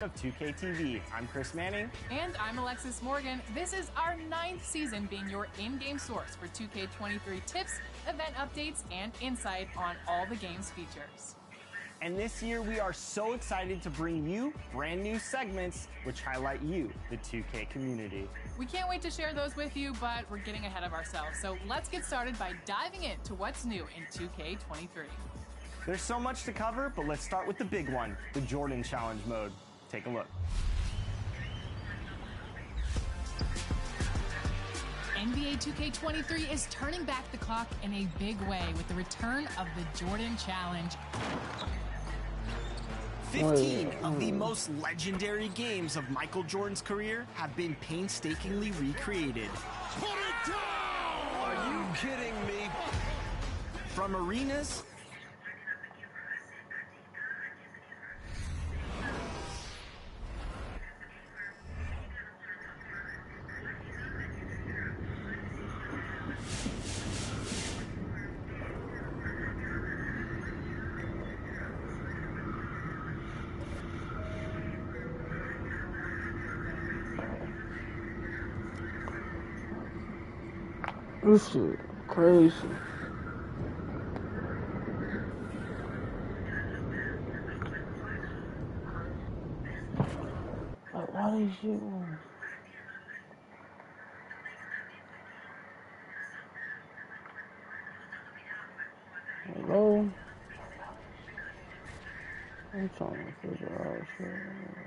of 2K TV. I'm Chris Manning. And I'm Alexis Morgan. This is our 9th season being your in-game source for 2K23 tips, event updates, and insight on all the game's features. And this year we are so excited to bring you brand new segments which highlight you, the 2K community. We can't wait to share those with you, but we're getting ahead of ourselves. So let's get started by diving into what's new in 2K23. There's so much to cover, but let's start with the big one, the Jordan Challenge mode. Take a look. NBA 2K23 is turning back the clock in a big way with the return of the Jordan Challenge. 15 of the most legendary games of Michael Jordan's career have been painstakingly recreated. Put it down! Are you kidding me? From arenas This shit crazy. Like, why these shit ones? Hello? I'm trying to figure out shit.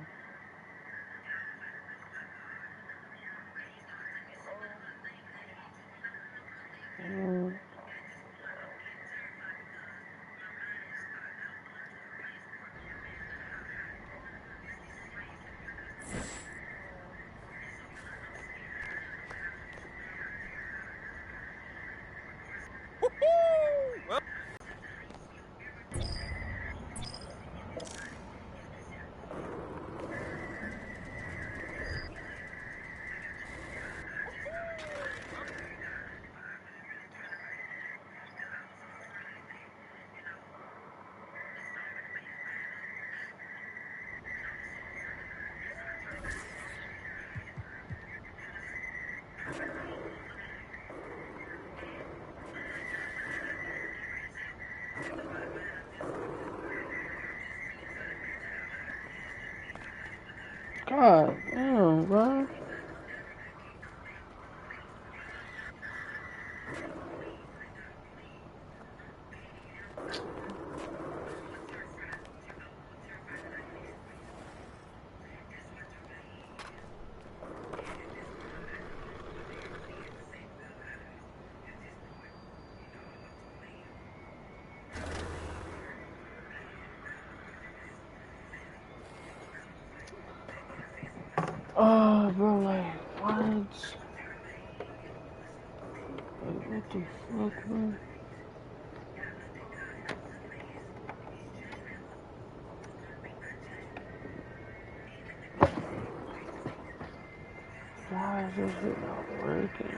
God damn, bro. Oh, bro, like, what? Like, what the fuck, man? Why is this shit not working?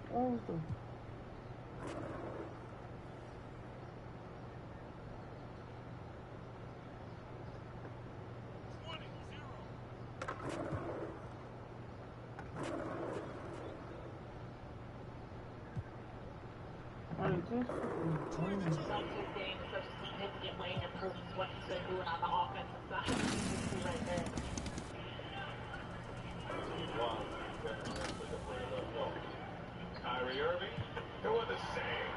What was the... Kyrie Irving, doing the same.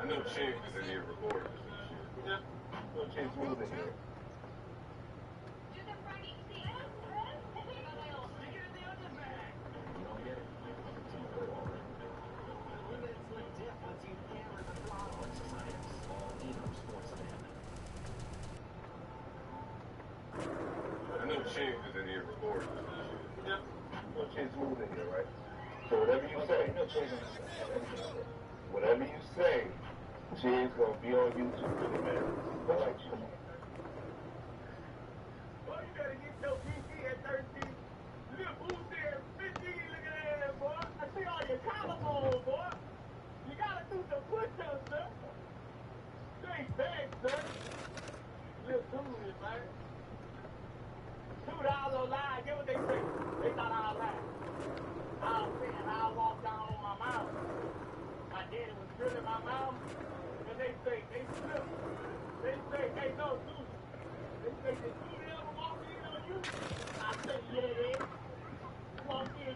I know Chig is in here recording this shit. Yeah, no Chig's moving here. I know Chig is in here recording this shit. Yeah, no Chig's moving here, right? So whatever you say, whatever you say, Chig's gonna be on YouTube with it, man. I like you. Well, you better get your PC at 13. Little boost there, 15, look at that, boy. I see all your collarbone, boy. You gotta do some push-ups, sir. You ain't bad, sir. Little dude, man. $2 online, get what they say. They thought I was lying. I was saying, I walked down on my mouth. My daddy was drilling my mouth. And they say, they slip. They say, hey, no, dude. They say, did you ever walk in on you? I said, yeah, they walk in.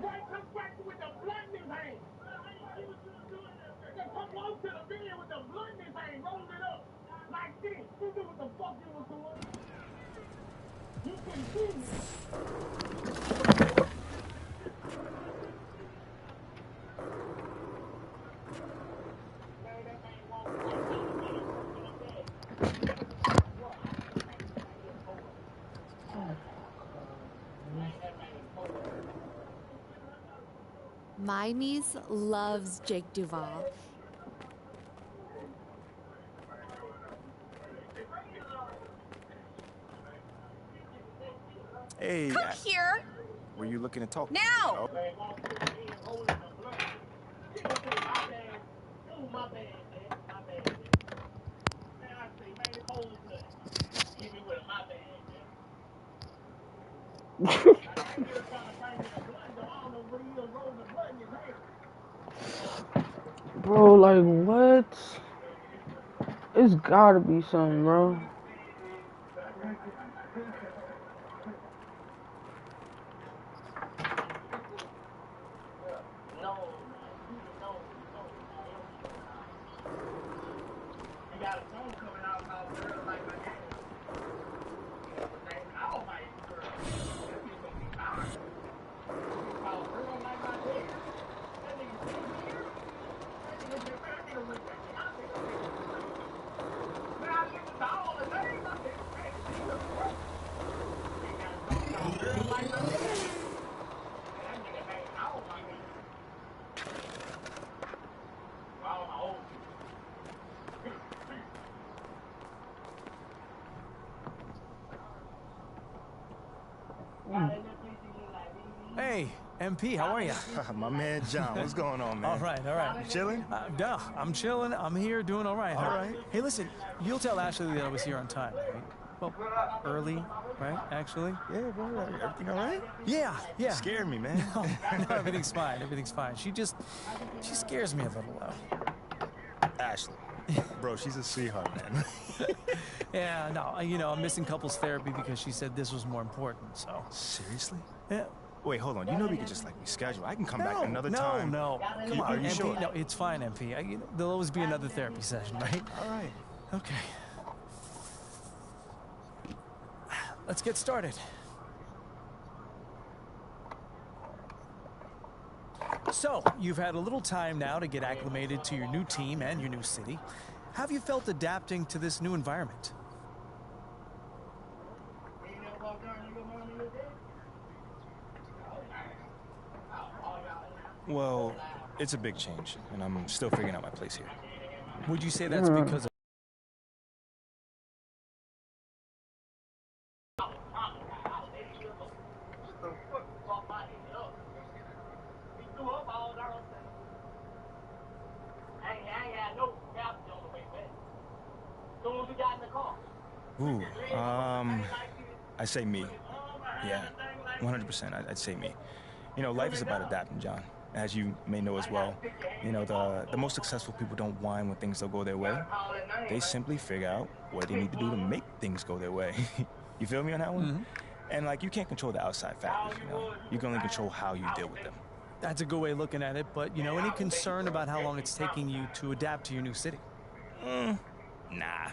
Right, come back with the blunt in his hand. Just come close to the video with the blunt in his hand. Roll it up. Like this. You knew what the fuck you was doing. You can see me. My niece loves Jake Duval. Hey. Come here. Were you looking to talk? Now. Oh. Bro, like, what? It's gotta be something, bro. Hey, MP, how are you? My man John, what's going on, man? All right, all right. You chilling? Yeah, I'm chilling. I'm here doing all right. All right. Hey, listen, you'll tell Ashley that I was here on time, right? Well, early, right, actually? Yeah, bro. Everything all right? Yeah. Scared me, man. No, everything's fine. Everything's fine. She scares me a little, though. Ashley. Bro, she's a sweetheart, man. Yeah, no, I'm missing couples therapy because she said this was more important, so. Seriously? Yeah. Wait, hold on. You know we could just, like, reschedule. I can come back another time. No. Come on, Are you MP. sure? No, it's fine, MP. There'll always be another therapy session, right? All right. Okay. Let's get started. So, you've had a little time now to get acclimated to your new team and your new city. How have you felt adapting to this new environment? Well, it's a big change, and I'm still figuring out my place here. Would you say that's because of... Ooh, I say me. Yeah, 100%, I'd say me. You know, life is about adapting, John. As you may know as well, you know, the most successful people don't whine when things don't go their way. They simply figure out what they need to do to make things go their way. You feel me on that one? Mm-hmm. And, like, you can't control the outside factors, you know? You can only control how you deal with them. That's a good way of looking at it, but, any concern about how long it's taking you to adapt to your new city? Nah,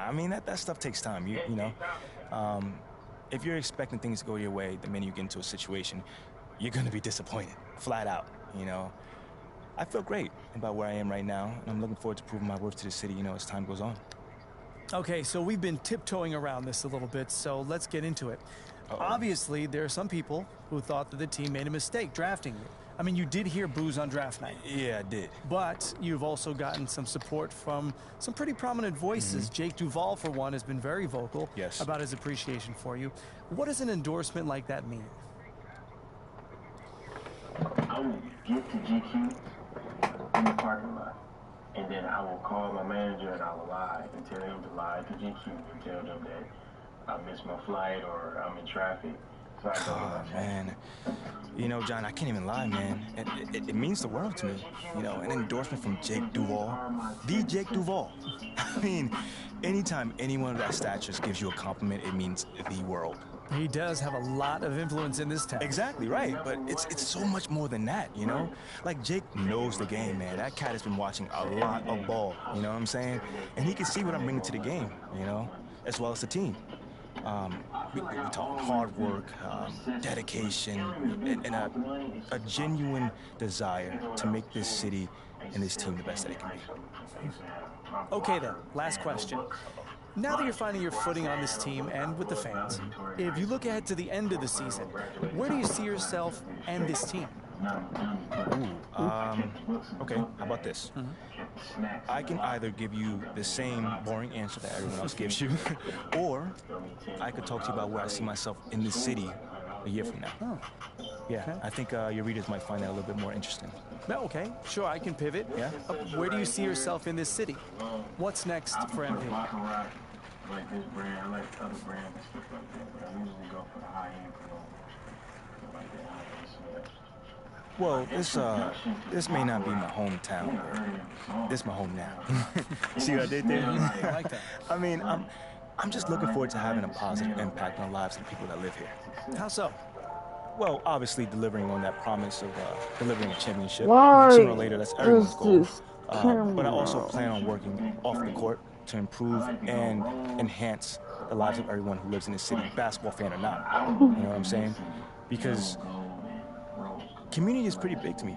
I mean, that stuff takes time, you know? If you're expecting things to go your way, the minute you get into a situation, you're gonna be disappointed, flat out, you know? I feel great about where I am right now, and I'm looking forward to proving my worth to the city, you know, as time goes on. Okay, so we've been tiptoeing around this a little bit, so let's get into it. Obviously, there are some people who thought that the team made a mistake drafting you. I mean, you did hear boos on draft night. Yeah, I did. But you've also gotten some support from some pretty prominent voices. Jake Duvall, for one, has been very vocal about his appreciation for you. What does an endorsement like that mean? I will get to GQ in the parking lot, and then I will call my manager and I will lie and tell him to lie to GQ and tell them that I missed my flight or I'm in traffic. So I go to my man. You know, John, I can't even lie, man. It means the world to me. You know, an endorsement from Jake Duvall. The Jake Duvall. I mean, anytime anyone of that stature gives you a compliment, it means the world. He does have a lot of influence in this town. Exactly, right. But it's so much more than that, you know? Like, Jake knows the game, man. That cat has been watching a lot of ball, you know what I'm saying? And he can see what I'm bringing to the game, you know? As well as the team. We talk hard work, dedication, and a genuine desire to make this city and this team the best that it can be. Okay then, last question. Now that you're finding your footing on this team and with the fans, if you look ahead to the end of the season, where do you see yourself and this team? Okay, how about this? I can either give you the same boring answer that everyone else gives you, or I could talk to you about where I see myself in this city a year from now. Yeah, okay. I think your readers might find that a little bit more interesting. Okay, sure, I can pivot. Yeah? Where do you see yourself in this city? What's next for MP? I like this brand, I like other brands and stuff like that, but I usually go for the high-end cologne. Like that high-end smell. Well, this may not be my hometown, but this is my home now. See what I did there? I like that. I mean, I'm just looking forward to having a positive impact on the lives of the people that live here. How so? Well, obviously delivering on that promise of delivering a championship. Why Sooner or later, that's everyone's goal. this But I also plan on working off the court to improve and enhance the lives of everyone who lives in this city, basketball fan or not. You know what I'm saying? Because community is pretty big to me.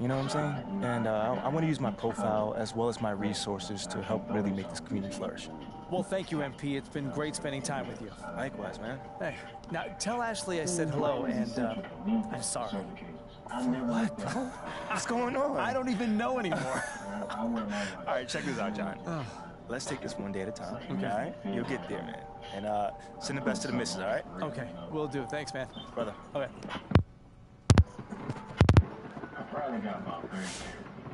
You know what I'm saying? And I want to use my profile as well as my resources to help really make this community flourish. Well, thank you, MP. It's been great spending time with you. Likewise, man. Hey, now tell Ashley I said hello, and I'm sorry. What, bro? What's going on? I don't even know anymore. All right, check this out, John. Let's take this one day at a time, okay? All right? You'll get there, man. And send the best to the missus, all right? Okay, will do. Thanks, man. Brother. Okay. I probably got about 30 years.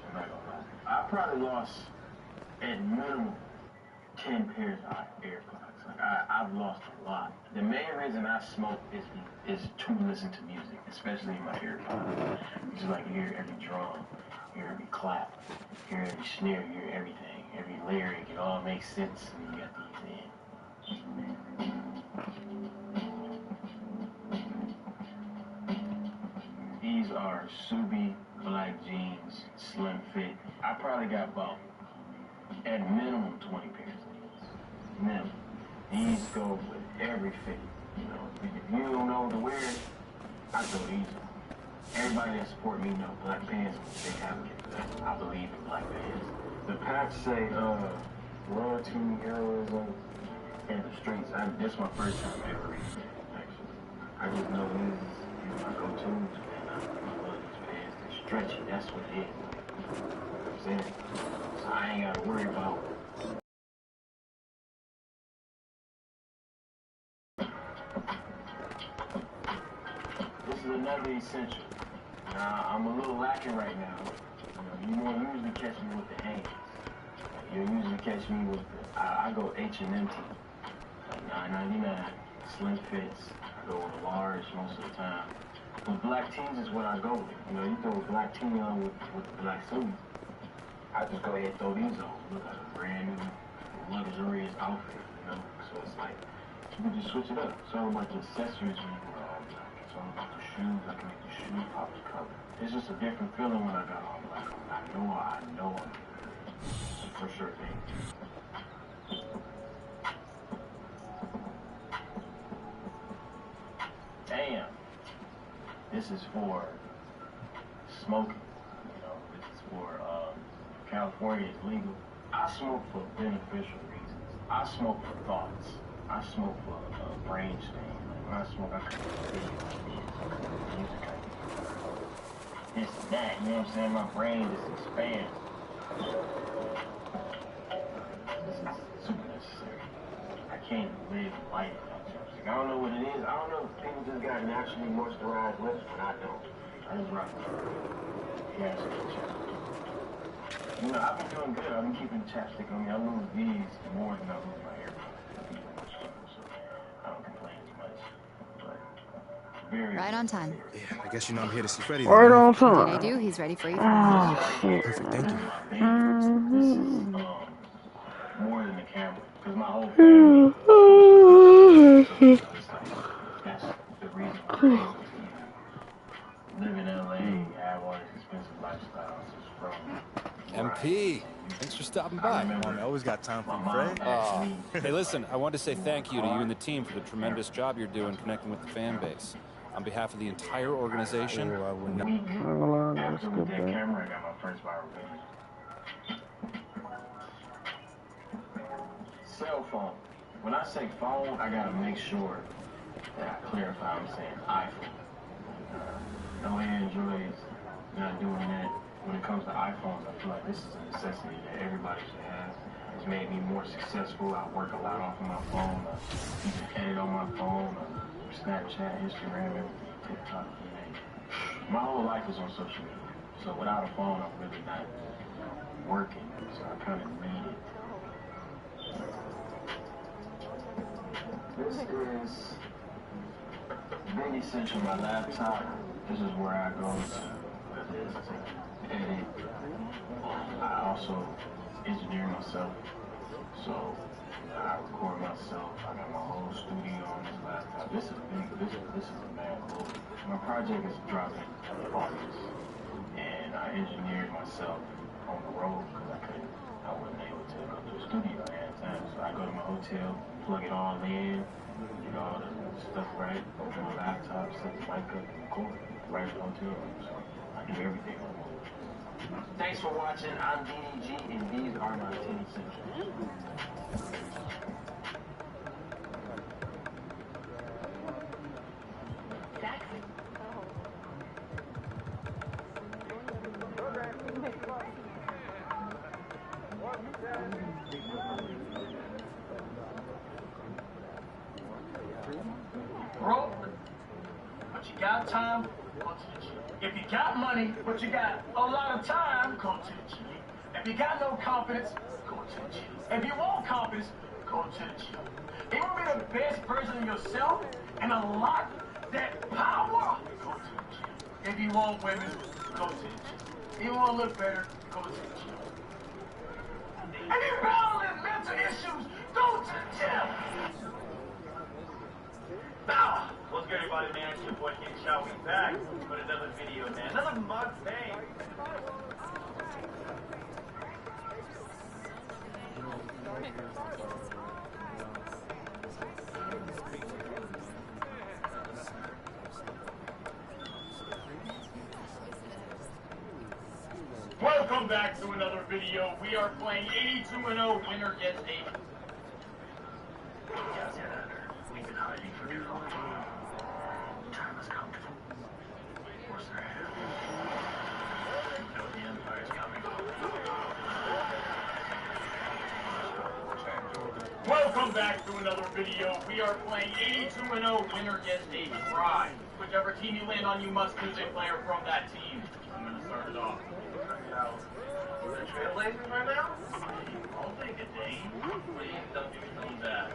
I'm not gonna lie. I probably lost at minimum 10 pairs of AirPods. Like I've lost a lot. The main reason I smoke is to listen to music, especially in my AirPods. It's like you hear every drum, you hear every clap, you hear every snare, you hear everything, every lyric. It all makes sense when you got these in. These are Subi black jeans, slim fit. I probably got about, at minimum, 20 pairs of these. Minimum. These go with every fit. You know, if you don't know to wear it, I throw these on. Everybody that support me know black pants is a big advocate for that. I believe in black pants. The packs say, loyalty, heroism, and the streets. This is my first time ever reading it, actually. I just know these are my go-tos, man. I love these pants. They're stretchy. That's what it is. You know what I'm saying? So I ain't got to worry about. This is another essential. Now, I'm a little lacking right now. You know, you won't usually catch me with the hands. You'll usually catch me with the, I go H&M tee. Like $9.99, slim fits. I go with a large most of the time. But black tees is what I go with. You know, you throw a black tee on with the black suit. I just go ahead and throw these on. Look like a brand new, luxurious outfit, you know? So it's like, you can just switch it up. It's all about the accessories when you wear all black. It's all about the shoes. I can make the shoe pop the color. It's just a different feeling when I got all black. I know I'm for sure thing. Damn. This is for smoking. You know, this is for California is legal. I smoke for beneficial reasons. I smoke for thoughts. I smoke for brain stain. Like when I smoke, I can music. This and that, you know what I'm saying? My brain just expands. This is super necessary. I can't live life without chapstick. I don't know what it is. I don't know if people just got naturally moisturized lips, but I don't. I just rock it. Yeah, it's chapstick. You know, I've been doing good. I've been keeping chapstick on me. I lose these more than I lose my AirPods. So I don't complain too much. But very right on time. Yeah, I guess you know I'm here to see Freddie. Right on Indeed I time. do. He's ready for you. Oh, shit. Perfect, thank you. This is more than the camera, because my whole family. So it's like, that's the reason why I'm able to live in LA, have all these expensive lifestyles. Is from MP, thanks for stopping by. I always got time for you, Fred. Hey, listen, I wanted to say thank you to you and the team for the tremendous job you're doing connecting with the fan base. On behalf of the entire organization, after with that camera, I got my first viral video. Cell phone. When I say phone, I gotta make sure that I clarify I'm saying iPhone. No Androids, not doing that. When it comes to iPhones, I feel like this is a necessity that everybody should have. It's made me more successful. I work a lot off of my phone. You can edit on my phone. Snapchat, Instagram, everything, TikTok, you name it. My whole life is on social media. So without a phone, I'm really not working. So I kind of need it. This is big essential. My laptop. This is where I go to edit. I also engineer myself. So I record myself. I got my whole studio on this laptop. This is big. This is a mad move. My project is dropping in August, and I engineered myself on the road because I wasn't able to go to the studio at time. So I go to my hotel, plug it all in, get all the stuff right, go to my laptop, set the mic up, and record right at the hotel room. So I do everything on the road. Thanks for watching. I'm DDG, and these are my 10 essentials. Broke, but you got time, go to the gym. If you got money, but you got a lot of time, go to the gym. If you got no confidence, go to the gym. If you want confidence, go to the gym. If you want to be the best version of yourself and unlock that power, go to the gym. If you want women, go to the gym. If you want to look better, go to the gym. If you're battling mental issues, go to the gym. Now, what's good, everybody, man? It's your boy King Shao. We back with another video, man. Another mukbang. Welcome back to another video. We are playing 82-0. Winner gets 8. We've been hiding for too long. Time has come. What's their hand? You know the Empire's coming. Welcome back to another video. We are playing 82-0. Winner gets a try. Whichever team you land on, you must choose a player from that team. I'm going to start it off. The Trailblazers right now? I'll take a Dane. Please don't give me something bad.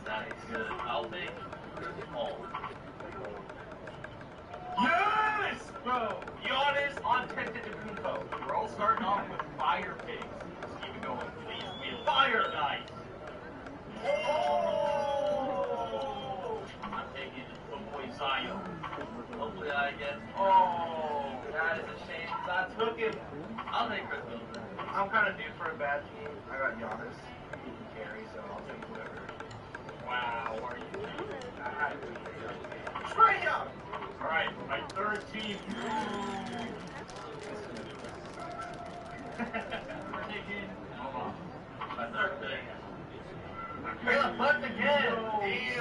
That's good. I'll take Chris Paul. Yes, bro! Giannis on Antetokounmpo. We're all starting off with fire picks. Let's keep it going. Please, wheel. Fire nice! Oh! I'm taking the boy Zion. Hopefully I get... Oh, that is a shame because I took him. I'll take Chris Middleton. I'm kind of due for a bad team. I got Giannis. He can carry, so I'll take whoever. Wow, are you kidding? Straight up! Alright, my third team. We're taking... Hold on. My third pick. Caleb Buck again! Hey,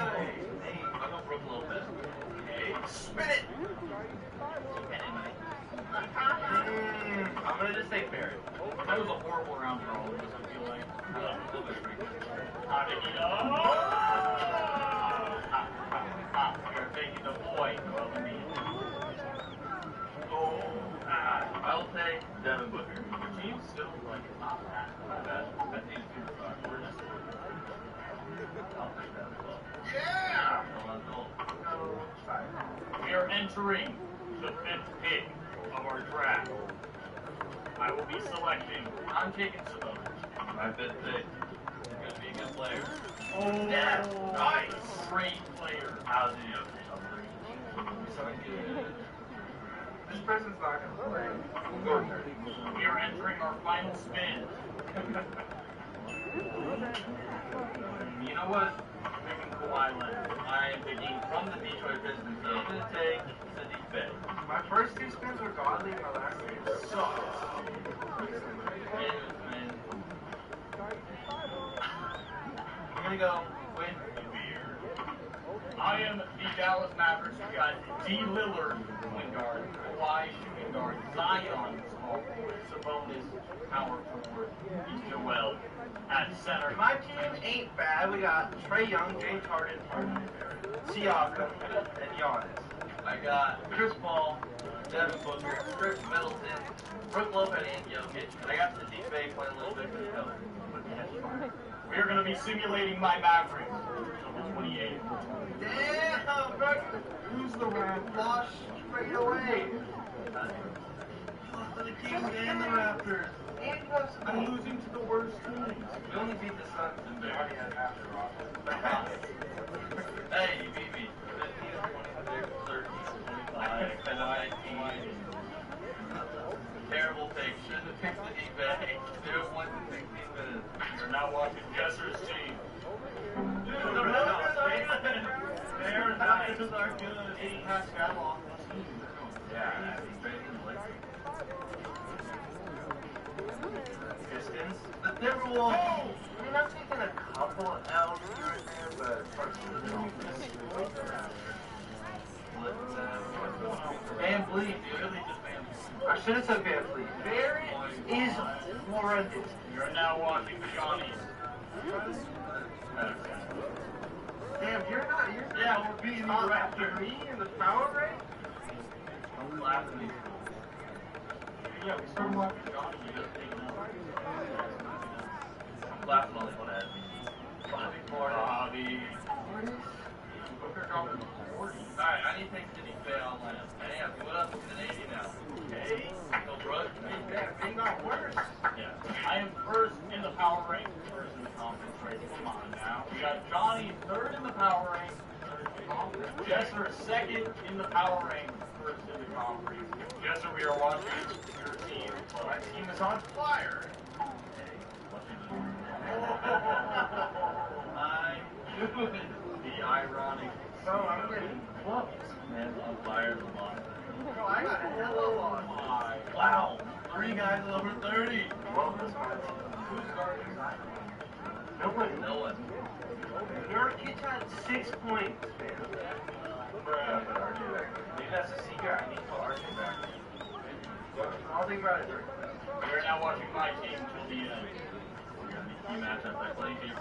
I'm going Brook Lopez. Hey, spin it! I'm going to just say Barrett. That was a horrible round for all of us, I feel like. You're taking the boy. I'll take Devin Booker. Your team's still like not that bad. That team's super fun. We're just... I'll take that as well. Yeah! We are entering the 5th pick of our draft. I will be selecting. I'm taking Sabonis. My 5th pick. Going to be a good player. Oh, yeah, nice! Great player. How's he up? So good. This person's not going to play. We'll go 30. We are entering our final spin. You know what? I'm picking Kawhi Leonard. I am picking from the Detroit Pistons. So I'm going to take Sadiq Bey. My first 2 spins were godly, and my last 2 sucks. I'm going to go with the beard. I am the Dallas Mavericks. We got D. Lillard, point guard, Kawhi, shooting guard, Zion, small forward, Sabonis, power forward, Joel at center. My team ain't bad. We got Trae Young, James Harden, Siakam, and Giannis. I got Chris Paul, Devin Booker, Chris Middleton, Brook Lopez, and Jokic. And I got Sadiq Bey playing a little bit for the color. We are going to be simulating my Mavericks. Number 28. Damn, bro. Who's the flush straight away? To the Kings and the Raptors. I'm losing to the worst teams. We only beat the Suns and they already had half their roster. Hey, you beat me. 15, 26, 13, 25, 19. Terrible pick. Shouldn't have picked the D-bag. 0 points in 16 minutes. You're now watching Guesser's team. Dude, the Raptors are good. Their Raptors are good. 8 Pascal on the team. Yeah, he's better than the Lakers. Pistons. The Timberwolves. I mean, I'm taking a couple of L's right there, but personally, Van Vliet, dude. Really just Van Vliet. I should have took Van Vliet. Barrett is horrendous. You're now watching Johnny. Damn, you're not. Yeah, we're beating the Raptors. Me in the power rate? Don't laugh at me. Yeah, we started watching Johnny. You just taking out. laughing on this one at me. Bobby Portis. Booker dropping 40. Alright, I need to take City Bay on last. Hey, I'm going up to the Navy now. Okay. So, bro, they got worse. Yeah. I am first in the power rank, first in the conference race. Come on now. We got Johnny third in the power rank, third in the conference. Jesser second in the power rank, first in the conference. Jesser, we are watching your team. My team is on fire. I the ironic. Bro, I'm getting close. Man, on fire a lot. Bro, I got a hella lot. Wow. 3 guys over 30. Well, that's my team. Who's starting? No one. Your kids had 6 points, man. Maybe that's a secret. I need to RJ back. I'll think about it. We're now watching my team till the end. Matchup I play here.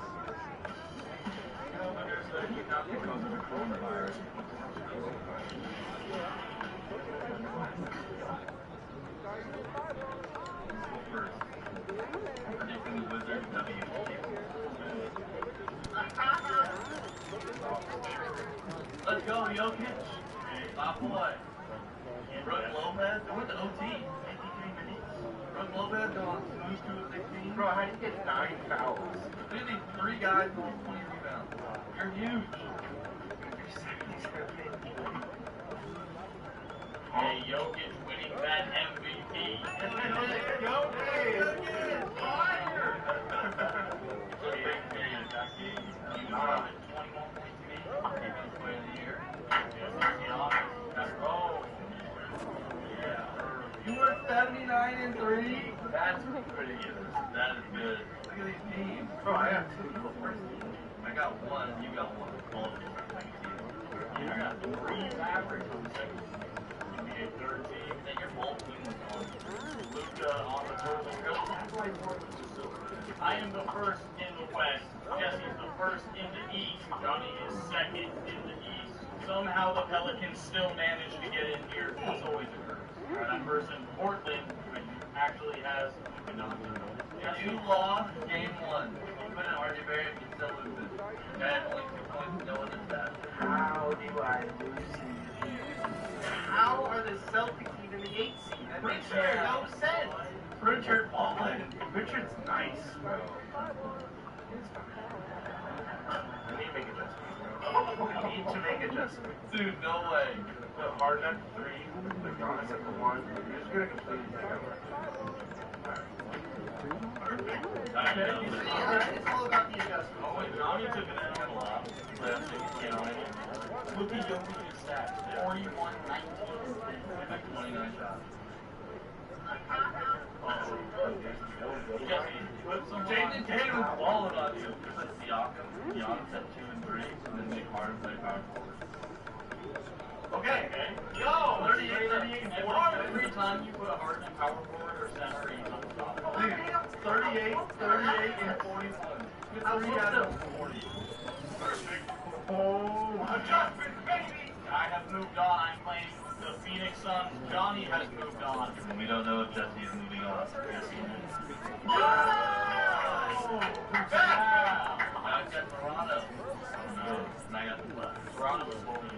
Not because of the coronavirus. First, predicting the Wizards W. Let's go, Jokic. Top boy. Brook Lopez. I went to OT. 53 minutes. Brook Lopez going smooth to a 16. Bro, how do you get 9 fouls? There's these 3 guys with 20 rebounds. You're huge. Hey, Jokic winning that MVP. Jokic! Fire! You are 21 points a game. Defensive player of the year. Oh. Yeah. You were 79 and 3. That's pretty good. That is good. Look at these teams. Bro, I got 2 people first. I got 1. You got 1. Both of you. I got 3 average on the second team. NBA third team. Then your both team was on. Luka on the third team. That's why Portland was so good. I am the first in the West. Jesse's the first in the East. Johnny is second in the East. Somehow the Pelicans still manage to get in here. This always occurs. Right, I'm first in Portland, which actually has you lost game 1. You put in RJ Barrett, you still lose it. And only 2 points, no one is that. How do I lose? How are the Celtics even the 8th seed? That makes no sense. Richard Baldwin. Richard's nice, bro. I need to make adjustments, bro. I need to make adjustments. Dude, no way. Put Harden at 3, put Giannis at 1. You're just gonna completely take over. It's all about the adjustment. Oh wait, Johnny took an L a lot. Look at Jokic's stats. 41, 19, like 29 shots. Jason Tatum was balling on you. Put Siakam, Giannis at 2 and 3, and then make Harden play power forward. Okay. Yo, 38, 38, and 40. Every time you put a Harden in power forward or center, he's unstoppable. Dude, 38, 38, and 41. Get 3 out of 40. Perfect. Oh, adjustment, baby! I have moved on. I'm playing the Phoenix Suns. Johnny has moved on. We don't know if Jesse is moving on. Yes, he is. Oh! Yeah! I've got Toronto. Oh, no. And I got the left. Toronto was holding me.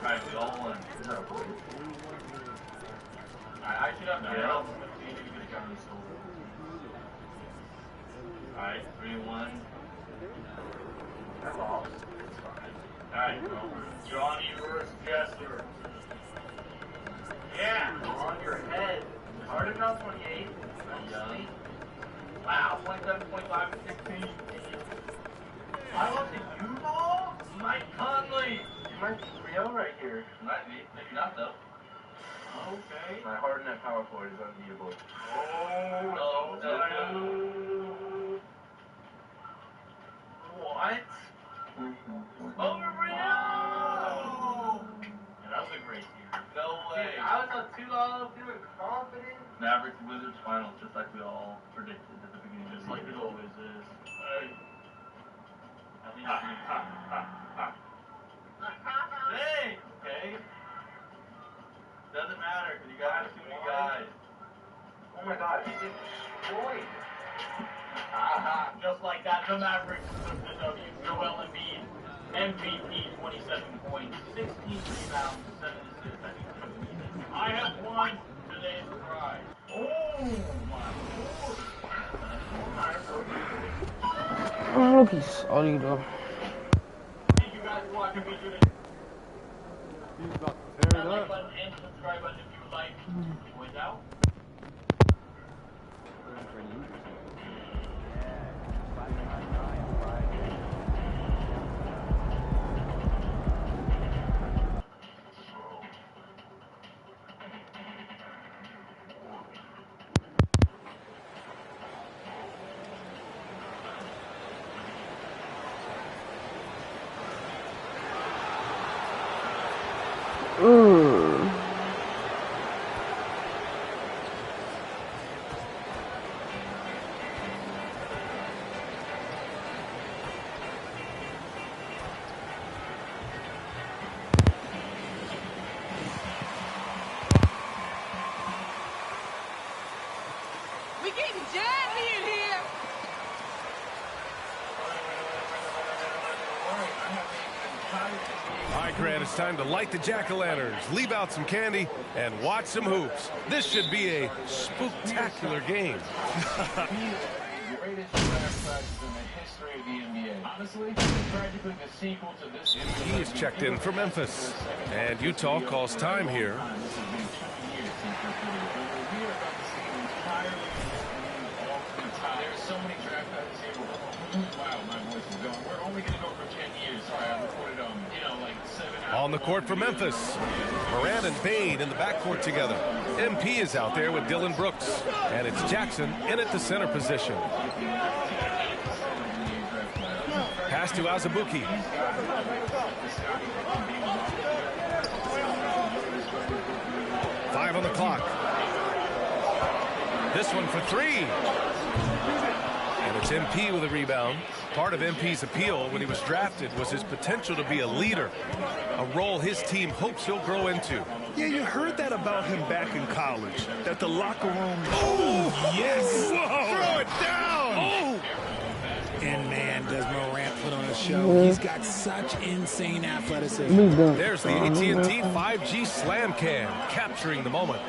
Alright, we all won. I should have done Alright, 3-1. I lost. It's fine. Alright, Johnny versus Jesser. Yeah, on your head. Harden dropped 28. Wow, 27.5 and 16. I lost to Utah? Mike Conley. You might be 3-0 right here. Might be. Maybe not, though. Okay. My Harden at power forward is unbeatable. Oh, no. What? Over Rio! Yeah, that was a great year. No way. Dude, I was up 2-0, feeling confident. Mavericks Wizards finals, just like we all predicted at the beginning. Just like it always is. Hey. Hey, okay. Doesn't matter because you got too many guys. Oh my God, he did destroyed. Just like that, the Mavericks took the W. Joel Embiid, MVP, 27 points, 16 rebounds, 7 assists. I have won today's prize. Oh my Lord. Look, he's sorry though. Thank you guys for watching me today. He's about to tear it Like up. button and subscribe button if you would like. Boys out. We getting jazzy in here. All right, Grant, it's time to light the jack-o'-lanterns, leave out some candy, and watch some hoops. This should be a spooktacular game. Greatest draft classes in the history of the NBA. Honestly, practically the sequel to this. He is checked in for Memphis, and Utah calls time here. This has been 2 years since we're here about to see an entirely off the top. There's so many draft classes here. Wow, my voice is going. We're only going to go for 10 years. Sorry, I recorded like 7 hours. On the court for Memphis, Morant and Bane in the backcourt together. MP is out there with Dylan Brooks, and it's Jackson in at the center position. Pass to Azubuike. 5 on the clock. This one for 3. And it's MP with a rebound. Part of MP's appeal when he was drafted was his potential to be a leader, a role his team hopes he'll grow into. Yeah, you heard that about him back in college, that the locker room... Oh, yes! Whoa. Throw it down! Oh! And man, does Morant put on a show. He's got such insane athleticism. There's the AT&T 5G Slam Cam, capturing the moment.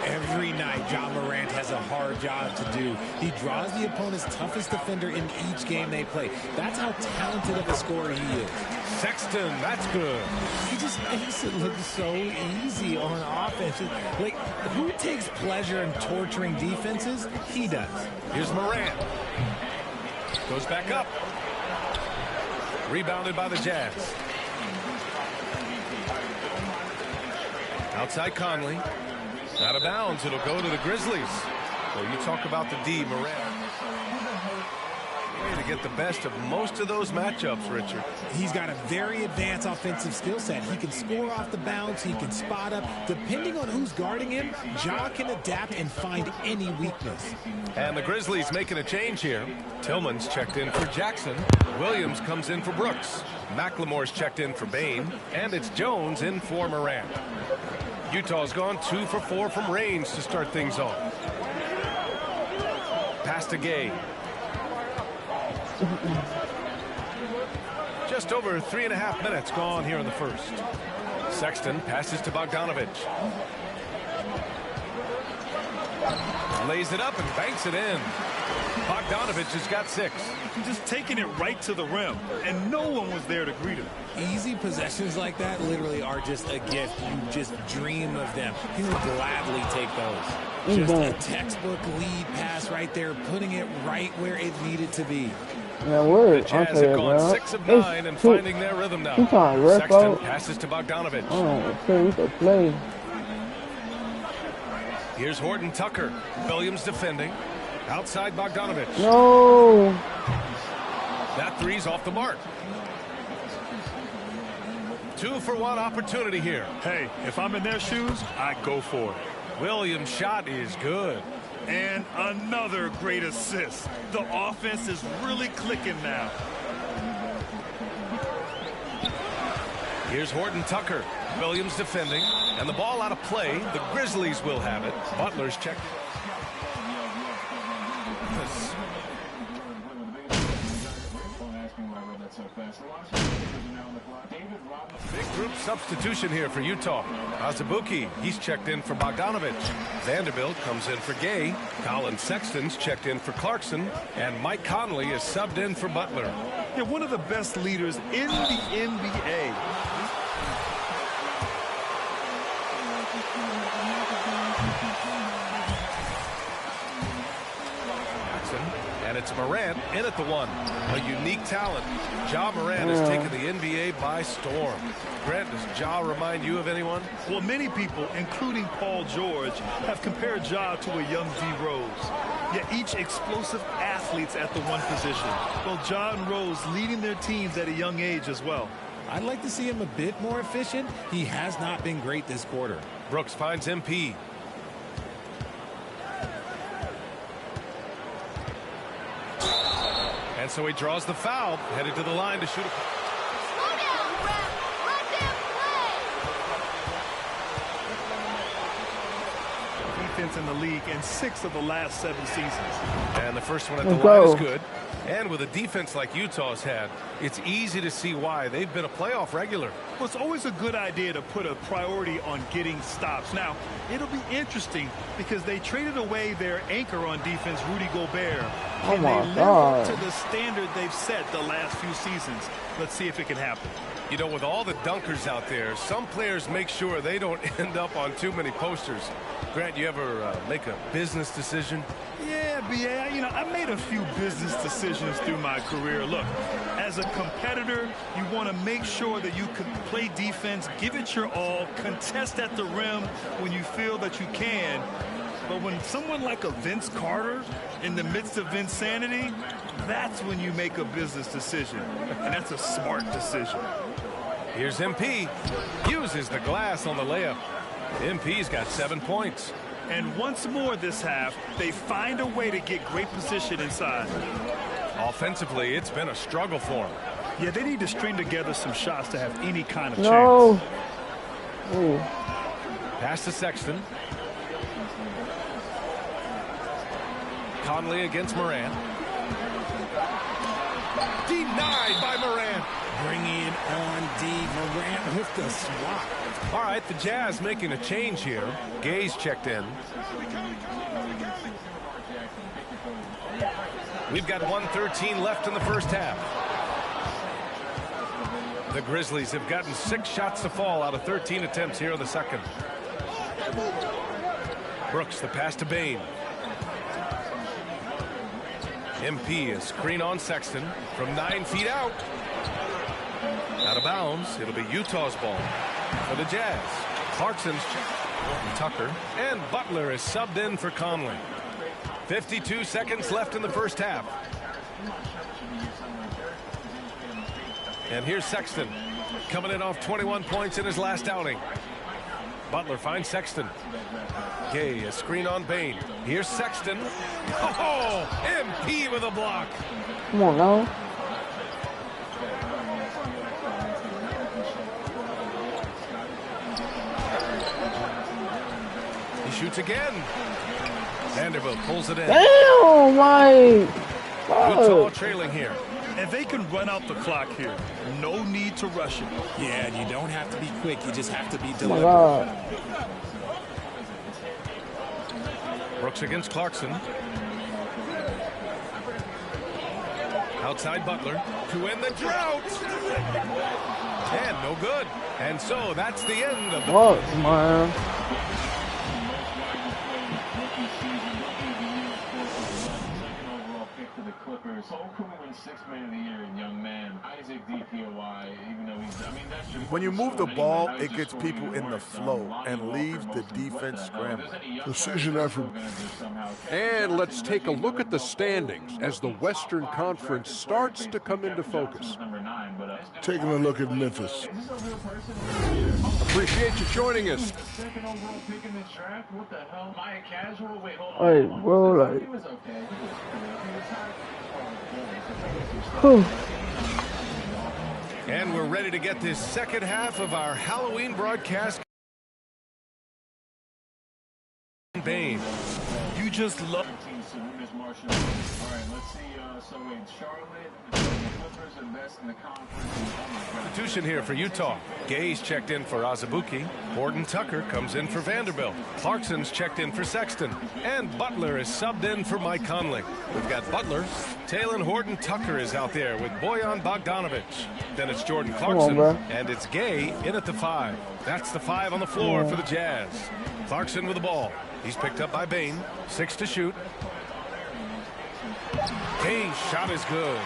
Every night, John Morant has a hard job to do. He draws the opponent's toughest defender in each game they play. That's how talented of a scorer he is. Sexton, that's good. He just makes it look so easy on offense. Like, who takes pleasure in torturing defenses? He does. Here's Morant. Goes back up. Rebounded by the Jazz. Outside Conley. Out of bounds. It'll go to the Grizzlies. So you talk about the D, Morant. Way to get the best of most of those matchups, Richard. He's got a very advanced offensive skill set. He can score off the bounce. He can spot up. Depending on who's guarding him, Ja can adapt and find any weakness. And the Grizzlies making a change here. Tillman's checked in for Jackson. Williams comes in for Brooks. McLemore's checked in for Bane. And it's Jones in for Morant. Utah's gone 2 for 4 from range to start things off. Pass to Gay. Just over 3.5 minutes gone here in the first. Sexton passes to Bogdanovic. Lays it up and banks it in. Bogdanovic has got 6. Just taking it right to the rim, and no one was there to greet him. Easy possessions like that literally are just a gift. You just dream of them. He would gladly take those. Just a textbook lead pass right there, putting it right where it needed to be. Yeah, word. The Jazz have gone 6 of 9 and finding their rhythm now. Sexton passes to Bogdanovic. Oh, okay, we could play. Here's Horton Tucker. Williams defending. Outside Bogdanovic. No. That three's off the mark. 2 for 1 opportunity here. Hey, if I'm in their shoes, I go for it. Williams' shot is good. And another great assist. The offense is really clicking now. Here's Horton Tucker. Williams defending. And the ball out of play. The Grizzlies will have it. Butler's checked. Big group substitution here for Utah. Azubuike, he's checked in for Bogdanovich. Vanderbilt comes in for Gay. Colin Sexton's checked in for Clarkson. And Mike Conley is subbed in for Butler. Yeah, one of the best leaders in the NBA. And it's Morant in at the 1. A unique talent. Ja Morant has taken the NBA by storm. Grant, does Ja remind you of anyone? Well, many people, including Paul George, have compared Ja to a young D. Rose. Yet each explosive athletes at the 1 position. Well, Ja and Rose leading their teams at a young age as well. I'd like to see him a bit more efficient. He has not been great this quarter. Brooks finds MP. And so he draws the foul, headed to the line to shoot. Slow down, ref. Let them play. Defense in the league in 6 of the last 7 seasons. And the first one at the line is good. And with a defense like Utah's had, it's easy to see why they've been a playoff regular. Well, it's always a good idea to put a priority on getting stops. Now, it'll be interesting because they traded away their anchor on defense, Rudy Gobert. Oh my they God. live up to the standard they've set the last few seasons. Let's see if it can happen. You know, with all the dunkers out there, some players make sure they don't end up on too many posters. Grant, you ever make a business decision? Yeah, B.A., you know, I made a few business decisions through my career. Look, as a competitor, you want to make sure that you can play defense, give it your all, contest at the rim when you feel that you can. But when someone like a Vince Carter in the midst of insanity, that's when you make a business decision. And that's a smart decision. Here's MP. Uses the glass on the layup. MP's got 7 points. And once more this half, they find a way to get great position inside. Offensively, it's been a struggle for them. Yeah, they need to string together some shots to have any kind of No. chance. Ooh. Pass to Sexton. Conley against Morant. Denied by Morant. Bringing on D. Morant with the swat. All right, the Jazz making a change here. Gay's checked in. We've got 1:13 left in the first half. The Grizzlies have gotten 6 shots to fall out of 13 attempts here in the second. Brooks, the pass to Bane. MP is screen on Sexton from 9 feet out. Out of bounds. It'll be Utah's ball for the Jazz. Clarkson's checked. Tucker. And Butler is subbed in for Conley. 52 seconds left in the first half. And here's Sexton coming in off 21 points in his last outing. Butler finds Sexton. Gay, a screen on Bane. Here's Sexton. Oh, MP with a block. Come on now. He shoots again. Vanderbilt pulls it in. Damn, Mike. Utah trailing here. And they can run out the clock here. No need to rush it. Yeah, and you don't have to be quick. You just have to be Oh my deliberate. God. Brooks against Clarkson. Outside Butler to end the drought. And no good. And so that's the end of the... What, man? When you move the ball, it gets people in the flow and leaves the defense scrambling. Precision effort. And let's take a look at the standings as the Western Conference starts to come into focus. Taking a look at Memphis. Appreciate you joining us. Hey, bro, like. Whew. And we're ready to get this second half of our Halloween broadcast just love. All right, let's see. So it's Charlotte, the Clippers are best in the conference. Substitution here for Utah. Gay's checked in for Azubuike. Horton Tucker comes in for Vanderbilt. Clarkson's checked in for Sexton. And Butler is subbed in for Mike Conley. We've got Butler. Talon Horton Tucker is out there with Bojan Bogdanovic. Then it's Jordan Clarkson. And it's Gay in at the 5. That's the 5 on the floor for the Jazz. Clarkson with the ball. He's picked up by Bane. 6 to shoot. Gay's shot is good.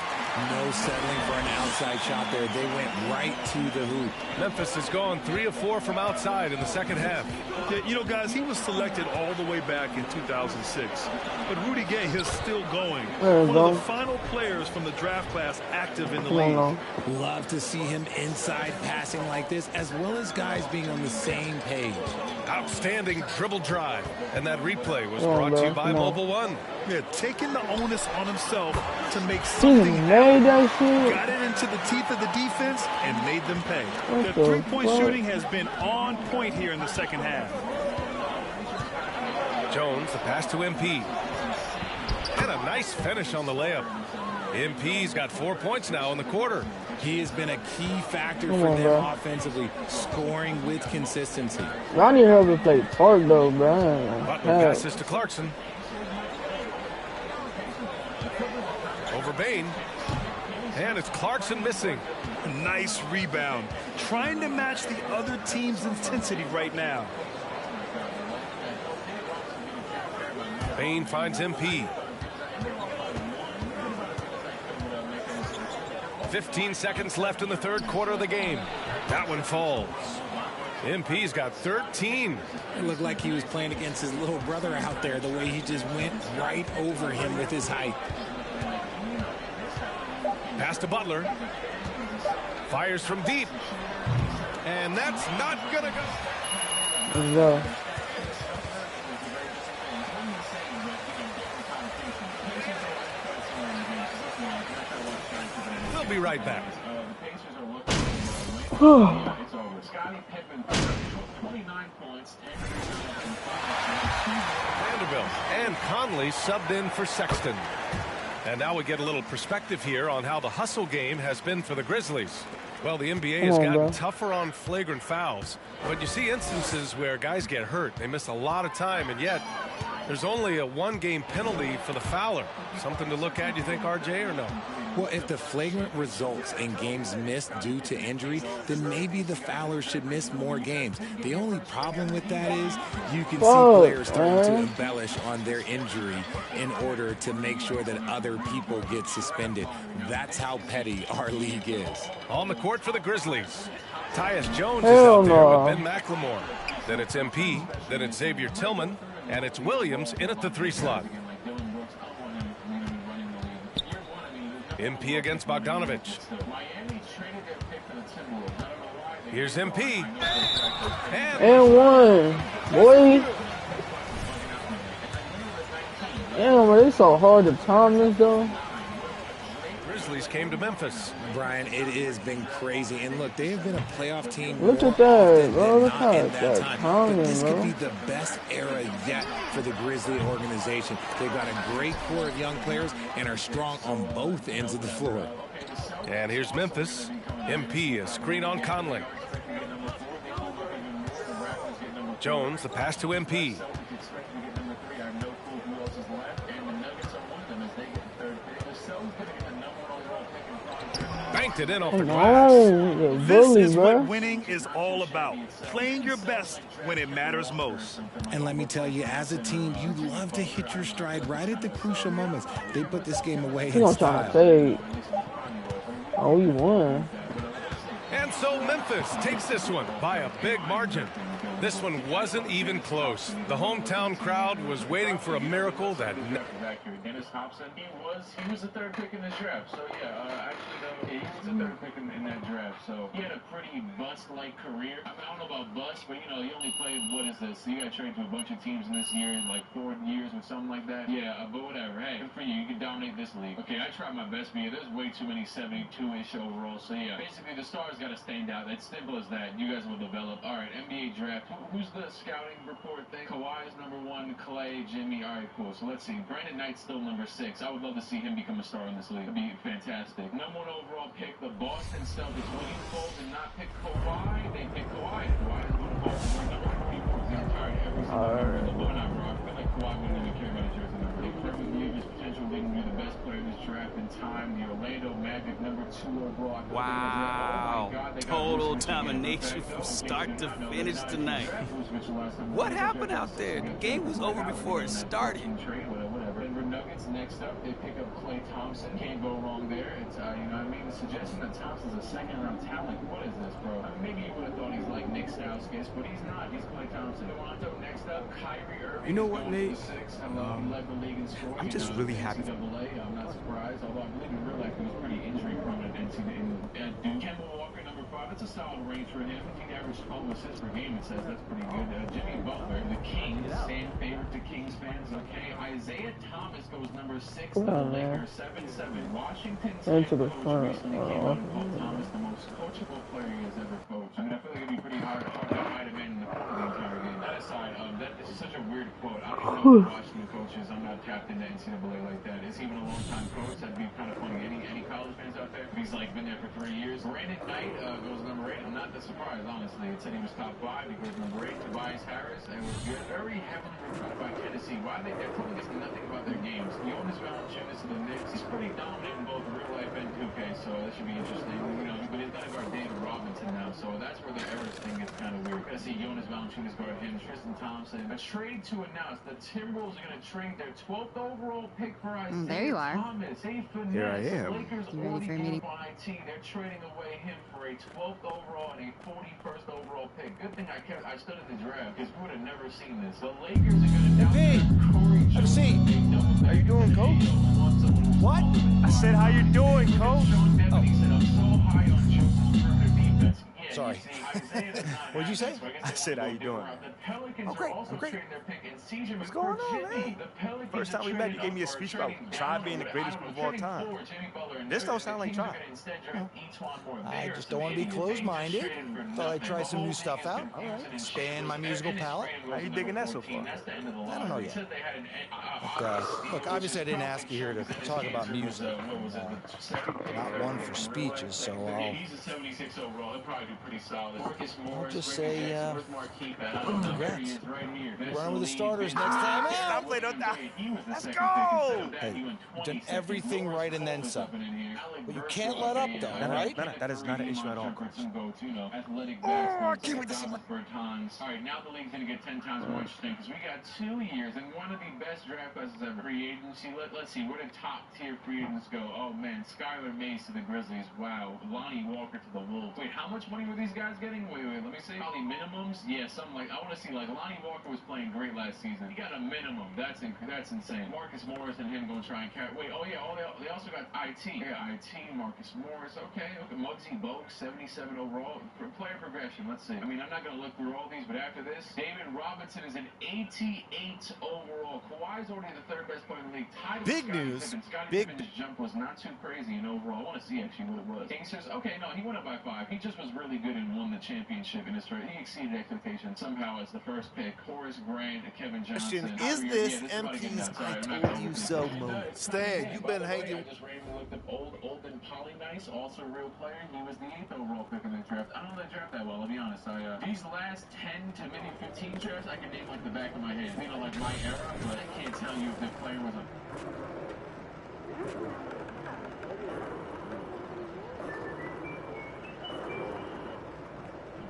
No settling for an outside shot there. They went right to the hoop. Memphis has gone 3 of 4 from outside in the second half. Yeah, you know, guys, he was selected all the way back in 2006. But Rudy Gay is still going. One of the final players from the draft class active in the league. Love to see him inside passing like this, as well as guys being on the same page. Outstanding dribble drive. And that replay was brought to you by Mobile One. Yeah, taking the onus on himself to make something happen. Got it into the teeth of the defense and made them pay. The three-point shooting has been on point here in the second half. Jones, the pass to MP. And a nice finish on the layup. MP's got 4 points now in the quarter. He has been a key factor for them offensively, scoring with consistency. I need to help him play Park, though, bro. Butler passes to Clarkson. Over Bane. And it's Clarkson missing. A nice rebound. Trying to match the other team's intensity right now. Bane finds MP. 15 seconds left in the third quarter of the game. That one falls. MP's got 13. It looked like he was playing against his little brother out there, the way he just went right over him with his height. Pass to Butler. Fires from deep. And that's not going to go. Let's go. We'll be right back. Vanderbilt and Conley subbed in for Sexton. And now we get a little perspective here on how the hustle game has been for the Grizzlies. Well, the NBA has gotten tougher on flagrant fouls, but you see instances where guys get hurt. They miss a lot of time, and yet there's only a 1-game penalty for the fouler. Something to look at, you think, RJ, or no? Well, if the flagrant results in games missed due to injury, then maybe the fouler should miss more games. The only problem with that is you can see players starting to embellish on their injury in order to make sure that other people get suspended. That's how petty our league is. On the court for the Grizzlies, Tyus Jones is out there with Ben McLemore. Then it's MP, then it's Xavier Tillman, and it's Williams in at the 3 slot. MP against Bogdanovic. Here's MP. And one. Boy. Damn, but it's so hard to time this, though. Grizzlies came to Memphis. Brian, it has been crazy. And look, they have been a playoff team. Look at that, bro. Look how that timing, but this bro. could be the best era yet for the Grizzly organization. They've got a great core of young players and are strong on both ends of the floor. And here's Memphis. MP, a screen on Conley. Jones, the pass to MP. Banked it in off the glass. This is what winning is all about. Playing your best when it matters most. And let me tell you, as a team, you love to hit your stride right at the crucial moments. They put this game away in style. Oh, you won. And so Memphis takes this one by a big margin. This one wasn't even close. The hometown crowd was waiting for a miracle that... Dennis Hobson, he was the 3rd pick in this draft. So yeah, actually, he was the 3rd pick in that draft. So he had a pretty bust-like career. I don't know about bust, but he only played, what is this? So you got traded to a bunch of teams in this year, like 4 years or something like that. Yeah, but whatever. Hey, good for you. You can dominate this league. Okay, I tried my best, but there's way too many 72-ish overall. So yeah, basically the stars got to stand out. It's simple as that. You guys will develop. All right, NBA draft Who's the scouting report thing? Kawhi's #1, Clay, Jimmy. All right, cool. So let's see. Brandon Knight's still #6. I would love to see him become a star in this league. It'd be fantastic. #1 overall pick, the Boston Celtics. William Cole did not pick Kawhi. They picked Kawhi. Kawhi is going to Boston. #44. He's retired every single number in the league. I feel like Kawhi wouldn't even care about a jersey number. They firmly believe his potential didn't be the best player of this draft in time. The Orlando Magic #2 overall. Wow. Total domination from start to finish tonight. What happened out there? The game was over before it started. Denver Nuggets next up, they pick up Klay Thompson. Can't go wrong there. It's you know what I mean? The suggestion that Thompson's a second-round talent. What is this, bro? I mean, maybe you would have thought he's like Nick Stauskas, but he's not. He's Klay Thompson. Toronto next up, Kyrie Irving. You know what, Nate? He led the league in scoring. I'm just really happy. I'm not surprised, although I believe in real life he was pretty injury-prone at NCAA. Kemba Walker #5. That's a solid range for him. He averaged 12 assists per game. It says that's pretty good. Jimmy Butler, the Kings, fan favorite to Kings fans. Okay, Isaiah Thomas goes #6 to the Lakers, 7-7. Washington's into the front. recently came out and called Thomas the most coachable player he has ever coached. I mean, I feel like it'd be pretty hard to hide him in the entire game. That aside, that is such a weird quote. I don't know if Washington coaches. I'm not tapped into NCAA like that. Is he even a long-time coach? That'd be kind of funny. Any college fans out there? He's like been there for 3 years. Brandon Knight goes #8. I'm not that surprised, honestly. It said he was top 5. He goes #8. Tobias Harris, and was good. Very heavily recruited by Tennessee. Why they're telling us nothing about their games. Jonas Valanciunas of the Knicks. He's pretty dominant in both real life and 2K, so that should be interesting. You know, but he's got to guard David Robinson now, so that's where the errors thing gets kind of weird. We're gonna see Jonas Valanciunas guard him, Tristan Thompson. A trade to announce. The Timberwolves are gonna trade their 12th overall pick for Isaiah There you are. Thomas. Hey, finesse. Here I am. Lakers You ready for a meeting? They're trading away him for a 12th overall and a 41st overall pick. Good thing I stood in the draft because we would have never seen this. The Lakers are going to Hey, have a seat. How you doing, Coach? What? I said, how you doing, Coach? Sorry. What'd you say? I said, how you doing? Oh, great. I'm great. What's going on, man? First time we met, you gave me a speech about Tribe being the greatest group of all time. This don't sound like Tribe. I just don't want to be closed-minded. Thought I'd try some new stuff out. Expand my musical palette. How you digging that so far? I don't know yet. Look, obviously I didn't ask you here to talk about music. Not one for speeches, so I'll just say, congrats. Running with the starters next time out. Let's go! Hey, you've done everything right and then some. But you can't let up, though, all right? No, that is not an issue at all, Coach. I can't wait to see my... All right, now the league's going to get 10 times more interesting because we got 2 years and one of the best draft classes ever. Free agency, let's see, where the top-tier free agents go. Oh, man, Skylar Mays to the Grizzlies. Wow. Lonnie Walker to the Wolves. Wait, how much money were these guys getting? Wait, let me see. Probably minimums? Yeah, something like, I want to see, like, Lonnie Walker was playing great last season. He got a minimum. That's insane. Marcus Morris and him going to try and carry. Wait, oh, yeah, they also got IT. Yeah, IT, Marcus Morris. Okay. Muggsy Bogues, 77 overall. Player progression, let's see. I mean, I'm not going to look through all these, but after this, David Robinson is an 88 overall. Kawhi's already the 3rd best player in the league. Big news. Big. His jump was not too crazy in overall. I want to see actually what it was. Gangsters, okay, no, he went up by 5. He just was really good and won the championship in his first. He exceeded expectations somehow as the first pick. Horace Grant, Kevin Johnson. Is this MP's I told you so moment? Stan, you've been hanging. Just randomly looked up Olden Polynice, also a real player. He was the 8th overall pick in the draft. I don't know the draft that well, to be honest. These last 10 to maybe 15 drafts, I can name like the back of my head. You know, like my era, but I can't tell you if the player was a...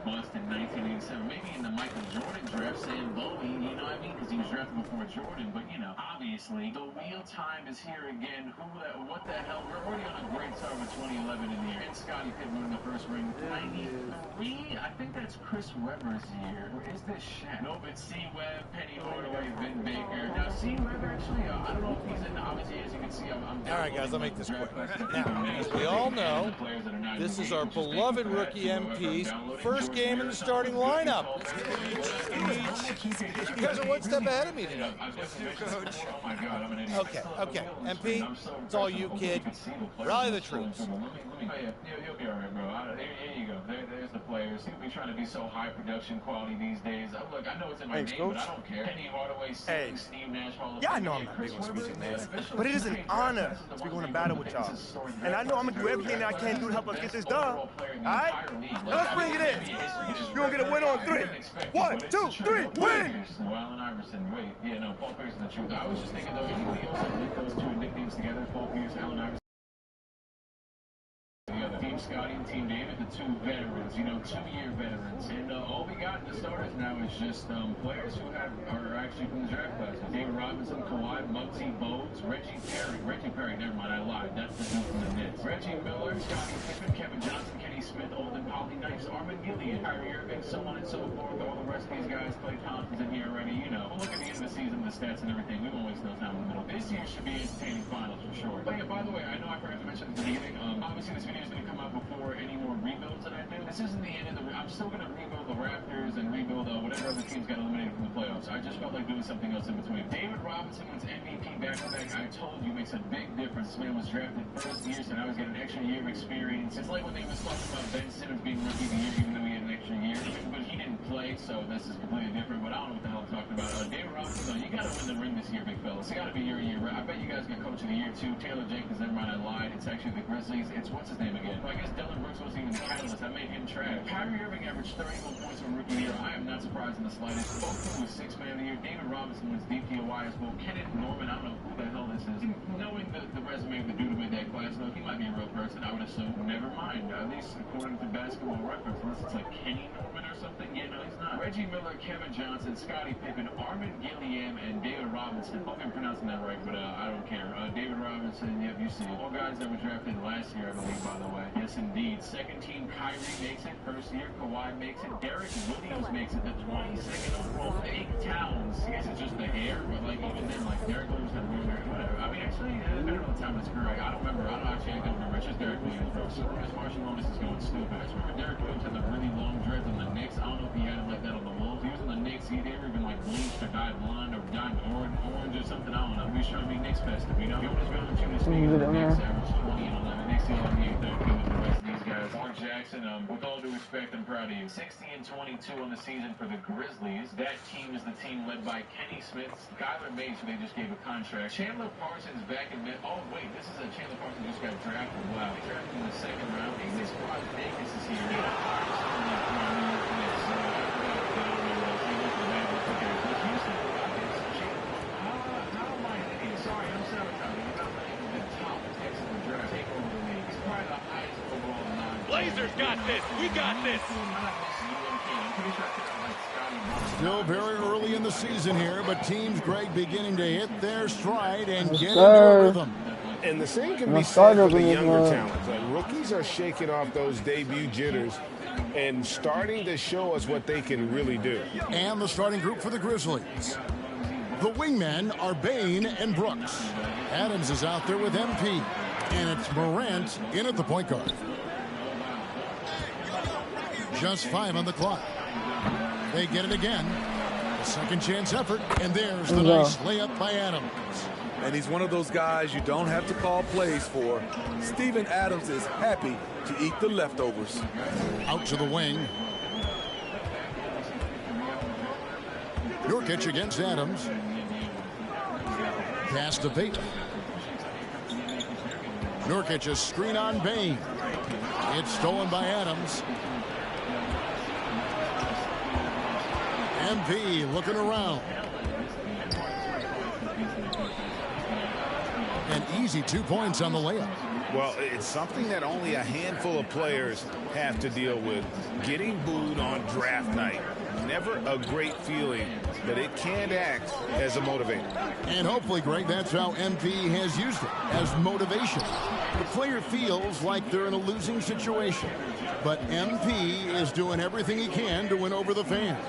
bust in 1987, maybe in the Michael Jordan draft, Sam Bowie, you know what I mean? Because he was drafted before Jordan, but you know, obviously, the wheel time is here again. What the hell? We're already on a great start with 2011 in the year. And Scottie Pippen in the first ring. 93? I think that's Chris Webber's year. Or is this Shaq? Nope, it's C. Webb, Penny Hardaway, Vin Baker. Now, C. Webb actually, I don't know if he's in, obviously, as you can see, I'm all right, guys, I'll make this quick. Now, as we all know, this is our beloved rookie MP's first game in the starting lineup. You guys are one step ahead of me tonight. Okay. MP, it's all you, kid. Rally the troops. You'll be all right, bro. Here you go. There's the players. seem to be trying to be so high production quality these days. Look, I know it's in my name, but I don't care. Penny Hardaway, Steve Nash, Hall of Yeah, I know I'm not big on speeches, man. But it is an honor to be going to battle with y'all. And I know I'm going to do everything that I can do to help us get this done. All right? Now let's bring it in. You're going to get a win on 3. 1, 2, 3, win! Well, Allen Iverson, wait. Yeah, no, Paul Pierce is the truth. I was just thinking, though, anybody else that link those two nicknames together, Paul Pierce, Allen Iverson? Team Scotty and Team David, the 2 veterans, 2-year veterans. And all we got in the starters now is just players who are actually from the draft class. David Robinson, Kawhi, Muggsy, Bogues, Reggie Perry, never mind, I lied. That's the dude from the Nets. Reggie Miller, Scottie Pippen, Kevin Johnson, Kenny Smith, Olden, Polly Nice, Armin Gillian, Kyrie Irving, so on and so forth. All the rest of these guys, Klay Thompson's in here already, We'll look at the end of the season, the stats and everything. We won't waste no time in the middle. This year should be entertaining finals for sure. But yeah, by the way, I know I forgot to mention at the beginning, obviously this video is going to come out before any more rebuilds that I do. This isn't the end of I'm still going to rebuild the Raptors and rebuild whatever other teams got eliminated from the playoffs. I just felt like doing something else in between. David Robinson wins MVP back-to-back. I told you, makes a big difference. This man was drafted first year, so now he's got an extra year of experience. It's like when they was talking about Ben Simmons being rookie of the year, even though he had an extra year. But he didn't play, so this is completely different. But I don't know what the hell I'm talking about. David Robinson, though, you got to win the ring this year, big fellas. It's got to be your year. I bet you guys get Coach of the Year, too. Taylor Jenkins, never mind, I lied. It's actually the Grizzlies. It's what's his name again? Well, I guess Dylan Brooks wasn't even the catalyst. I made him trash. Kyrie Irving averaged 31 points from rookie year. I am not surprised in the slightest. Boku was 6th man of the year. David Robinson wins DPOY as well. Kenneth Norman, I don't know who the hell this is. Knowing the resume of the dude who made that class, though, he might be a real person. I would assume. Never mind. At least according to Basketball Reference, unless it's like Kenny Norman or something. Yeah, no, he's not. Reggie Miller, Kevin Johnson, Scottie Pippen, Armin Gilliam, and David Robinson. Hope I'm pronouncing that right, but I don't care. David Robinson, yep, you see it. All guys that were drafted last year, I believe, by the way. Yes, indeed. Second team, Kyrie makes it. First year, Kawhi makes it. Derek Williams makes it. The 22nd overall, Fake Towns. I guess it's just the hair, but like even then, like Derek Williams had weird hair. Whatever. I mean, actually, it's better on the time of his career. I don't remember. I don't remember. It's just Derek Williams, bro. So as Marshall Lawrence is going stupid. I just remember Derek Williams had the really long dreads on the Knicks. I don't know if he had it like that on the Wolves. He was on the Knicks. They were even like bleached or dyed blonde or dyed orange or something. I don't know. He was trying to be Knicks festive, He was really trying to speak of the Knicks. Average 20 and 11. Knicks the NBA 13 with the rest of these guys. Mark Jackson, with all due respect, I'm proud of you. 60 and 22 on the season for the Grizzlies. That team is the team led by Kenny Smith, Skylar Mays, who they just gave a contract. Chandler Parsons back in mid. Oh, wait, this is Chandler Parsons just got drafted. Wow. They drafted in the 2nd round. He's this squad Vegas is here. Sorry, I'm sabotaging. You're not making the top picks in the draft. Take over the league. He's probably the highest overall non. Blazers got this. We got this. Still very early in the season here, but teams, Greg, beginning to hit their stride and get into a rhythm. And the same can be said for the younger talent. Like rookies are shaking off those debut jitters and starting to show us what they can really do. And the starting group for the Grizzlies. The wingmen are Bane and Brooks. Adams is out there with MP. And it's Morant in at the point guard. Just 5 on the clock. They get it again. A second chance effort. And there's the nice layup by Adams. And he's one of those guys you don't have to call plays for. Steven Adams is happy to eat the leftovers. Out to the wing. Nurkic against Adams. Pass to Bateman. Nurkic a screen on Bane. It's stolen by Adams. MP looking around. An easy 2 points on the layup. Well, it's something that only a handful of players have to deal with. Getting booed on draft night. Never a great feeling, but it can act as a motivator. And hopefully, Greg, that's how MP has used it, as motivation. The player feels like they're in a losing situation, but MP is doing everything he can to win over the fans.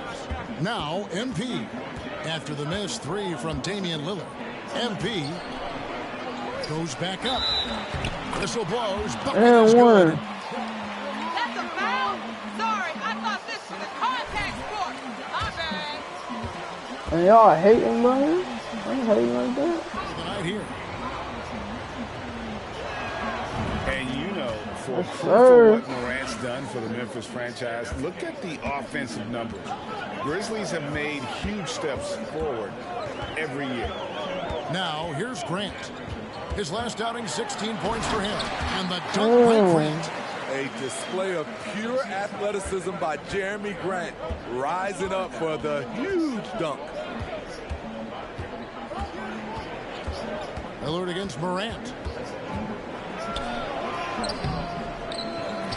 Now, MP, after the missed 3 from Damian Lillard, MP goes back up. Whistle blows. Bucket is good. That's a foul? Sorry, I thought this was a contact sport. My bad. And y'all hating, bro? I ain't hating like that. Tonight here. And you know, for sir. What Morant's done for the Memphis franchise, look at the offensive numbers. Grizzlies have made huge steps forward every year. Now, here's Grant. His last outing, 16 points for him. And the dunk by Grant. A display of pure athleticism by Jeremy Grant, rising up for the huge dunk. Lillard against Morant.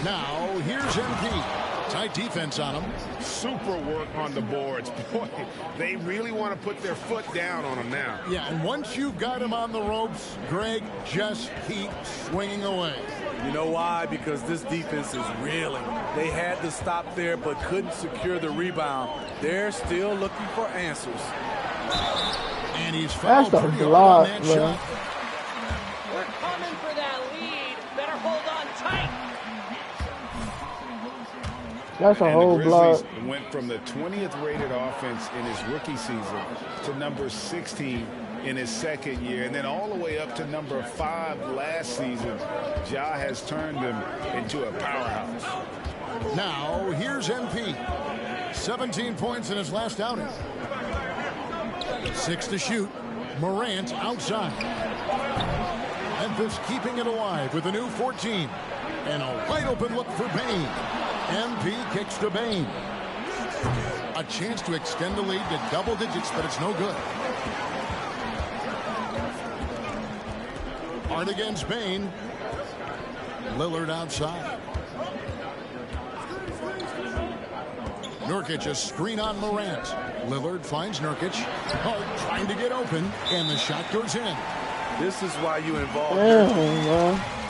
Now, here's MP. Tight defense on him. Super work on the boards. Boy, they really want to put their foot down on him now. Yeah, and once you've got him on the ropes, Greg, just keep swinging away. You know why? Because this defense is reeling. They had to stop there but couldn't secure the rebound. They're still looking for answers. And he's fouled That's a pretty hard block, on that bro. shot. We're coming for that lead. Better hold on tight. That's a whole the block. Grizzlies went from the 20th rated offense in his rookie season to number 16 in his second year, and then all the way up to number 5 last season. Ja has turned him into a powerhouse. Now, here's MP. 17 points in his last outing. 6 to shoot. Morant outside. Memphis keeping it alive with a new 14. And a wide open look for Bane. MP kicks to Bane. A chance to extend the lead to double digits, but it's no good. Hard against Bane. Lillard outside. Nurkic a screen on Morant. Lillard finds Nurkic. Hart trying to get open, and the shot goes in. This is why you involve Nurkic.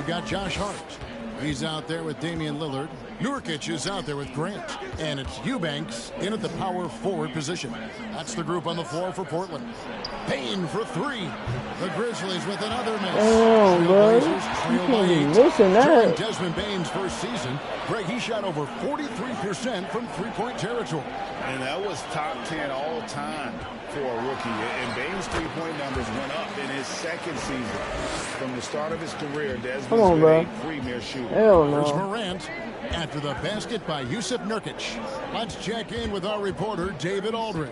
Got Josh Hart. He's out there with Damian Lillard. Nurkic is out there with Grant. And it's Eubanks in at the power forward position. That's the group on the floor for Portland. Payne for 3. The Grizzlies with another miss. Oh, bro. You can't be missing that. During Desmond Bane's first season, Greg, he shot over 43% from three-point territory. And that was top 10 all time for a rookie. And Bane's three-point numbers went up in his second season. From the start of his career, Desmond's been a premier shooter. Hell no. Here's Morant after the basket by Yusuf Nurkic. Let's check in with our reporter, David Aldridge.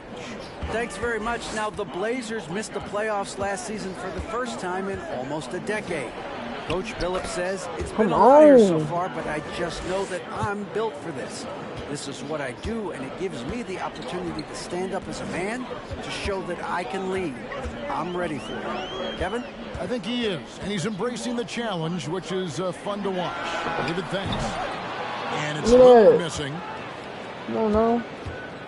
Thanks very much. Now, the Blazers missed the playoffs last season for the first time in almost a decade. Coach Billups says, it's been a lot here so far, but I just know that I'm built for this. This is what I do, and it gives me the opportunity to stand up as a man to show that I can lead. I'm ready for it. Kevin? I think he is, and he's embracing the challenge, which is fun to watch. David, thanks. And it's Lillard missing. No.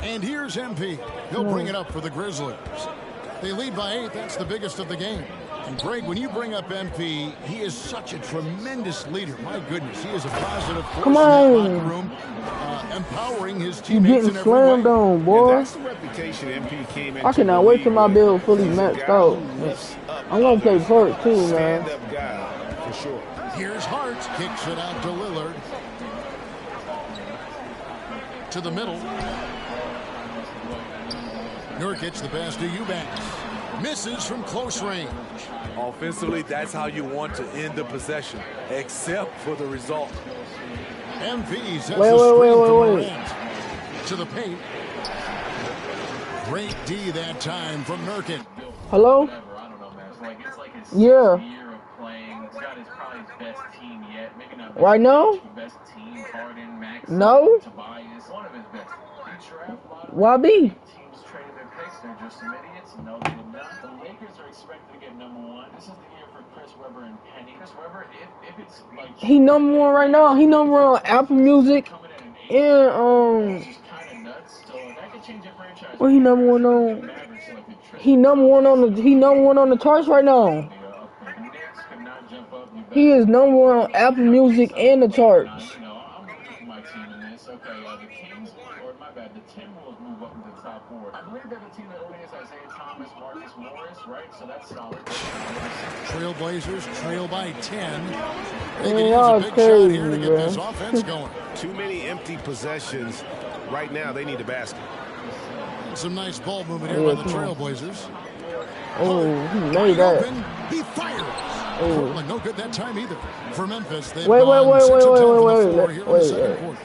And here's MP. He'll bring it up for the Grizzlies. They lead by 8. That's the biggest of the game. And Greg, when you bring up MP, he is such a tremendous leader. My goodness, he is a positive force in that locker room, empowering his teammates in every way. You getting slammed on, boy. That's the reputation MP came into. I cannot wait till my build fully maxed out. I'm gonna play Perk too, man. Stand-up guy, for sure. Here's Hart, kicks it out to Lillard. To the middle. Nurkic, the pass to Eubanks. Misses from close range. Offensively, that's how you want to end the possession, except for the result. MP sets the screen from Morant. To the paint. Great D that time from Nurkic. Hello? Yeah. Right now? No? YB? He number 1 right now. He number 1 on Apple Music and what he number 1 on? He number 1 on the charts right now. He is number 1 on Apple Music and the charts. Trailblazers trail by 10. They Man, can use y'all a big crazy, shot here to get bro. this offense going. Too many empty possessions. Right now, they need a basket. Some nice ball movement here Yeah, by the come on. Trailblazers. Oh, he made Wide that. open, he fires. Oh. Portland, no good that time either. For Memphis, they've Wait, gone wait, 6 of 10 from the floor wait, here in the second wait. quarter.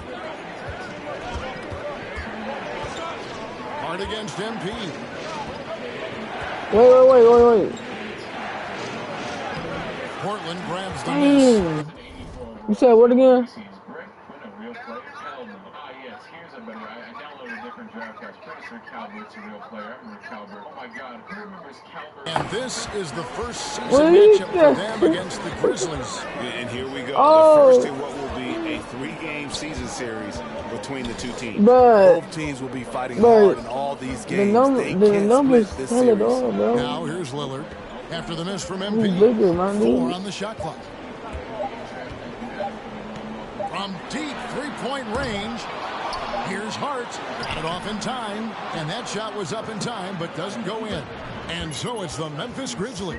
Hard against MP. Wait. Portland grabs the miss. Dang. You said what again? And this is the first season What is matchup for that? them against the Grizzlies. And here we go. Oh. The first in what will be a 3-game season series between the two teams. But Both teams will be fighting hard in all these the, games. the numbers split this tell it series. all, bro. Now here's Lillard. After the miss from He's MP, bigger, man. 4 on the shot clock. From deep three-point range, here's Hart. Got it off in time, and that shot was up in time, but doesn't go in. And so it's the Memphis Grizzlies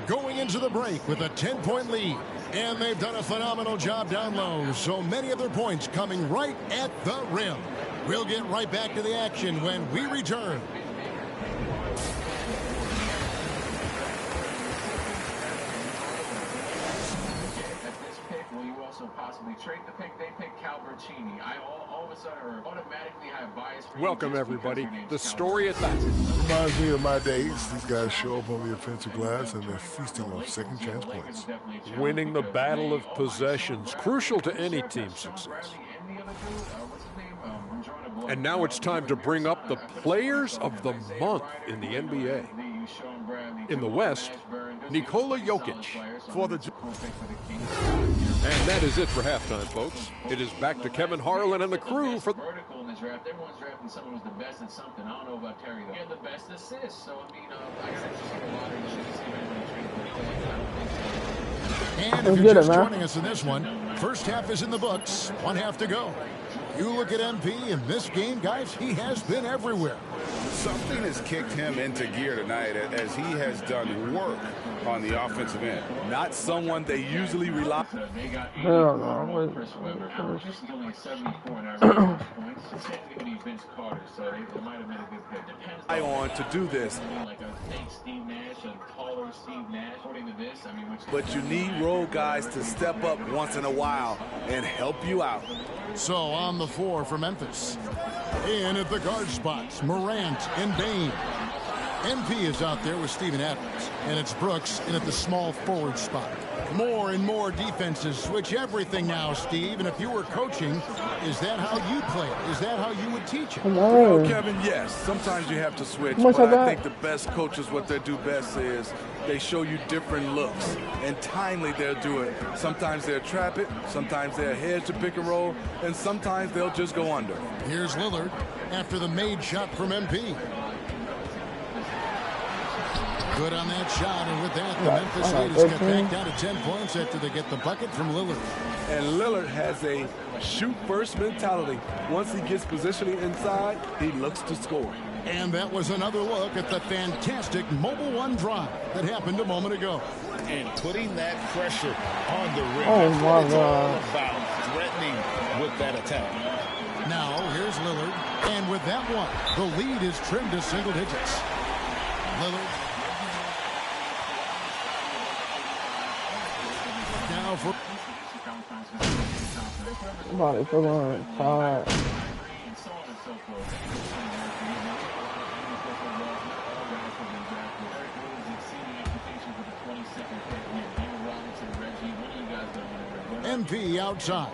going into the break with a 10-point lead. And they've done a phenomenal job down low. So many of their points coming right at the rim. We'll get right back to the action when we return. Possibly trade the pick. They pick Cal Bertini. I all of a sudden automatically have bias. Welcome, everybody. The story at that. Reminds me of my days. These guys show up on the offensive glass and they're feasting off second chance points. Winning the battle of possessions, crucial to any team's success. And now it's time to bring up the players of the month in the NBA. In the West, Nikola Jokic. And that is it for halftime, folks. It is back to Kevin Harlan and the crew for Vertical in the draft. Everyone's drafting someone who's the best at something. I don't know about Terry though. He had the best assists, so I mean, I got to see a lot of shit. And if you're just joining us in this one, first half is in the books. One half to go. You look at MP in this game, guys, he has been everywhere. Something has kicked him into gear tonight as he has done work on the offensive end. Not someone they usually rely Hell no. on to do this. But you need role guys to step up once in a while and help you out. So on the floor for Memphis. In at the guard spots, Morant and Bane. MP is out there with Steven Adams. And it's Brooks in at the small forward spot. More and more defenses switch everything now, Steve. And if you were coaching, is that how you play it? Is that how you would teach it? Come Well, on. Kevin, yes. Sometimes you have to switch, How much but I I got? think the best coaches, what they do best is they show you different looks. And timely they'll do it. Sometimes they'll trap it, sometimes they'll hedge to pick and roll, and sometimes they'll just go under. Here's Lillard after the made shot from MP. Good on that shot, and with that, the Memphis lead is cut back down to 10 points after they get the bucket from Lillard. And Lillard has a shoot-first mentality. Once he gets positioning inside, he looks to score. And that was another look at the fantastic Mobile One drive that happened a moment ago. And putting that pressure on the rim. Oh, That's my what it's all God. about, threatening with that attack. Now, here's Lillard. And with that one, the lead is trimmed to single digits. Lillard. Now for... Somebody fucking tired. MP outside.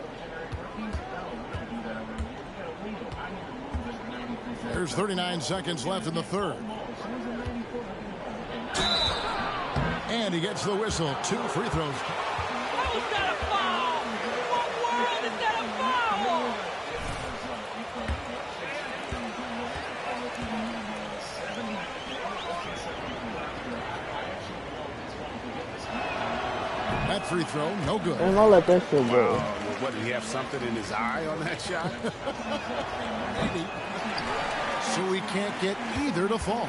There's 39 seconds left in the third. And he gets the whistle. 2 free throws. How is that a foul? What world is that a foul? That free throw, no good. And I'll let that shit go. Wow. What, did he have something in his eye on that shot? Maybe. So he can't get either to fall.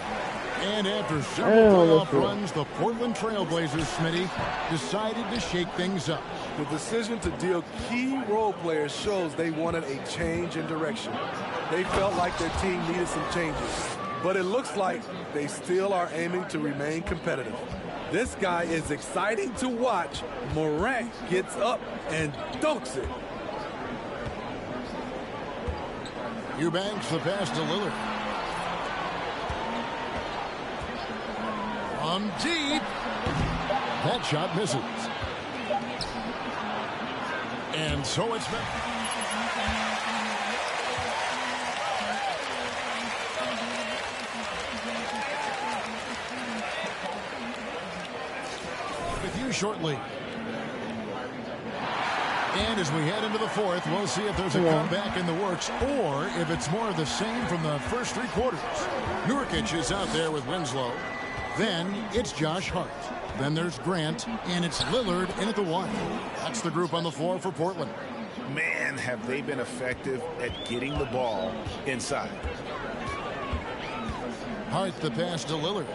And after several playoff runs, the Portland Trailblazers, Smitty, decided to shake things up. The decision to deal key role players shows they wanted a change in direction. They felt like their team needed some changes. But it looks like they still are aiming to remain competitive. This guy is exciting to watch. Morant gets up and dunks it. Eubanks the pass to Lillard. From deep. That shot misses. And so it's back. With you shortly. And as we head into the fourth, we'll see if there's a comeback in the works or if it's more of the same from the first three quarters. Nurkic is out there with Winslow. Then it's Josh Hart. Then there's Grant, and it's Lillard in at the 1. That's the group on the floor for Portland. Man, have they been effective at getting the ball inside. Hart the pass to Lillard.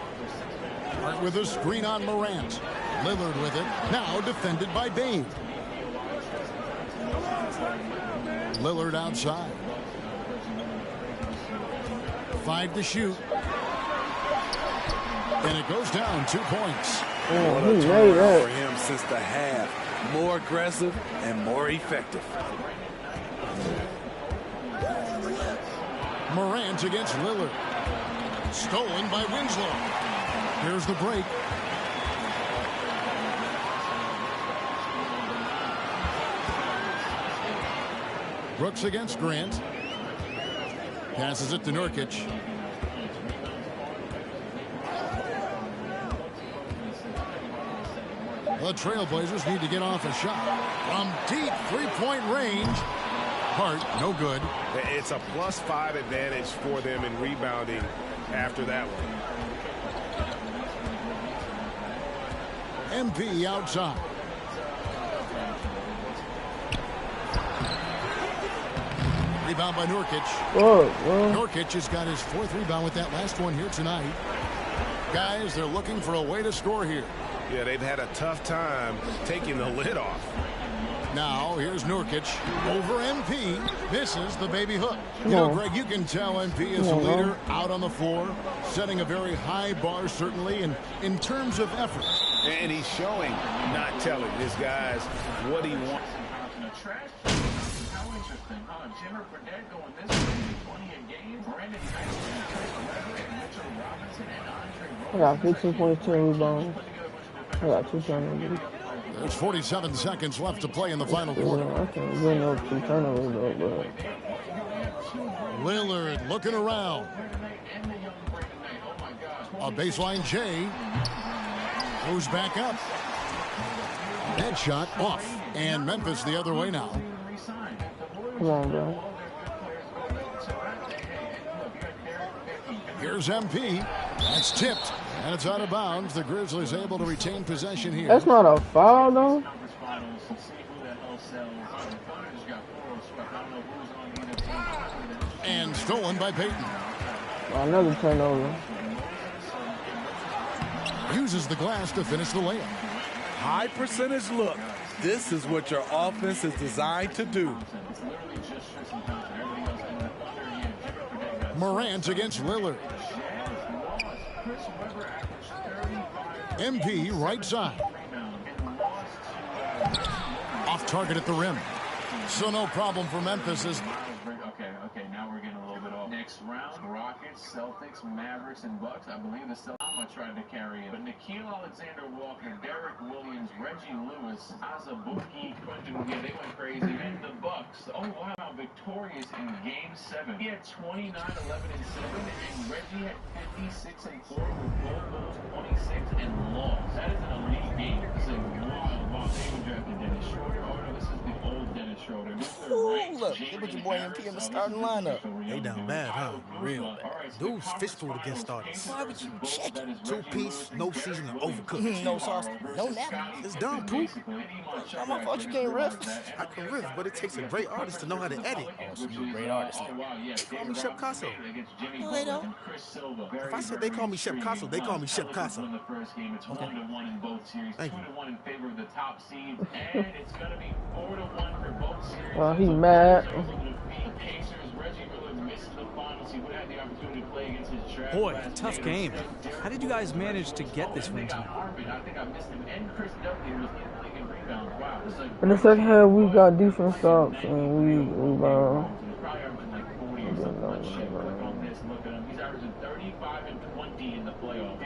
Hart with a screen on Morant. Lillard with it. Now defended by Bane. Lillard outside. 5 to shoot. And it goes down 2 points. What a turnaround for him since the half. More aggressive and more effective. Morant against Lillard. Stolen by Winslow. Here's the break. Brooks against Grant. Passes it to Nurkic. The Trailblazers need to get off a shot. From deep three-point range. Hart, no good. It's a +5 advantage for them in rebounding after that one. MP outside. Rebound by Nurkic. Nurkic has got his 4th rebound with that last one here tonight. Guys, they're looking for a way to score here. Yeah, they've had a tough time taking the lid off. Now, here's Nurkic over MP. Misses the baby hook. You know, Greg, you can tell MP is a leader out on the floor, setting a very high bar, certainly, and in terms of effort. And he's showing, not telling his guys what he wants. How interesting, huh? Jimmer Fredette going this way, 20 a game. Brandon Mitchell Robinson and Andre I got 15 points, 10 rebounds. I got 2 turnovers. There's 47 seconds left to play in the final quarter. I can't win up 2 turnovers though, but Lillard looking around. A baseline J. Goes back up. That shot off. And Memphis the other way now. Come on, bro. Here's MP. That's tipped. And it's out of bounds. The Grizzlies able to retain possession here. That's not a foul, though. And stolen by Payton. Another turnover. Uses the glass to finish the layup. High percentage look. This is what your offense is designed to do. Morant against Lillard. MP right side. Off target at the rim. So no problem for Memphis. Okay, now we're getting a little bit off. Next round, Rockets, Celtics, Mavericks, and Bucks. I believe the Celtics tried to carry it. But Nickeil Alexander-Walker, Derek Williams, Reggie Lewis, Azubuike, they went crazy. And the Bucks, oh wow, victorious in Game 7. He had 29, 11, and 7, and Reggie had 56 and 4 with goals 26 and lost. That is an elite game. It's a wild. They drafted Dennis Schroeder. Oh no, this is the old Dennis Schroeder. Ooh, look, it was your boy MP in the starting lineup. They down bad, huh? Real bad. Dude's fish food against starters. Barbecue chicken. 2-piece, no seasoning, overcooked. No sauce, no napkin. It's done, Poop. How my fault you can't riff? I can riff, but it takes a great artist to know how to edit. Oh, so you a great artist. Call me Chef Casso. No, they don't. If I said they call me Chef Casso, they call me Chef Casso. Okay. Thank you. Oh, he mad. Boy, tough game. How did you guys manage to get this win tonight? In the second half, we got defense stops and we rebound.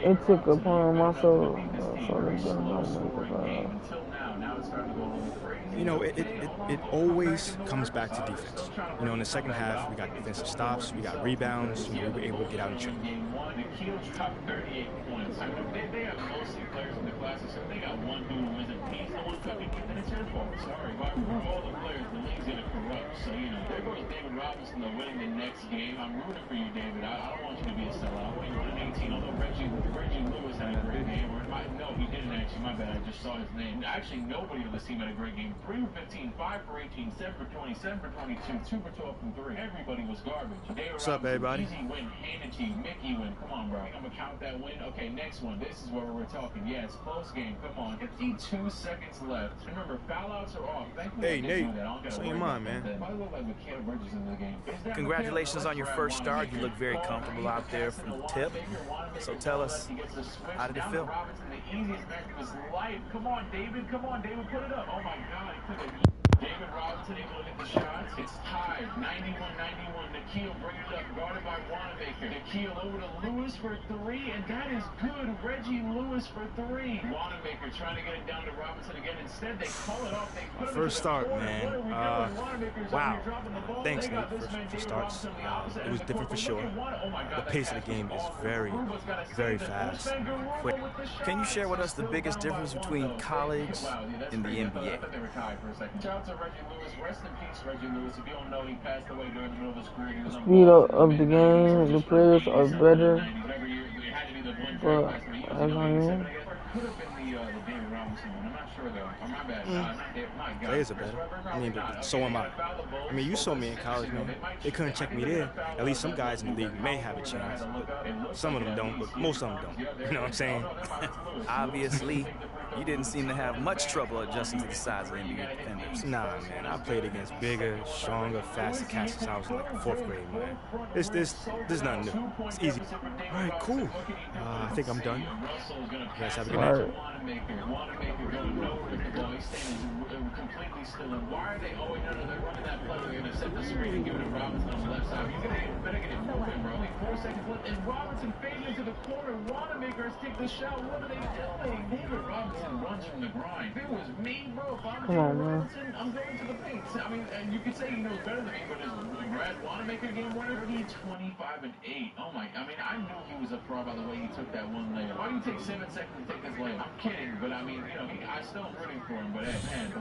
It took upon myself. You know, it always comes back to defense. You know, in the second half, we got defensive stops, we got rebounds, we were able to get out and train. They have mostly players in the classes, so they got one dude who isn't peace, no one cooking, then it's your fault. Sorry, but for all the players, the league's gonna corrupt. So, you know, there goes David Robinson to winning the next game. I'm rooting for you, David. I don't want you to be a sellout. I want you to win 18, although Reggie Lewis had a great game. No, he didn't actually, my bad, I just saw his name. Actually, nobody on this team had a great game. 3 for 15, 5 for 18, 7 for 20, 7 for 22, 2 for 12 from 3. Everybody was garbage. What's up, everybody? Easy win, handed to you, Mickey win. Come on, bro. I'm gonna count that win. Okay, next one. This is where we're talking. Yeah, it's close game. Come on. 52 seconds left. Remember, foul outs are off. Hey, Nate. What's on your mind, man? Congratulations on your first start. You look very comfortable out there from the tip. So tell us, how did it feel? The easiest match of his life. Come on, David. Come on, David. Put it up. Oh, my God. He put it. David Robinson able to hit the shots. It's tied. 91-91. Nikhil bringing it up. Guarded by Wanamaker. Nikhil over to Lewis for 3, and that is good. Reggie Lewis for 3. Wanamaker trying to get it down to Robinson again. Instead, they call it off. They put First start, man. Wow. Thanks, Nate, for starts. It was different for sure. The pace of the game is very, very fast. Quick. Can you share with us the biggest difference between college and the NBA? Shout out to Reggie Lewis. Rest in peace, Reggie Lewis. If you don't know, he passed away during the middle of his career. He was Speed of the game, the players are better. But as I am. Players are better. I mean, but so am I. I mean, you saw me in college, man. They couldn't check me there. At least some guys in the league may have a chance, but some of them don't, but most of them don't. You know what I'm saying? Obviously, you didn't seem to have much trouble adjusting to the size of NBA defenders. Nah, man. I played against bigger, stronger, faster cats since I was in like the 4th grade, man. This nothing new. It's easy. All right, cool. I think I'm done. You guys have a good night. Completely still. And why are they always they're running that play? They're going to set the screen and give it to Robinson on the left side. You better get it moving, bro. 4 seconds left. And Robinson fading into the corner. Wanamaker's take the shot. What are they doing? David Robinson runs from the grind. If it was me, bro, if I'm Robinson, I'm going to the paint. I mean, and you could say he knows better than me, but is Brad Wanamaker game winner? He 25 and 8. Oh my! I mean, I knew he was a pro by the way he took that one layup. Why do you take 7 seconds to take this layup? I'm kidding, but I mean, you know, I still am rooting for him. But hey, man,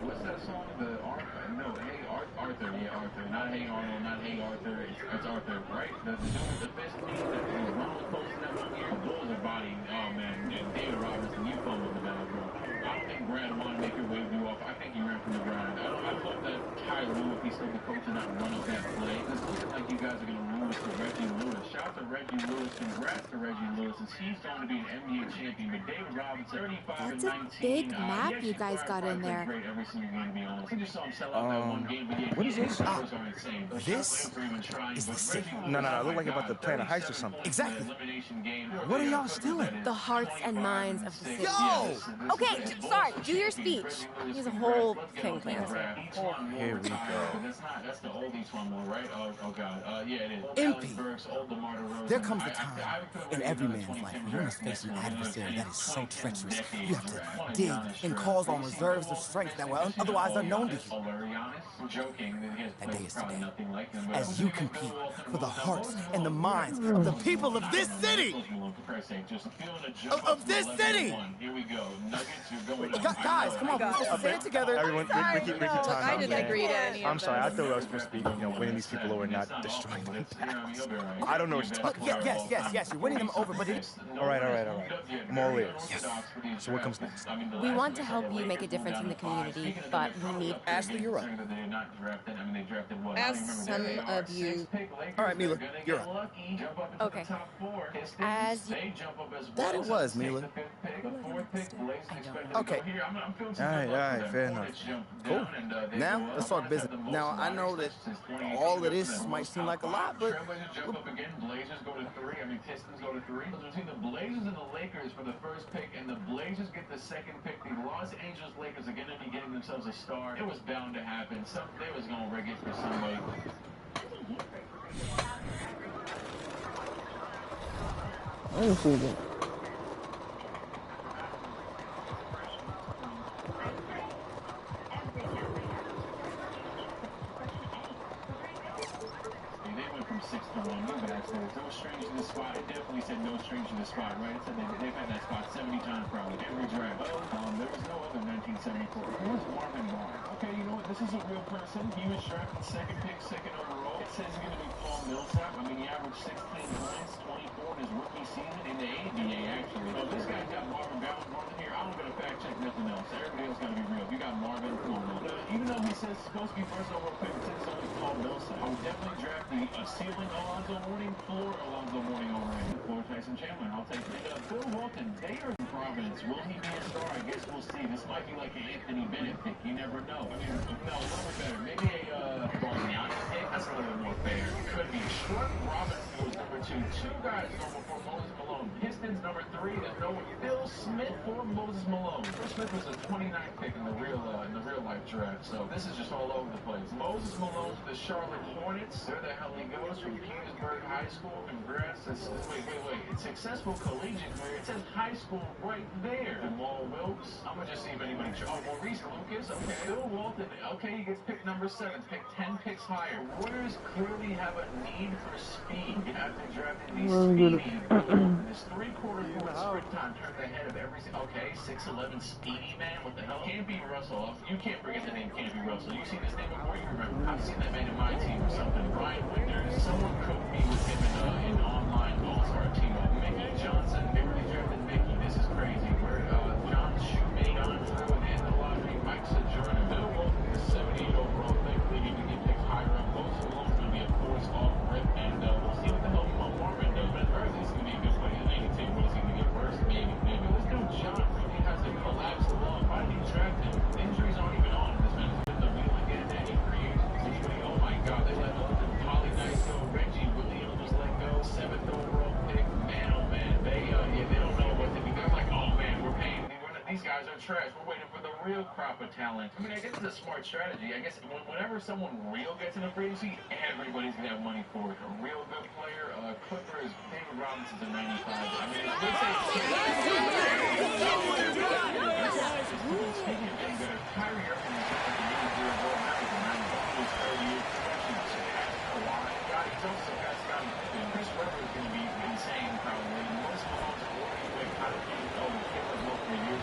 what's that song? The Arthur? No, hey Arthur. Yeah, Arthur. Not hey Arnold. Not hey Arthur. It's Arthur, right? The dude with the fist. Ron was posting that 1 year. Bulls are bodying. Oh man, David Robinson, you fumbled the battle, bro. I don't think Brad Wanamaker waved you off. I think you ran from the ground. I hope that Ty Lue, if he's still the coach, and not run up that play. It's looking like you guys are going to lose to Reggie Lewis. Shout out to Reggie Lewis. Congrats to Reggie Lewis. As he's going to be an NBA champion. But David Robinson, 35 and 19. That's a big map you guys got in there. Great every single game, to be honest. I just saw him sell out that one game. But yeah, what is this? This is the city. No, it looked like about to plan a heist or something. Exactly. What are y'all stealing? The hearts and minds of the city. Yo! Okay, sorry, do your speech. He has a whole thing planned. Here we go. That's the oldies one, though, right? Oh God. Yeah, it is. MP. There comes the time in every man's life when you must face an adversary that is so treacherous. You have to dig and calls on reserves of strength that were otherwise unknown to you. That day is today. As you compete for the hearts and the minds of the people of this city! Of this city! we go. Nuggets, you're going Guys, come on, we're supposed to say it together. Everyone, Ricky, time I out, didn't man. agree to any of I'm sorry. I those. thought I was supposed to be, winning these people over, not destroying them. I don't know what you're talking about. Yes, you're winning them over, but All right. I'm all ears. Yes. So what comes next? We want to help you make a difference in the community, but we need Ashley, you're up. as some of you. All right, Mila, you're up. Okay. As you. That it was, Mila. Okay. All right, fair enough. Cool. Now, let's talk business. Now, I know that all of this might seem like a lot, but Jump up again. Blazers go to 3. Pistons go to 3. Between the Blazers and the Lakers for the first pick, and the Blazers get the second pick. The Los Angeles Lakers are going to be getting themselves a star. It was bound to happen. They was going to rig it for some way. Let me see that. They went from 6 to 1. Look at that. No strange in the spot. It definitely said no strange in the spot, right? It said they've had that spot 70 times probably. Every draft. There was no other 1974. It was Marvin Barnes. Okay, you know what? This is a real person. He was drafted second pick, second overall. It says he's going to be Paul Millsap. I mean, he averaged 16 points, 24 in his rookie season in the ABA, actually. So this guy's got Marvin Barnes here. I'm going to fact check nothing else. Everybody else got to be real. You got Marvin, come on. Even though he says supposed to be first overall pick, it says it's only Paul Millsap. I would definitely draft the ceiling Alonzo Mourning, floor Alonzo Mourning over him. Floor Tyson Chandler. I'll take it. Bill Walton, they are in Providence. Will he be a star? I guess we'll see. This might be like an Anthony Bennett pick. You never know. I mean, no, a little better. Maybe a Bargnani pick. That's a little more fair. It could be. Short Robinson was number 2. 2 guys go before Moses Malone. Pistons number 3. There's no one. Phil Smith or Moses Malone. Phil Smith was a 29th pick in the real life draft. So this is just all over the place. Moses Malone to the Charlotte Hornets. There the hell he goes from Petersburg High School. Congrats. Wait. It's successful collegiate career. It says high school right there. Jamal Wilkes. I'm gonna just see if anybody. Oh, Maurice Lucas. Okay. Bill Walton. Okay, he gets picked number 7. Pick 10 picks higher. Warriors clearly have a need for speed after drafting these speedy. This 3/4 forward sprint time turned the head of every. Okay, 6'11" speedy man. What the hell? Can't be Russell. You can't forget the name Can't be Russell. You seen this name before? You remember? I've seen that man in my team or something. Ryan Winters. Someone cooked me with him in online All-Star team. Mickey Johnson. They really drafted Mickey. This is crazy. Where John Shoemake on through and in the lottery. Mike Sojourner. Bill Walton is 78 overall. Thankfully, you can get picked higher up. Most Malone's going to be a force off rip, and we'll see what the hell Marvin does. But at first, he's going to be a good player. Then you take what he's going to get worse. Maybe. Let's do John really has a collapsed lung. Why did he draft him? Injuries aren't even on this man. We only get that in free agency. Oh my God, they let Polly Knight go. Reggie Williams was let go. 7th overall pick. Man, oh man, they don't know what to do. They're like, oh man, we're paying. These guys are trash. We're waiting for the real crop of talent. I mean, I guess it's a smart strategy. I guess whenever someone real gets in a free agency, everybody's gonna have money for it. A real good player, Clippers, David Robinson's a 95. I mean, let's say speaking of getting better, Kyrie Irving is like a year old. That was a 90. He was 30 years professional. So Kawhi got. He's also got Scotty. Chris Webber is gonna be insane probably. Most Malone's like, how did he? Oh, the kid was low for years.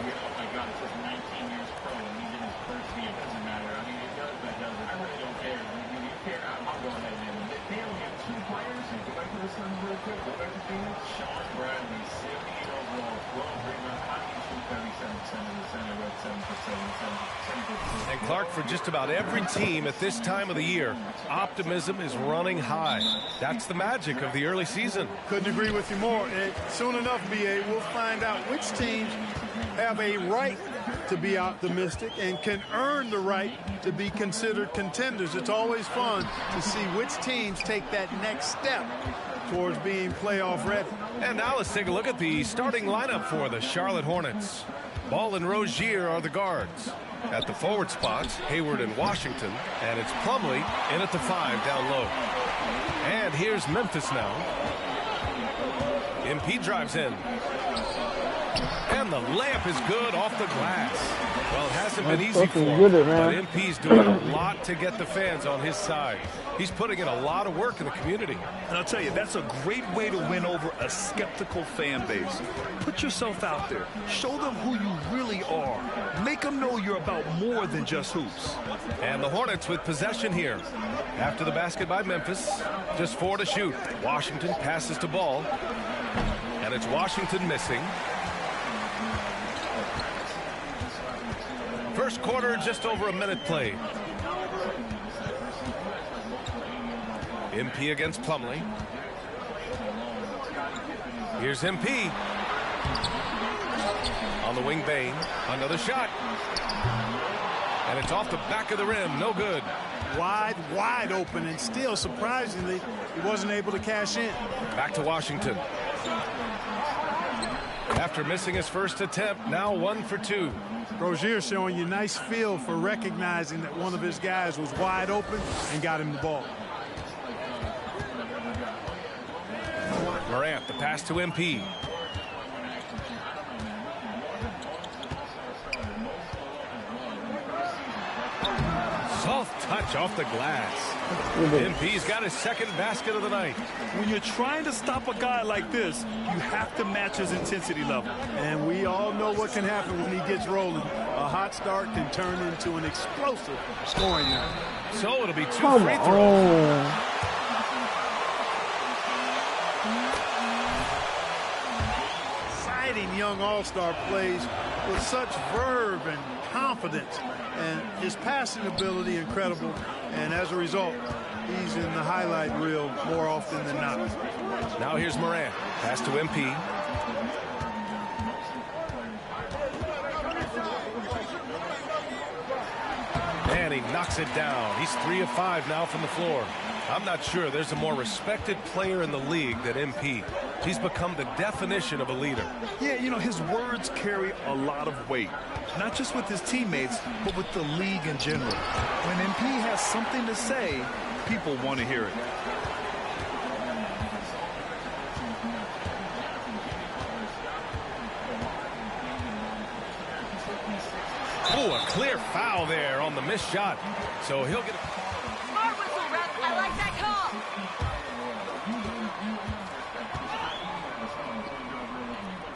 Oh my God, it says 19 years pro and he's in his first year. It doesn't matter. I mean, it does, but it doesn't. I really don't care. If you care, I'll go ahead and they only have 2 players. Go back to the Suns real quick. Go back to Phoenix. Sean Bradley, 78 overall, 12 rebounds. How do you shoot 37% of the center, red 7%, 7%? And Clark, for just about every team at this time of the year, optimism is running high. That's the magic of the early season. Couldn't agree with you more. Soon enough, BA, we'll find out which teams have a right to be optimistic and can earn the right to be considered contenders. It's always fun to see which teams take that next step towards being playoff ready. And now let's take a look at the starting lineup for the Charlotte Hornets. Ball and Rozier are the guards. At the forward spots, Hayward and Washington, and it's Plumlee in at the 5 down low. And here's Memphis now. MP drives in. And And the layup is good off the glass. Well, it hasn't been easy for him, but MP's doing a lot to get the fans on his side. He's putting in a lot of work in the community. And I'll tell you, that's a great way to win over a skeptical fan base. Put yourself out there. Show them who you really are. Make them know you're about more than just hoops. And the Hornets with possession here. After the basket by Memphis, just 4 to shoot. Washington passes to Ball. And it's Washington missing. First quarter, just over a minute played. MP against Plumlee. Here's MP. On the wing, Bane. Another shot. And it's off the back of the rim. No good. Wide open, and still, surprisingly, he wasn't able to cash in. Back to Washington. After missing his first attempt, now 1 for 2. Rozier showing you nice feel for recognizing that one of his guys was wide open and got him the ball. Morant, the pass to MP. Soft touch off the glass. MP's got his second basket of the night. When you're trying to stop a guy like this, you have to match his intensity level. And we all know what can happen when he gets rolling. A hot start can turn into an explosive scoring night. So it'll be 2 free throws. Young all-star plays with such verve and confidence, and his passing ability incredible, and as a result he's in the highlight reel more often than not. Now here's Morant, pass to MP. And he knocks it down. He's 3 of 5 now from the floor. I'm not sure there's a more respected player in the league than MP. He's become the definition of a leader. Yeah, you know, his words carry a lot of weight, not just with his teammates, but with the league in general. When MP has something to say, people want to hear it. Oh, a clear foul there on the missed shot. So he'll get a... Smart whistle, ref. I like that call.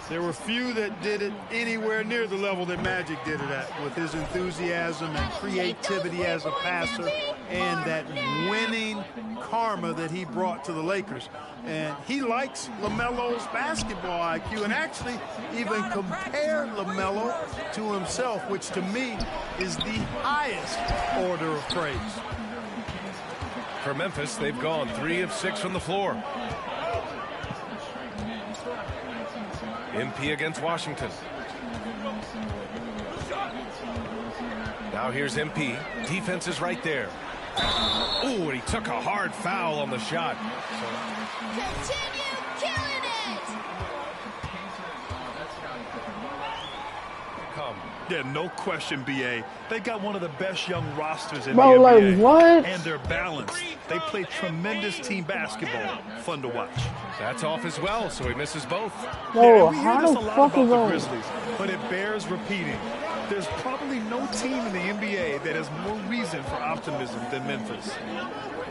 There were few that did it anywhere near the level that Magic did it at, with his enthusiasm and creativity as a passer and that winning karma that he brought to the Lakers. And he likes LaMelo's basketball IQ, and actually even compared LaMelo to himself, which to me is the highest order of praise. For Memphis, they've gone 3 of 6 from the floor. MP against Washington. Now here's MP. Defense is right there. Oh, and he took a hard foul on the shot. Continue killing it. Come. Yeah, no question, BA. They got one of the best young rosters in Bro, the like, NBA. what? And they're balanced. They play tremendous team basketball. Fun to watch. That's off as well, so he misses both. Bro, we hear how this the a lot fuck about is the on? Grizzlies, but it bears repeating. There's probably no team in the NBA that has more reason for optimism than Memphis.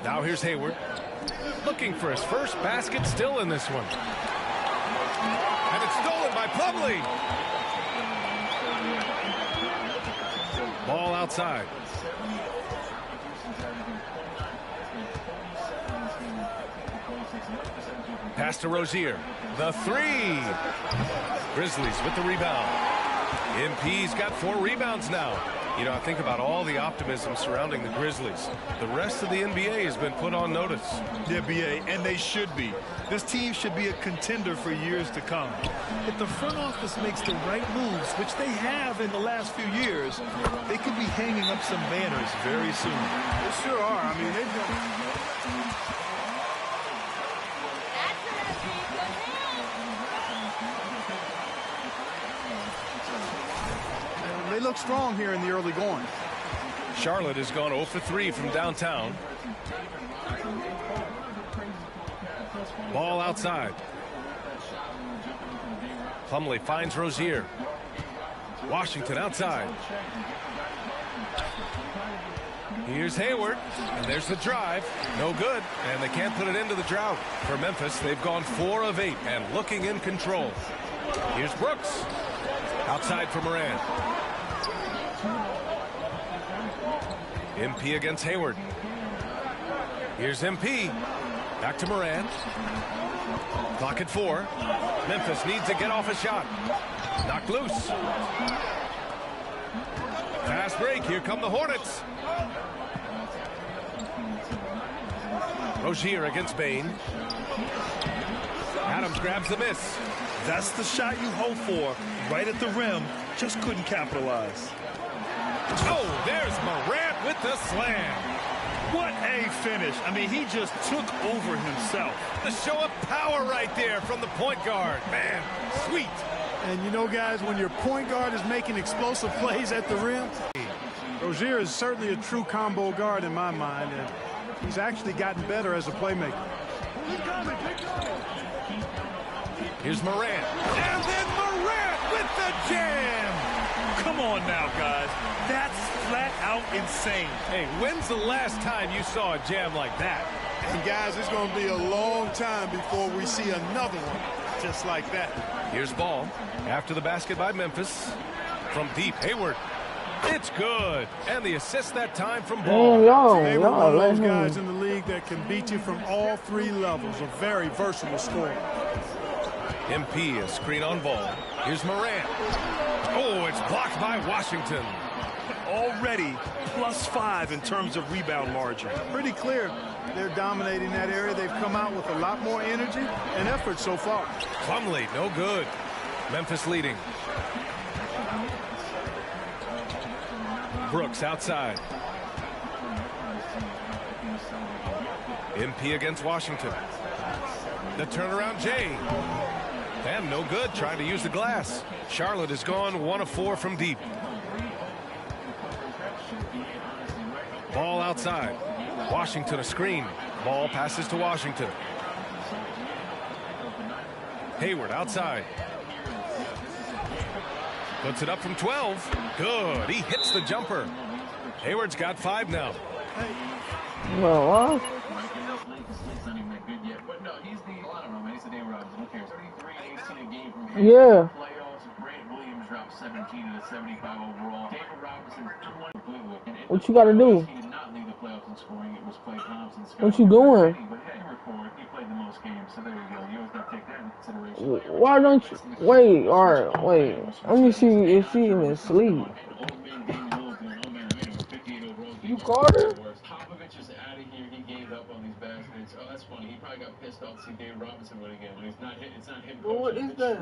Now here's Hayward. Looking for his first basket, still in this one. And it's stolen by Plumlee. Ball outside. Pass to Rozier. The 3. Grizzlies with the rebound. MP's got 4 rebounds now. You know, I think about all the optimism surrounding the Grizzlies. The rest of the NBA has been put on notice. Yeah, BA, and they should be. This team should be a contender for years to come. If the front office makes the right moves, which they have in the last few years, they could be hanging up some banners very soon. They sure are. I mean, they've done... They look strong here in the early going. Charlotte has gone 0 for 3 from downtown. Ball outside. Plumlee finds Rozier. Washington outside. Here's Hayward, and there's the drive. No good, and they can't put it into the drought. For Memphis, they've gone 4 of 8 and looking in control. Here's Brooks. Outside for Morant. MP against Hayward. Here's MP. Back to Morant. Clock at 4. Memphis needs to get off a shot. Knocked loose. Fast break. Here come the Hornets. Rozier against Bane. Adams grabs the miss. That's the shot you hope for. Right at the rim. Just couldn't capitalize. Oh, there's Morant with the slam. What a finish. I mean, he just took over himself. The show of power right there from the point guard. Man, sweet. And you know, guys, when your point guard is making explosive plays at the rim, Rozier is certainly a true combo guard in my mind, and he's actually gotten better as a playmaker. Here's Morant. And then Morant with the jam. Come on now, guys. That's flat out insane. Hey, when's the last time you saw a jam like that? And guys, it's going to be a long time before we see another one just like that. Here's Ball. After the basket by Memphis. From deep, Hayward. It's good. And the assist that time from Ball. They were one of those guys in the league that can beat you from all 3 levels. A very versatile scorer. MP a screen on Ball. Here's Morant. Oh, it's blocked by Washington. Already +5 in terms of rebound margin. Pretty clear they're dominating that area. They've come out with a lot more energy and effort so far. Plumlee, no good. Memphis leading. Brooks outside. MP against Washington. The turnaround Jay. And no good, trying to use the glass. Charlotte has gone 1 of 4 from deep. Ball outside. Washington a screen. Ball passes to Washington. Hayward outside. Puts it up from 12. Good. He hits the jumper. Hayward's got 5 now. Well, what? Yeah. What you gotta do? What you doing? Why don't you wait? Alright, wait. Let me see if she even asleep. You called her? Popovich is out of here. He gave up on these baskets. Oh, that's funny. He probably got pissed off to see David Robinson win again. But it's not him. Well, what is that?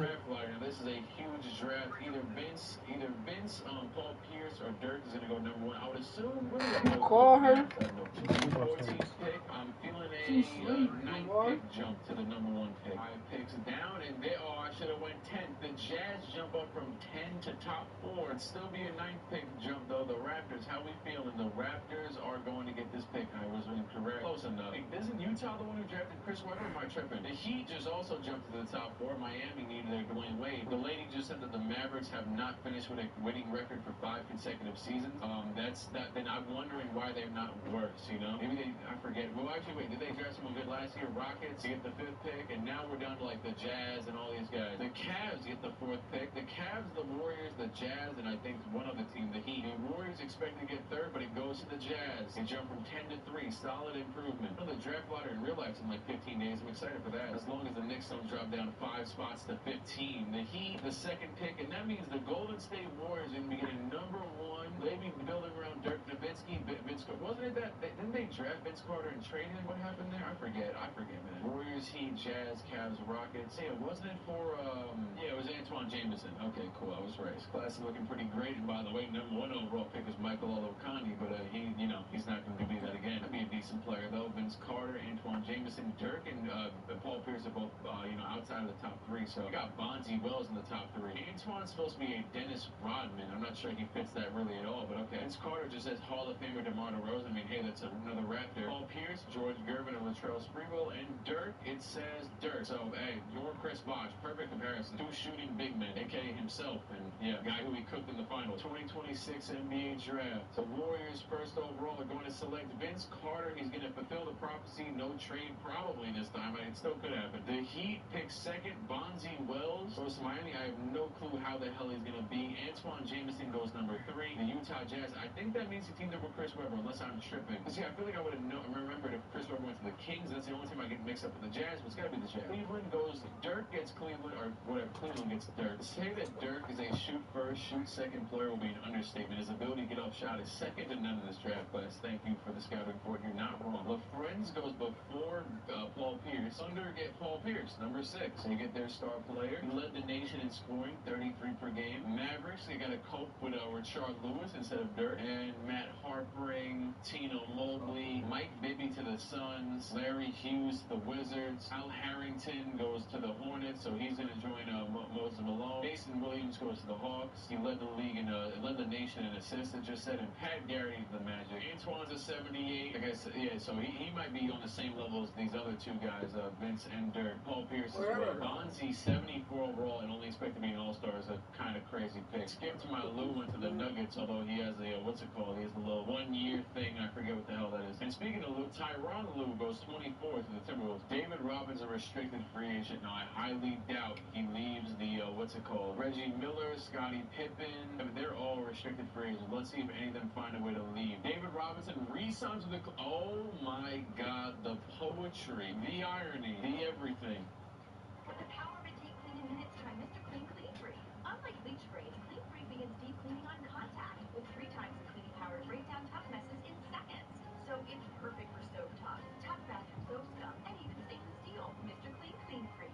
This is a huge draft. Either Vince, Paul Pierce, or Dirk is going to go #1. I would assume. You call her? I'm feeling a 9th pick jump to the #1 pick. 5 picks down, and they are. I should have went 10th. The Jazz jump up from 10 to top 4. It'd still be a 9th pick jump, though. The Raptors, how we feeling? The Raptors are going to get this pick. I was in career close enough. Isn't Utah the one who drafted Chris Webber? Am I tripping? The Heat just also jumped to the top 4. Miami needed their Dwayne Wade. The lady just said that the Mavericks have not finished with a winning record for 5 consecutive seasons. Then I'm wondering why they're not worse. You know, maybe I forget. Well, actually, wait. Did they draft someone good last year? Rockets get the 5th pick, and now we're down to like the Jazz and all these guys. The Cavs get the 4th pick. The Cavs, the Warriors, the Jazz, and I think one other team, the Heat. The Warriors expect to get 3rd, but it goes to the Jazz. They jump from 10 to 3. Solid improvement. I know the draft lottery in real life in like 15 days. I'm excited for that. As long as the Knicks don't drop down 5 spots to 15. The Heat, the 2nd pick, and that means the Golden State Warriors are going to be getting #1. They be building around Dirk Nowitzki. Wasn't it that? Didn't they draft Vince Carter and trade him? What happened there? I forget, man. Warriors, Heat, Jazz, Cavs, Rockets. Yeah, wasn't it for, yeah, it was Antoine Jameson. Okay, cool. I was right. His class is looking pretty great. And by the way, #1 overall pick is Michael Olowokandi, but he's not going to be that again. He'll be a decent player, though. Vince Carter, Antoine Jameson, Dirk, and Paul Pierce are both, outside of the top 3. So we got Bonzi Wells in the top 3. Antoine's supposed to be a Dennis Rodman. I'm not sure he fits that really at all, but okay. Vince Carter just says Hall of Famer DeMar DeRozan. I mean, hey, that's another Raptor. Paul Pierce, George Gervin, and Latrell Sprewell, and Dirk. It says Dirk. So, hey, you're Chris Bosh. Perfect comparison. Two shooting big men, a.k.a. himself, and yeah, guy who he cooked in the final. 2026 NBA Draft. The Warriors first overall are going to select Vince Carter. He's going to fulfill the prophecy. No trade probably this time. It still could happen. The Heat pick second. Bonzi Wells goes to Miami. I have no clue how the hell he's going to be. Antoine Jameson goes number 3. The Utah Jazz. I think that means he teamed up with Chris Webber, unless I'm tripping. See, I feel like I would have remembered if Chris Webber went to the Kings. That's the only team I get mixed up with the Jazz, but it's got to be the Jazz. Cleveland goes, Dirk gets Cleveland, or whatever, Cleveland gets Dirk. To say that Dirk is a shoot first, shoot second player will be an understatement. His ability to get off shot is second to none in this draft class. Thank you for the scouting report. You're not wrong. LaFrentz goes before Paul Pierce. Thunder get Paul Pierce, number 6. They get their star player. He led the nation in scoring, 33 per game. Mavericks, they got to cope with Rashard Lewis instead of Dirk. And Matt Harpering, Tino Mobley, Mike Bibby to the Suns, Larry Hughes to the Wizards. Al Harrington goes to the Hornets, so he's going to join Moses Malone. Mason Williams goes to the Hawks. He led the league in led the nation in assists, I just said. And Pat Garrity to the Magic. Antoine's a 78. Like I said, yeah, so he might be on the same level as these other two guys, Vince and Dirk. Paul Pierce as well. Bonzi, 74 overall, and only expected to be an All-Star is a kind of crazy pick. Skip to my Lou went to the Nuggets, although he has a, what's it called? He has a little 1-year thing. I forget what the hell that is. And speaking of Lou, Tyronn Lue goes 24th to the Timberwolves. David Robbins, a restricted free agent. Now, I highly doubt he leaves the, what's it called? Reggie Miller, Scottie Pippen. I mean, they're all restricted free agents. Let's see if any of them find a way to leave. David Robinson re-signs with the, oh my God, the poetry, the irony, the everything. With the power of a deep clean in minutes, try Mr. Clean Clean Free. Unlike bleach spray, Clean Free begins deep cleaning on contact with 3 times the cleaning power to break down tough messes in seconds. So it's perfect for stovetop, tough bathroom soap scum, and even stainless steel. Mr. Clean Clean Free.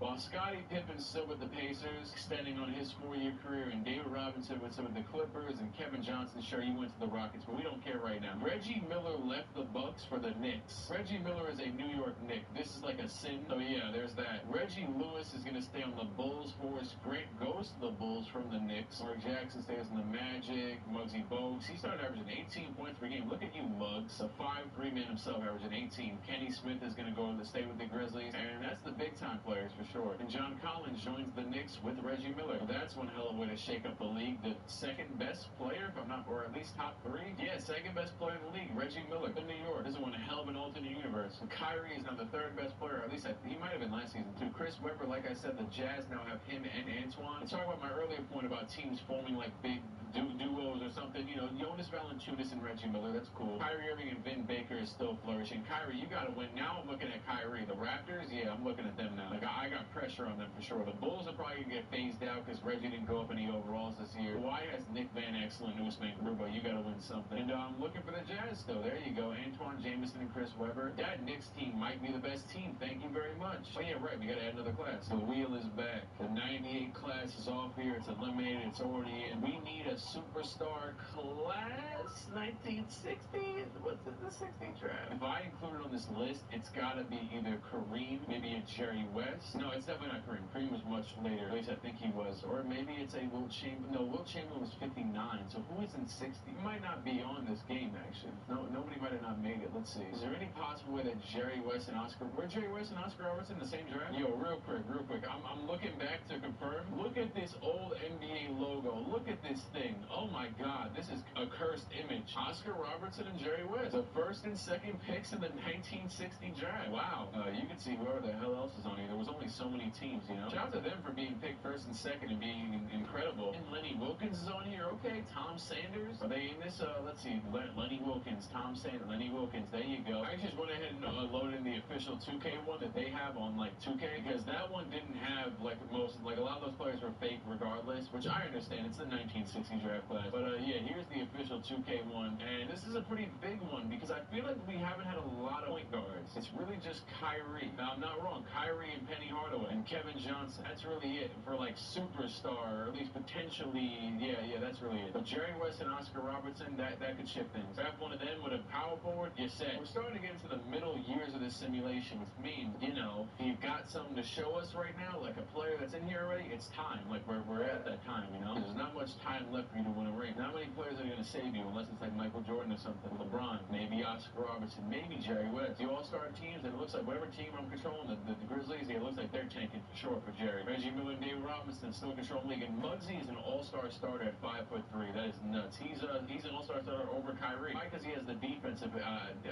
While Scottie Pippen's still with the Pacers, extending on his 4-year career, and David Robinson went with the Clippers, and Kevin Johnson, sure, he went to the Rockets, but we don't care right now. Reggie Miller left the Bucks for the Knicks. Reggie Miller is a New York Knick. This is like a sin. So yeah, there's that. Reggie Lewis is going to stay on the Bulls. Forrest Grant goes to the Bulls from the Knicks. Mark Jackson stays in the Magic. Muggsy Bogues, he started averaging 18 points per game. Look at you, Muggs. A 5'3" man himself, averaging 18. Kenny Smith is going to go to stay with the Grizzlies, and that's the big-time players for sure. And John Collins joins the Knicks with Reggie Miller. That's one hell of a way to shake up the league. The second best player, if I'm not, or at least top 3. Yeah, second best player in the league, Reggie Miller in New York. This is one hell of an alternate universe. And Kyrie is now the 3rd best player, or at least he might have been last season too. Chris Webber, like I said, the Jazz now have him and Antoine. Let's talk about my earlier point about teams forming like big duos or something. You know, Jonas Valanciunas and Reggie Miller, that's cool. Kyrie Irving and Vin Baker is still flourishing. Kyrie, you got to win. Now I'm looking at Kyrie. The Raptors, yeah, I'm looking at them now. Like, I got pressure on them for sure. The Bulls are probably going to get phased out because Reggie didn't go up any overalls this year. Why has Nick Van Exel and Usman Garuba? You got to win something. And I'm looking for the Jazz still. There you go. Antoine Jameson and Chris Webber. That Knicks team might be the best team. Thank you very much. Oh, yeah, right. We got to add another class. The wheel is back. The 98 class is off here. It's eliminated. It's already in. We need a superstar class 1960. What's in the 60 draft? If I include it on this list, it's got to be either Kareem, maybe a Jerry West. No, it's definitely not Kareem. Kareem was much later. At least I think he was. Or maybe it's a Wilt Chamberlain. No, Wilt Chamberlain was 59. So who is in 60? He might not be on this game, actually. No, nobody might have not made it. Let's see. Is there any possible way that Jerry West and Oscar... Were Jerry West and Oscar Robertson in the same draft? Yo, real quick. I'm looking back to confirm. Look at this old NBA logo. Look at this thing. Oh, my God. This is a cursed image. Oscar Robertson and Jerry West. The 1st and 2nd picks in the 1960 draft. Wow. You can see whoever the hell else is on here. There was only so many teams, you know. Shout out to them for being picked 1st and 2nd and being incredible. And Lenny Wilkens is on here. Okay. Tom Sanders. Are they in this? Let's see. Lenny Wilkens. Tom Sanders. Lenny Wilkens. There you go. I just went ahead and loaded in the official 2K one that they have on like 2K because that one didn't have like a lot of those players were fake regardless, which I understand. It's the 1960 draft class. But yeah, here's the official 2K one. And this is a pretty big one because I feel like we haven't had a lot of point guards. It's really just Kyrie. Now, I'm not wrong. Kyrie and Penny Hardaway. Hardaway and Kevin Johnson. That's really it for like superstar, or at least potentially. Yeah, that's really it. But Jerry West and Oscar Robertson, that could shift things. Draft one of them with a power forward, you're set. We're starting to get into the middle years of this simulation, which means, you know, if you've got something to show us right now, like a player that's in here already, it's time. Like we're at that time, you know. There's not much time left for you to win a ring. Not many players are going to save you unless it's like Michael Jordan or something. LeBron, maybe Oscar Robertson, maybe Jerry West. The all-star teams, and it looks like whatever team I'm controlling, the Grizzlies, it looks like they're tanking for sure for Jerry. Reggie Miller and David Robinson still controlling the league. And Muggsy is an all-star starter at 5'3". That is nuts. He's an all-star starter over Kyrie. Why? Because he has the defensive,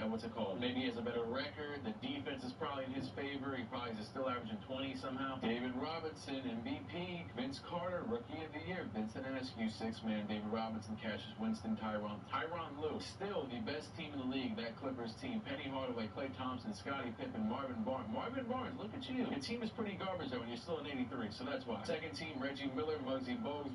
what's it called? Maybe he has a better record. The defense is probably in his favor. He probably is still averaging 20 somehow. David Robinson, MVP. Vince Carter, Rookie of the Year. Vincent Askew, 6-man. David Robinson, Cassius Winston, Tyronn Lue. Still the best team in the league, that Clippers team. Penny Hardaway, Klay Thompson, Scottie Pippen, Marvin Barnes. Marvin Barnes, look at you. Your team is pretty garbage though, and you're still in 83, so that's why. Second team, Reggie Miller, Muggsy Bogues.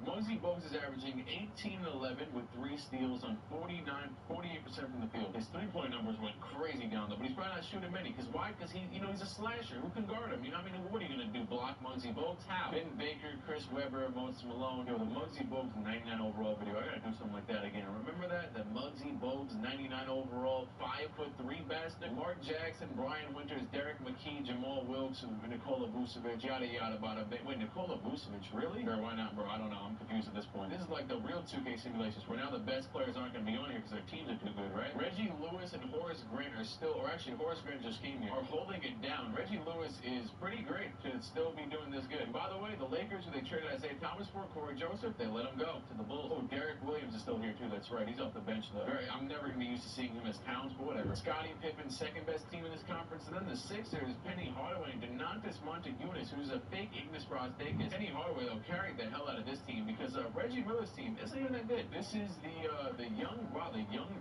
Muggsy Bogues is averaging 18-11 with 3 steals on 48% from the field. His three-point numbers went crazy down though, but he's probably not shooting many. Because why? Because he's a slasher. Who can guard him? You know, I mean, what are you gonna do? Block Muggsy Bogues? How? Ben Baker, Chris Webber, Moses Malone. Yo, the Muggsy Bogues 99 overall video. I gotta do something like that again. Remember that? The Muggsy Bogues 99 overall, 5'3" bastard. Mark Jackson, Brian Winters, Derek McKee, Jamal Wilkes, Nikola Vucevic, yada yada bada. Wait, Nikola Vucevic, really? Or why not, bro? I don't know. I'm confused at this point. This is like the real 2K simulations where now the best players aren't going to be on here because their teams are too good, right? Reggie Lewis and Horace Grant are still, or actually Horace Grant just came here, are holding it down. Reggie Lewis is pretty great to still be doing this good. And by the way, the Lakers, who they traded Isaiah Thomas for, Corey Joseph, they let him go to the Bulls. Oh, Derek Williams is still here too. That's right. He's off the bench though. I'm never going to be used to seeing him as Towns, but whatever. Scottie Pippen, second best team in this conference. And then the Sixers, Penny Hardaway and Donatas Montegunas, who's a fake Ignas Brazdeikis. Penny Hardaway, though, carried the hell out of this team because Reggie Miller's team isn't even that good. This is the young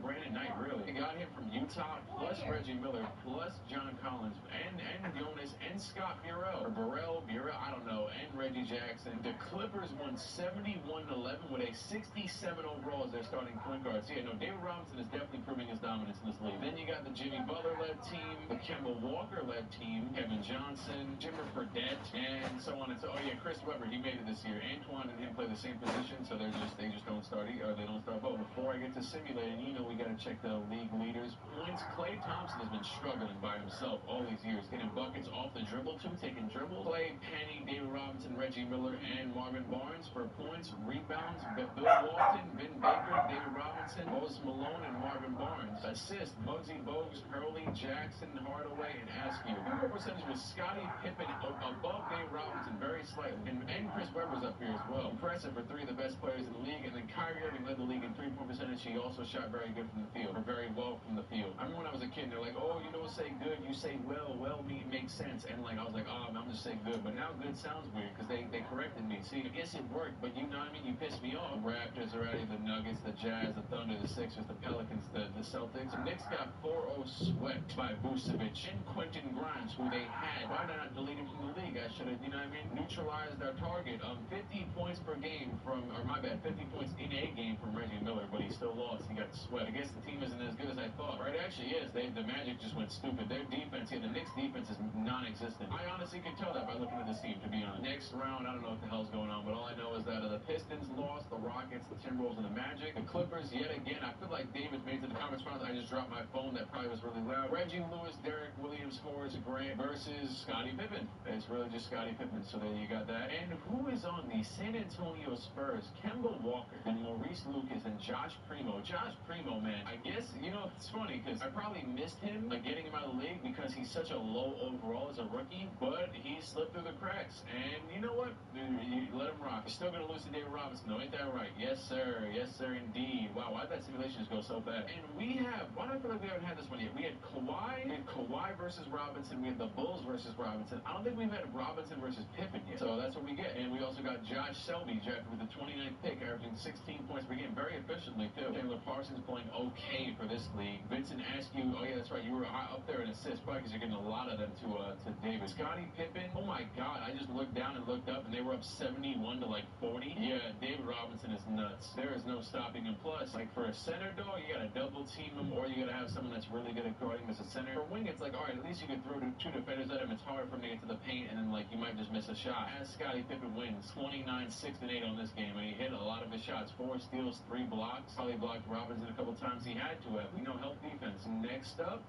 Brandon Knight, really. They got him from Utah, plus Reggie Miller, plus John Collins, and Jonas, and Scott Burrell, I don't know, and Reggie Jackson. The Clippers won 71-11 with a 67 overall as their starting point guards. Yeah, no, David Robinson is definitely proving his dominance in this league. Then you got the Jimmy Butler-led team, the Kemba Walker-led team, Kevin Johnson, Jimmer Fredette, and so on and so. Oh yeah, Chris Webber, he made it this year. Antoine and him play the same position, so they just don't start or they don't start both. Before I get to simulating, you know we gotta check the league leaders. Points. Klay Thompson has been struggling by himself all these years, getting buckets off the dribble too, taking dribbles. Klay, Penny, David Robinson, Reggie Miller, and Marvin Barnes for points, rebounds. Bill Walton, Ben Baker, David Robinson, Moses Malone, and Marvin Barnes. Assists, Muggsy Bogues, Hurley, Jackson, Hardaway, and Askew. Field percentage was Scottie Pippen above David Robinson very slightly. And Chris Webber's up here as well. Impressive for 3 of the best players in the league. And then Kyrie Irving led the league in three-point percentage. He also shot very good from the field, or very well from the field. I remember when I was a kid, they're like, oh, you don't say good, you say well. Well makes sense. And like I was like, oh, I'm just saying good. But now good sounds weird because they corrected me. See, I guess it worked, but you know what I mean? You pissed me off. The Raptors are ready, the Nuggets, the Jazz, the Thunder, the Sixers, the Pelicans, the Celtics. The Knicks got 4-0 swept by Vucevic and Quentin Grimes, who they had. Why did I not delete him from the league? I should have, you know what I mean, neutralized our target. 50 points per game from, or my bad, 50 points in a game from Reggie Miller, but he still lost. He got swept. I guess the team isn't as good as I thought. Right, it actually is. The Magic just went stupid. Their defense, the Knicks defense is non-existent. I honestly could tell that by looking at this team, to be honest. Next round, I don't know what the hell's going on, but all I know is that the Pistons lost, the Rockets, the Timberwolves, and the Magic. The Clippers, yet again, I feel like David made it to the conference finals. I just dropped my phone. That probably was really loud. Reggie Lewis, Derek Williams, Horace Grant versus Scottie Pippen. It's really just Scottie Pippen, so there you got that. And who is on the San Antonio Spurs? Kemba Walker and Maurice Lucas and Josh Primo. Josh Primo, man, I guess, you know, it's funny because I probably missed him, like getting him out of the league because he's such a low overall as a rookie, but he slipped through the cracks. And you know what? You let him rock. You're still going to lose to David Robinson, though. Ain't that right? Yes, sir. Yes, sir, indeed. Wow, why did that simulation just go so fast? And we have, why do I feel like we haven't had this one yet? We had Kawhi versus Robinson. We had the Bulls versus Robinson. I don't think we've had Robinson versus Pippen yet. So that's what we get. And we also got Josh Selby drafted with the 29th pick, averaging 16 points per game, very efficiently, too. Taylor Parsons playing okay for this league. Vincent Askew, oh yeah, that's right. You were up there in assists, probably because you're getting a lot of them to David. Scottie Pippen, oh my God, I just looked down and looked up, and they were up 71 to like 40. Yeah, David Robinson is nuts. There is no stopping him. Plus, like for a center dog, you gotta double team him, or you gotta have someone that's really good at guarding as a center. For wing, it's like, all right, at least you can throw two defenders at him. It's hard for him to get to the paint, and then like you might just miss a shot. As Scottie Pippen wins, 29, 6, and 8 on this game, and he hit a lot of his shots. 4 steals, 3 blocks. Probably blocked Robinson a couple times. He had to have. We know help defense. Next up,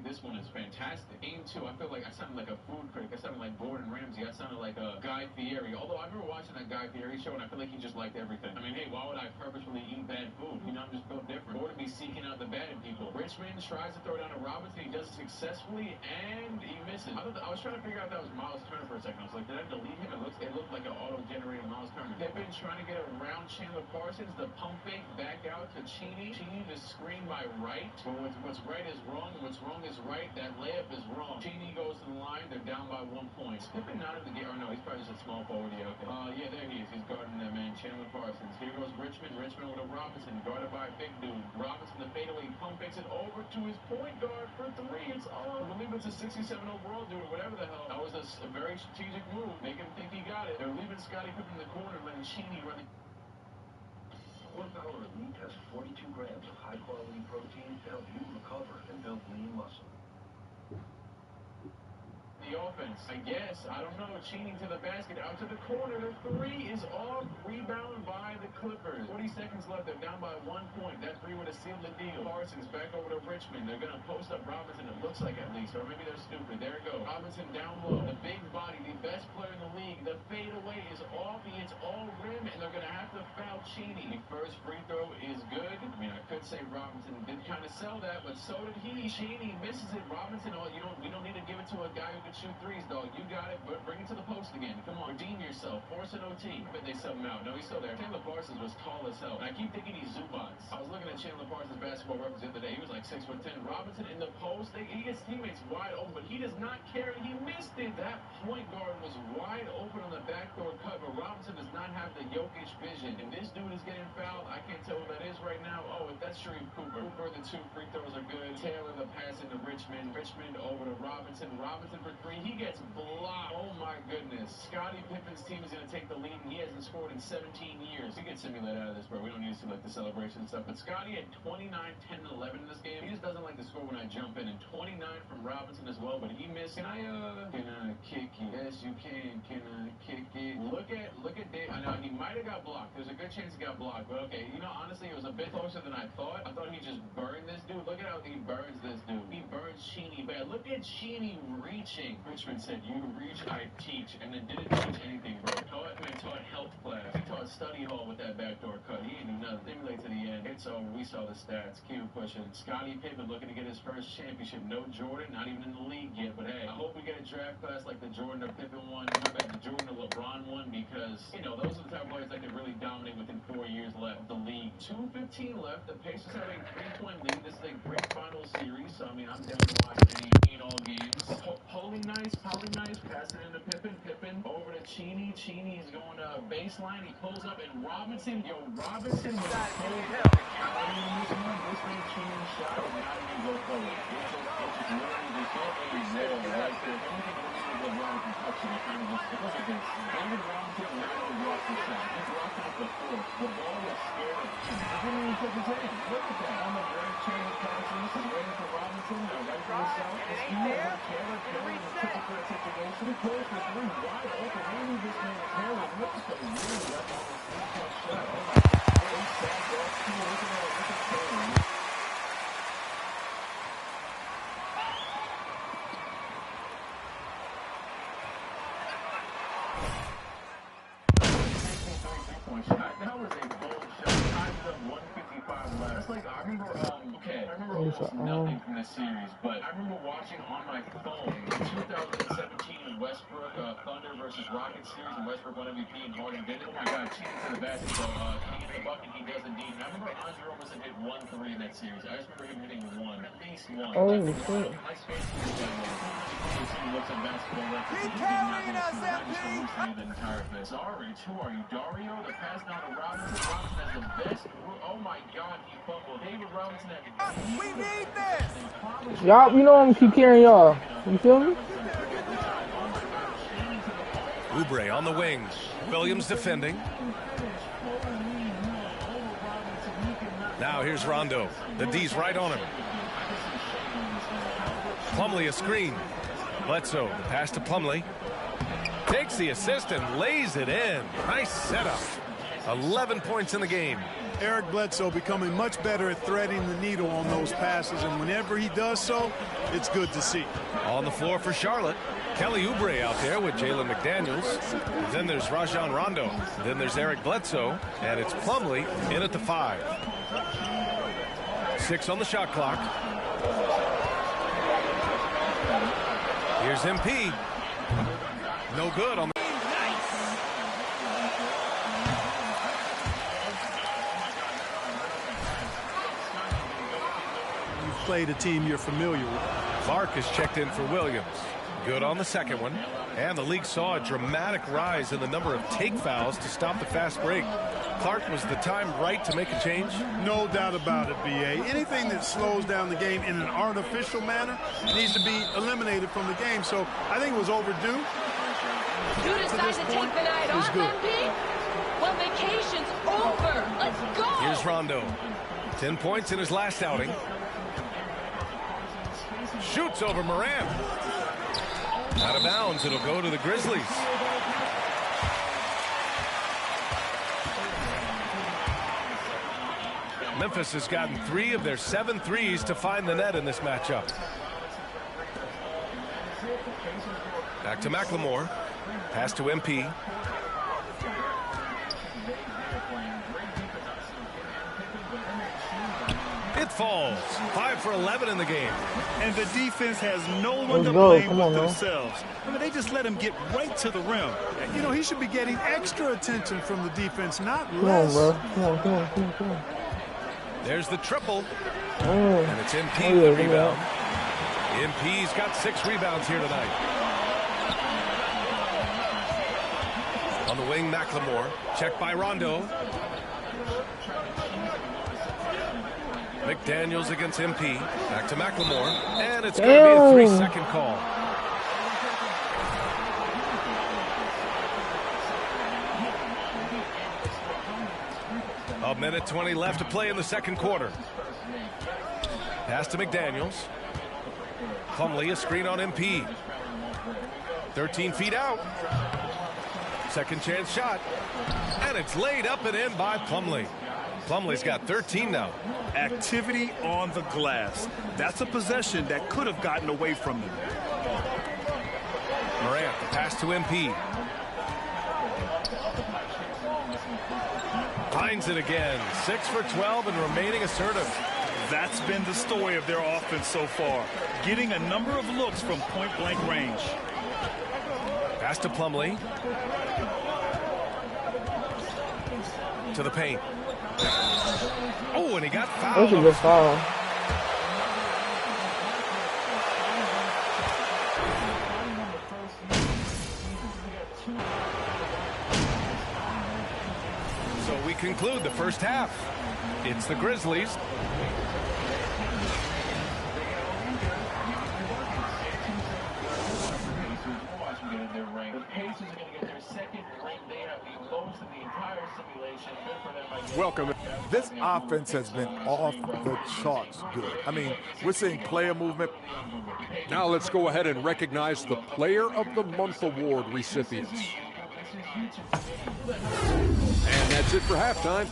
this one is fantastic. Game 2, I feel like I sounded like a food critic. I sounded like Gordon Ramsay. I sounded like a Guy Fieri. Although I remember watching that Guy Fieri show, and I feel like he just liked everything. I mean, hey, why would I purposefully eat bad food? You know, I'm just built different. Gordon be seeking out the bad in people. Richmond tries to throw down to Robinson. He does it successfully, and he misses. I was trying to figure out if that was Miles Turner for a second. I was like, did I delete him? It looked like an auto-generated Miles Turner. Pippen trying to get around Chandler Parsons. The pump fake back out to Cheney. Cheney the screen by Wright. But what's right is wrong, and what's wrong is right. That layup is wrong. Cheney goes to the line. They're down by 1 point. Pippen not in the game. Or no, he's probably just a small forward. Yeah, okay. Yeah, there he is. He's guarding that man, Chandler Parsons. Here goes Richmond. Richmond with a Robinson, guarded by a big dude. Robinson, the fadeaway pump fakes it over to his point guard for 3. It's on. I believe it's a 67 overall dude, or whatever the hell. That was a very strategic move. Make him think he got it. They're leaving Scottie Pippen in the corner, letting Cheney run the... Core Power Elite has 42 grams of high-quality protein to help you recover and build lean muscle. The offense, I guess. I don't know. Cheney to the basket, out to the corner. The 3 is off. Rebound by the Clippers. 40 seconds left. They're down by 1 point. That 3 would have sealed the deal. Parsons back over to Richmond. They're going to post up Robinson, it looks like at least. Or maybe they're stupid. There it goes. Robinson down low. The big body, the best player in the league. The fadeaway is off. It's all rim, and they're going to have to foul Cheney. The first free throw is good. I mean, I could say Robinson did kind of sell that, but so did he. Cheney misses it. Robinson, we don't need to give it to a guy who can shoot 3s, dog. You got it, but bring it to the post again. Come on, redeem yourself. Force an OT. But they sub him out. No, he's still there. Chandler Parsons was tall as hell. And I keep thinking he's Zubats. I was looking at Chandler Parsons' basketball reference the other day. He was like 6'10". Robinson in the post. He gets teammates wide open, but he does not carry. He missed it. That point guard was wide open on the backdoor cut, but Robinson does not have the Jokic vision. And this dude is getting fouled. I can't tell who that is right now. Oh, that's Sharif Cooper. Cooper, the 2 free throws are good. Taylor, the pass into Richmond. Richmond over to Robinson. Robinson for 3. He gets blocked. Oh my goodness. Scottie Pippen's team is going to take the lead, and he hasn't scored in 17 years. We can simulate out of this, bro. We don't need to see like the celebration and stuff. But Scottie had 29, 10, and 11 in this game. He just doesn't like to score when I jump in. And 29 from Robinson as well, but he missed. Can I kick it? Yes, you can. Can I kick it? Look at Dave. I know he might have got blocked. There's a good chance he got blocked, but okay. You know, honestly, it was a bit closer than I thought. I thought he just burned this dude. Look at how he burns this dude. He burns Cheney bad. Look at Cheney reaching. Richmond said, "You reach, I teach," and then didn't teach anything, bro. Taught health class. He taught study hall with that backdoor cut. He didn't do nothing. Stimulate to the end. It's over. We saw the stats. Keep pushing. Scottie Pippen looking to get his first championship. No Jordan, not even in the league yet. But hey, I hope we get a draft class like the Jordan or Pippen one, not like the Jordan or LeBron one, because those are the type of players that can really dominate within 4 years left. The league. 2:15 left. The Pacers have a 3-point lead. This is a great final series. So I mean, I'm down to watch any all games. Poly nice. Pass it into Pippen. Pippen over to Cheney. Cheney is going to baseline. He pulls up, and Robinson. Robinson was pulled out. This man Cheney shot and not even go forward. It's just literally just zero right there. Anything that Robinson touched it, kind of just look at this. David Robinson literally blocked the shot. He blocked it before. The ball was scared of him. He didn't even touch his hand. Look at that. On the break, Chandler Parsons is waiting for Robinson. Right for himself. It's Taylor. Taylor in a triple threat situation. He pulls for 3 wide open. Maybe this man Taylor looks like a really left on his 3-point shot. Oh my God. Look at Taylor. That was a bold shot. Tied it up 155 left. That's like, I remember almost nothing from this series, but I remember watching on my phone the 2017 Westbrook Thunder versus Rockets series, and Westbrook won MVP and Harden did it. Oh my God, cheating to the basket. So, can he hit the bucket? He does indeed. And I remember Andre Roberson hit 1 3 in that series. I just remember him hitting 1, at least 1. Oh, shit. Looks at basketball records. Keep carrying us, MP! The entire thing. Sorry, who are you? Dario, the pass down to Robinson. Robinson has the best. Oh my God, he fumbled. David Robinson had. We need this! Y'all, I'm gonna keep carrying y'all. You feel me? Oubre on the wing. Williams defending. Now here's Rondo. The D's right on him. Plumlee a screen. Bledsoe, the pass to Plumlee. Takes the assist and lays it in. Nice setup. 11 points in the game. Eric Bledsoe becoming much better at threading the needle on those passes, and whenever he does so, it's good to see. On the floor for Charlotte, Kelly Oubre out there with Jalen McDaniels. Then there's Rajon Rondo. Then there's Eric Bledsoe, and it's Plumlee in at the 5. 6 on the shot clock. Here's MP. No good on the... You've played a team you're familiar with. Clark is checked in for Williams. Good on the second one. And the league saw a dramatic rise in the number of take fouls to stop the fast break. Clark, was the time right to make a change? No doubt about it, B.A. Anything that slows down the game in an artificial manner needs to be eliminated from the game. So I think it was overdue. You decide to take the night off, MP? Well, vacation's over. Let's go. Here's Rondo. 10 points in his last outing. Shoots over Morant. Out of bounds. It'll go to the Grizzlies. Memphis has gotten 3 of their 7 threes to find the net in this matchup. Back to McLemore. Pass to MP. It falls. 5 for 11 in the game. And the defense has no one to blame but themselves. I mean, they just let him get right to the rim. You know, he should be getting extra attention from the defense, not Come less. on, bro. Come on. There's the triple. Oh. And it's MP with the rebound. MP's got 6 rebounds here tonight. On the wing, McLemore. Checked by Rondo. McDaniels against MP. Back to McLemore. And it's going to be a 3-second call. A minute 20 left to play in the second quarter. Pass to McDaniels. Plumlee, a screen on MP. 13 feet out. Second chance shot. And it's laid up and in by Plumlee. Plumlee's got 13 now. Activity on the glass. That's a possession that could have gotten away from them. Morant, the pass to MP. Finds it again. 6 for 12 and remaining assertive. That's been the story of their offense so far. Getting a number of looks from point-blank range. Pass to Plumlee. To the paint. Oh, and he got fouled. That was a good foul. So we conclude the first half. It's the Grizzlies. Welcome. This offense has been off the charts good. I mean, we're seeing player movement. Now let's go ahead and recognize the Player of the Month award recipients. And that's it for halftime.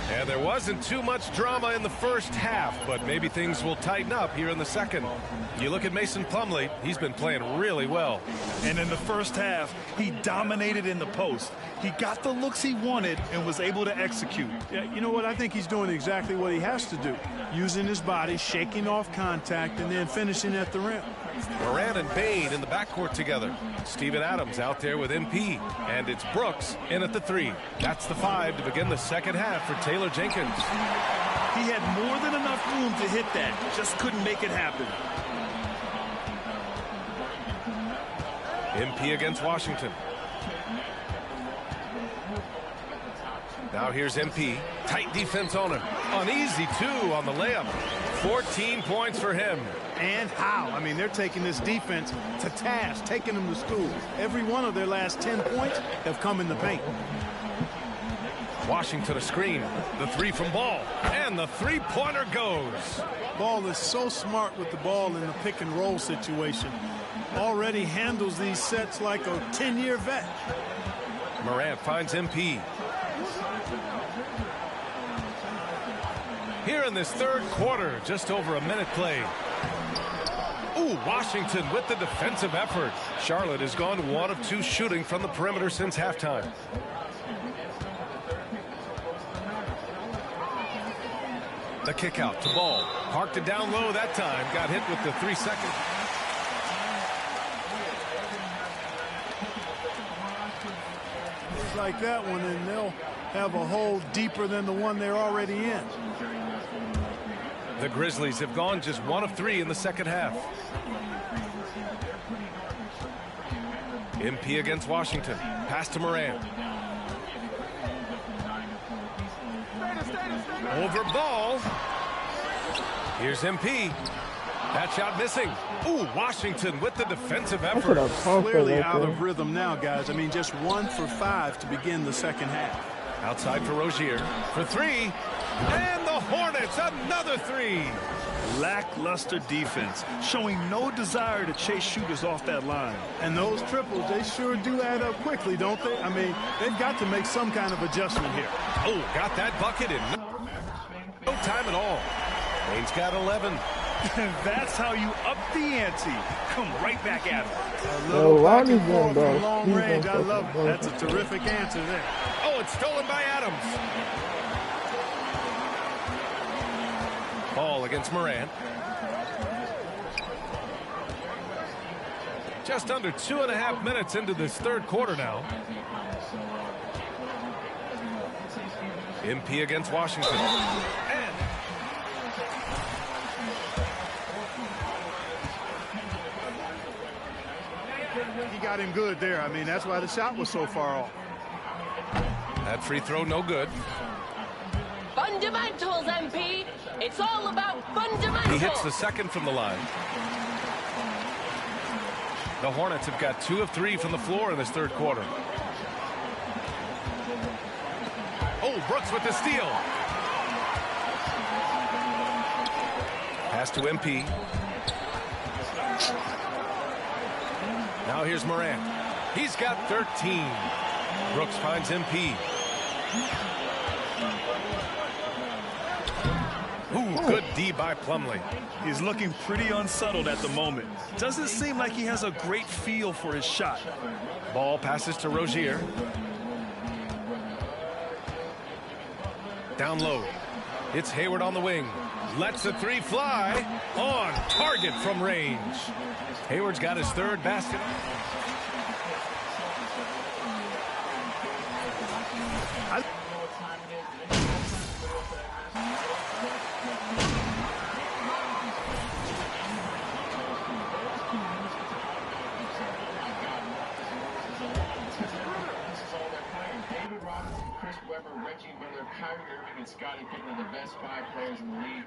And there wasn't too much drama in the first half, but maybe things will tighten up here in the second. You look at Mason Plumlee, he's been playing really well. And in the first half, he dominated in the post. He got the looks he wanted and was able to execute. Yeah, you know what? I think he's doing exactly what he has to do. Using his body, shaking off contact, and then finishing at the rim. Morant and Bane in the backcourt together. Steven Adams out there with MP. And it's Brooks in at the 3. That's the 5 to begin the second half for Taylor Jenkins. He had more than enough room to hit that. Just couldn't make it happen. MP against Washington. Now here's MP. Tight defense on him. An easy 2 on the layup. 14 points for him. And how? I mean, they're taking this defense to task, taking them to school. Every one of their last 10 points have come in the paint. Washington a screen. The 3 from Ball. And the 3-pointer goes. Ball is so smart with the ball in the pick and roll situation. Already handles these sets like a 10-year vet. Morant finds MP. Here in this third quarter, just over a minute played. Ooh, Washington with the defensive effort. Charlotte has gone 1 of 2 shooting from the perimeter since halftime. The kick out to Ball. Parked it down low that time. Got hit with the 3 seconds. It's like that one, and they'll have a hole deeper than the one they're already in. The Grizzlies have gone just 1 of 3 in the second half. MP against Washington. Pass to Morant. Over Ball. Here's MP. That shot missing. Ooh, Washington with the defensive effort. Clearly out of rhythm now, guys. I mean, just 1 for 5 to begin the second half. Outside for Rozier. For 3. And the Hornets, another 3. Lackluster defense, showing no desire to chase shooters off that line. And those triples, they sure do add up quickly, don't they? I mean, they've got to make some kind of adjustment here. Oh, got that bucket in no time at all. Wayne's got 11. That's how you up the ante. Come right back at him. A little back and forth from long range. I love it. That's a terrific answer there. Oh, it's stolen by Adams. Ball against Morant. Just under 2.5 minutes into this third quarter now. MP against Washington. And he got him good there. I mean, that's why the shot was so far off. That free throw no good. Fundamentals, MP. It's all about fundamentals. He hits the second from the line. The Hornets have got 2 of 3 from the floor in this third quarter. Oh, Brooks with the steal. Pass to MP. Now here's Morant. He's got 13. Brooks finds MP. Ooh, good D by Plumlee. He's looking pretty unsettled at the moment. Doesn't seem like he has a great feel for his shot. Ball passes to Rozier. Down low. It's Hayward on the wing. Lets the 3 fly. On target from range. Hayward's got his 3rd basket. Reggie Miller, Kyrie Irving, and Scottie Pippen are the best 5 players in the league.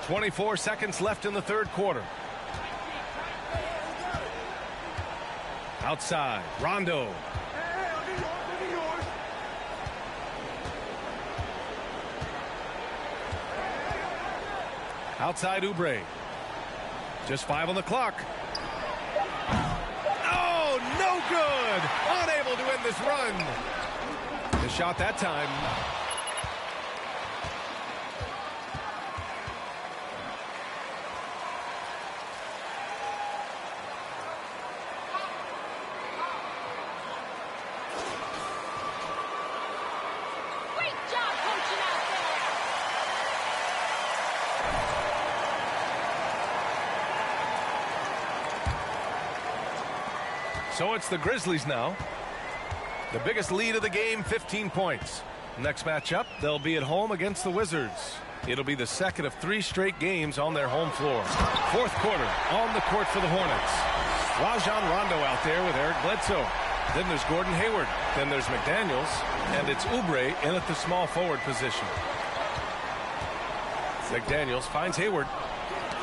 24 seconds left in the third quarter. Outside, Rondo. Outside, Oubre. Just 5 on the clock. Oh, no good! Unable to end this run. The shot that time. So it's the Grizzlies now. The biggest lead of the game, 15 points. Next matchup, they'll be at home against the Wizards. It'll be the second of 3 straight games on their home floor. Fourth quarter, on the court for the Hornets. Rajon Rondo out there with Eric Bledsoe. Then there's Gordon Hayward. Then there's McDaniels. And it's Oubre in at the small forward position. McDaniels finds Hayward.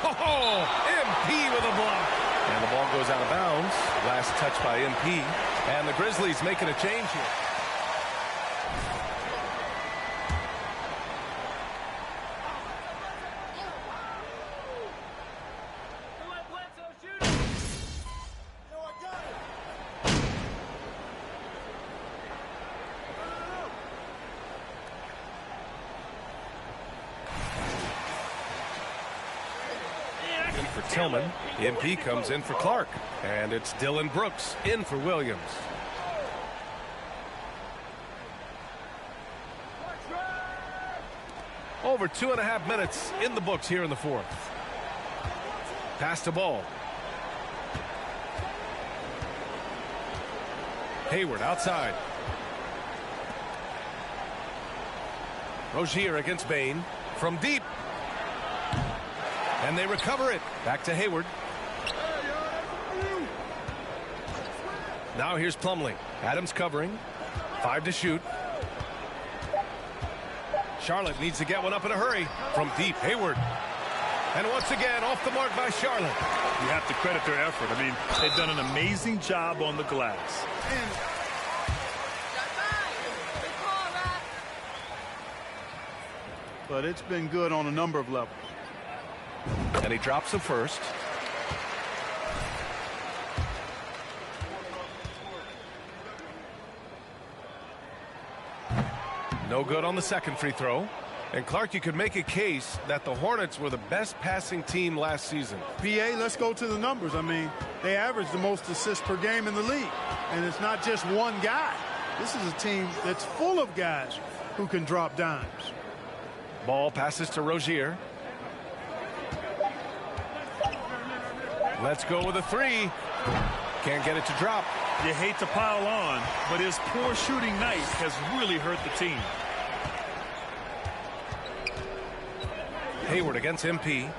Oh, MP with a block. And the ball goes out of bounds. Last touch by MP. And the Grizzlies making a change here. Tillman. MP comes in for Clark. And it's Dillon Brooks in for Williams. Over 2.5 minutes in the books here in the fourth. Pass the ball. Hayward outside. Rozier against Bane from deep. And they recover it. Back to Hayward. Now here's Plumlee. Adams covering. 5 to shoot. Charlotte needs to get one up in a hurry. From deep, Hayward. And once again, off the mark by Charlotte. You have to credit their effort. I mean, they've done an amazing job on the glass. But it's been good on a number of levels. And he drops the first. No good on the second free throw. And Clark, you could make a case that the Hornets were the best passing team last season. PA, let's go to the numbers. I mean, they average the most assists per game in the league. And it's not just one guy. This is a team that's full of guys who can drop dimes. Ball passes to Rozier. Let's go with a 3. Can't get it to drop. You hate to pile on, but his poor shooting night has really hurt the team. Hayward against MP.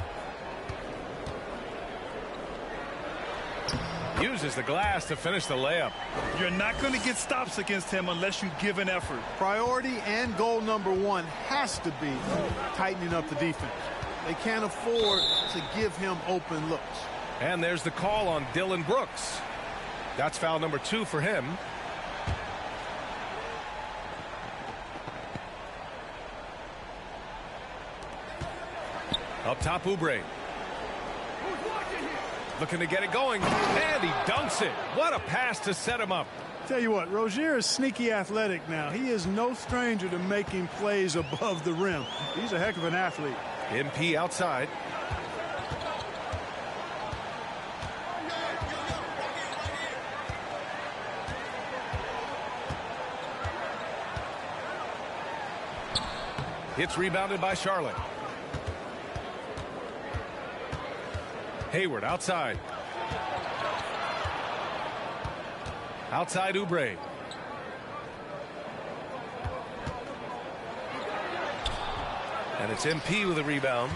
Uses the glass to finish the layup. You're not going to get stops against him unless you give an effort. Priority and goal number 1 has to be tightening up the defense. They can't afford to give him open looks. And there's the call on Dillon Brooks. That's foul number 2 for him. Up top, Oubre. Looking to get it going. And he dunks it. What a pass to set him up. Tell you what, Rozier is sneaky athletic now. He is no stranger to making plays above the rim. He's a heck of an athlete. MP outside. It's rebounded by Charlotte. Hayward outside. Outside Oubre. And it's MP with a rebound.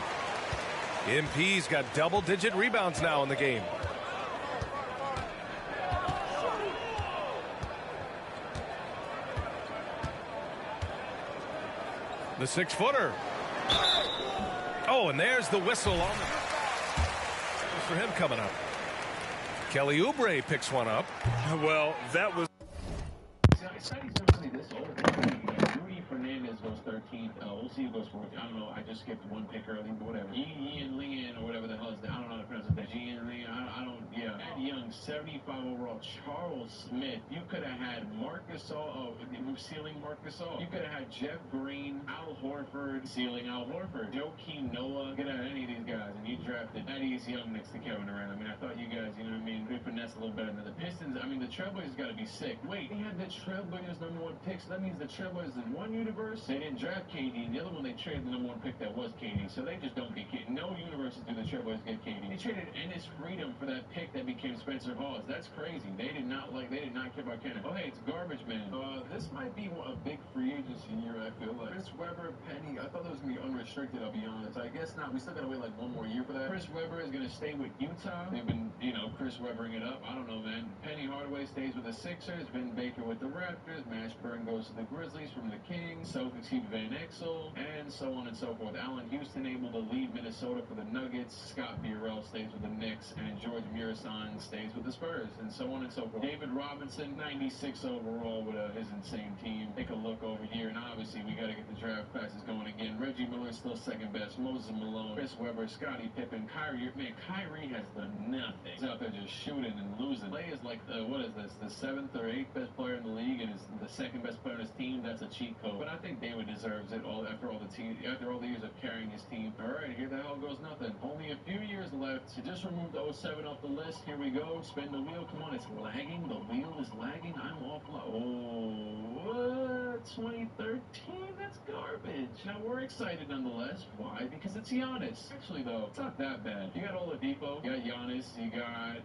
MP's got double-digit rebounds now in the game. The 6-footer. Oh, and there's the whistle on for him coming up. Kelly Oubre picks one up. Well, that was... It's not even this old. Rudy Fernandez goes 13th. We'll see who goes 4th. I don't know. I just skipped one pick early, but whatever. Ian Leon or whatever the hell is that. I don't know how to pronounce that. Ian Leon. I don't. Yeah. Ed Young, 75 overall. Charles Smith. You could have had Marc Gasol. Ceiling Marc Gasol. You could have had Jeff Green, Al Horford, ceiling Al Horford, Joakim Noah. Get out any of these guys, and you drafted Thaddeus Young next to Kevin Durant. I mean, I thought you guys, you know what I mean, could finesse a little better than the Pistons. I mean, the Trailblazers got to be sick. Wait, they had the Trailblazers #1 pick, so that means the Trailblazers in one universe, they didn't draft KD, and the other one they traded the #1 pick that was KD, so they just don't get KD. No universes do the Trailblazers get KD. They traded Ennis Freedom for that pick that became Spencer Hawes. That's crazy. They did not care about Kenneth. Oh, hey, it's Garbage Man. This might be a big free agency year, I feel like. Chris Webber, Penny, I thought that was going to be unrestricted, I'll be honest. I guess not. We still got to wait like one more year for that. Chris Webber is going to stay with Utah. They've been, Chris Webbering it up. I don't know, man. Penny Hardaway stays with the Sixers. Vin Baker with the Raptors. Mashburn goes to the Grizzlies from the Kings. Celtics keep Van Exel, and so on and so forth. Allen Houston able to leave Minnesota for the Nuggets. Scott Burrell stays with the Knicks, and George Murasan stays with the Spurs, and so on and so forth. David Robinson, 96 overall with his insane team. Take a look over here, and obviously we got to get the draft classes going again. Reggie Miller still second best. Moses Malone, Chris Webber, Scottie Pippen, Kyrie. Man, Kyrie has done nothing. He's out there just shooting and losing. Clay is like the 7th or 8th best player in the league, and is the 2nd best player on his team. That's a cheat code. But I think David deserves it after all the years of carrying his team. All right, here the hell goes nothing. Only a few years left. So just removed 07 off the list. Here we go. Spin the wheel. Come on, it's lagging. The wheel is lagging. I'm off. What? 2013? That's garbage. Now we're excited nonetheless. Why? Because it's Giannis. Actually, though, it's not that bad. You got Oladipo. You got Giannis. You got.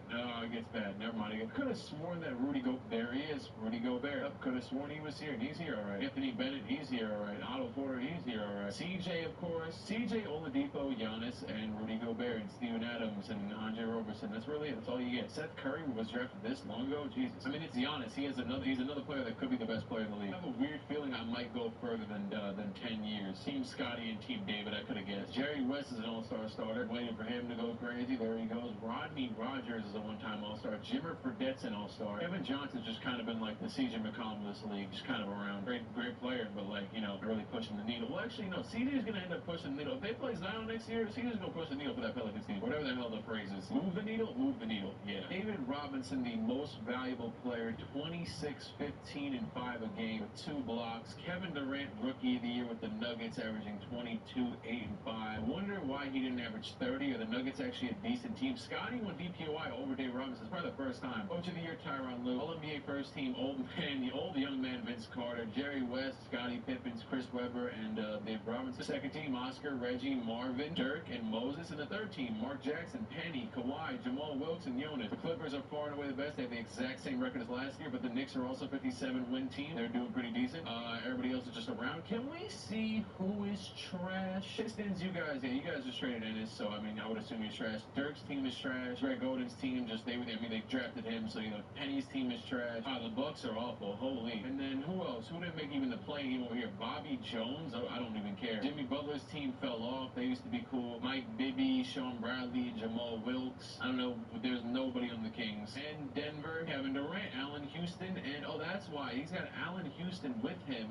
It gets bad. Never mind. I could have sworn that Rudy Gobert. There he is. Rudy Gobert. Could have sworn he was here. He's here, all right. Anthony Bennett. He's here, all right. Otto Porter. He's here, all right. CJ, of course. CJ, Oladipo, Giannis, and Rudy Gobert, and Steven Adams, and Andre Roberson. That's really it. That's all you get. Seth Curry was drafted this long ago. Jesus. I mean, it's Giannis. He's another player that could be the best player in the league. I have a weird feeling I might go further than 10 years. Team Scotty and Team David, I could have guessed. Jerry West is an all-star starter. Waiting for him to go crazy. There he goes. Rodney Rogers is a one-time all-star. Jimmer Fredette's an all-star. Kevin Johnson's just kind of been like the CJ McCollum of this league. Just kind of around. Great player, but really pushing the needle. Well, actually, no. CJ's going to end up pushing the needle. If they play Zion next year, CJ's going to push the needle for that Pelicans team. Whatever the hell the phrase is. Move the needle, move the needle. Yeah. David Robinson, the most valuable player, 26, 15, and 5 a game with 2 blocks. Kevin Durant, rookie of the year with the Nuggets, averaging 22, 8, and 5. I wonder why he didn't average 30, or the Nuggets actually a decent team. Scotty won DPOI over David Robinson. It's probably the first time. Coach of the year, Tyronn Lue. All-NBA first team, old young man, Vince Carter. Jerry West, Scottie Pippen, Chris Webber, and Dave Robinson. Second team, Oscar, Reggie, Marvin, Dirk, and Moses. And the third team, Mark Jackson, Penny, Kawhi, Jamal Wilkes, and Jonas. The Clippers are far and away the best. They have the exact same record as last year, but the Knicks are also 57-win team. They're doing pretty decent. Everybody else is just around. Can we see who is trash? Pistons, you guys just traded Ennis, so I mean, I would assume he's trash. Dirk's team is trash. Greg Oden's team they drafted him, so Penny's team is trash. The Bucks are awful. Holy. And then who else? Who didn't make even the play game over here? Bobby Jones? I don't even care. Jimmy Butler's team fell off. They used to be cool. Mike Bibby, Sean Bradley, Jamal Wilkes. I don't know. There's nobody on the Kings. And Denver, Kevin Durant, Allen Houston, and that's why he's got Allen Houston with him.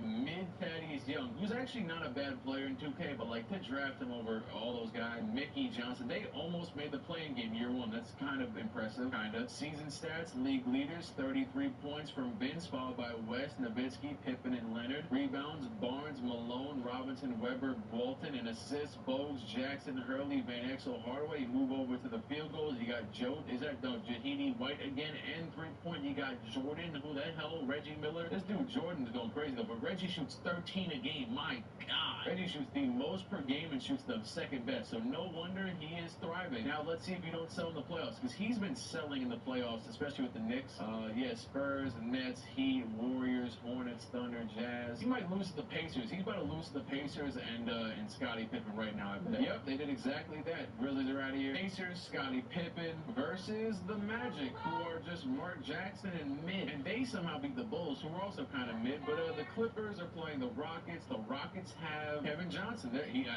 Thaddeus Young, who's actually not a bad player in 2K, but to draft him over all those guys. Mickey Johnson. They almost made the playing game year 1. That's kind of impressive. Season stats, league leaders, 33 points from Vince, followed by West, Nowitzki, Pippen, and Leonard. Rebounds, Barnes, Malone, Robinson, Webber, Bolton, and assists, Bogues, Jackson, Hurley, Van Exel, Hardaway. You move over to the field goals. You got Jahidi White again, and 3-point. You got Jordan. Who the hell? Reggie Miller. This dude Jordan's going crazy though, but Reggie shoots 13 a game. My God. Reggie shoots the most per game and shoots the second best, so no wonder he is thriving. Now let's see if you don't sell in the playoffs, because he's been selling in the playoffs, especially with the Knicks. Spurs, Nets, Heat, Warriors, Hornets, Thunder, Jazz. He might lose to the Pacers. He's about to lose to the Pacers and Scottie Pippen right now. Yep, they did exactly that. Grizzlies are out of here. Pacers, Scottie Pippen versus the Magic, who are just Mark Jackson and mid. And they somehow beat the Bulls, who were also kind of mid. But the the Clippers are playing the Rockets. The Rockets have Kevin Johnson.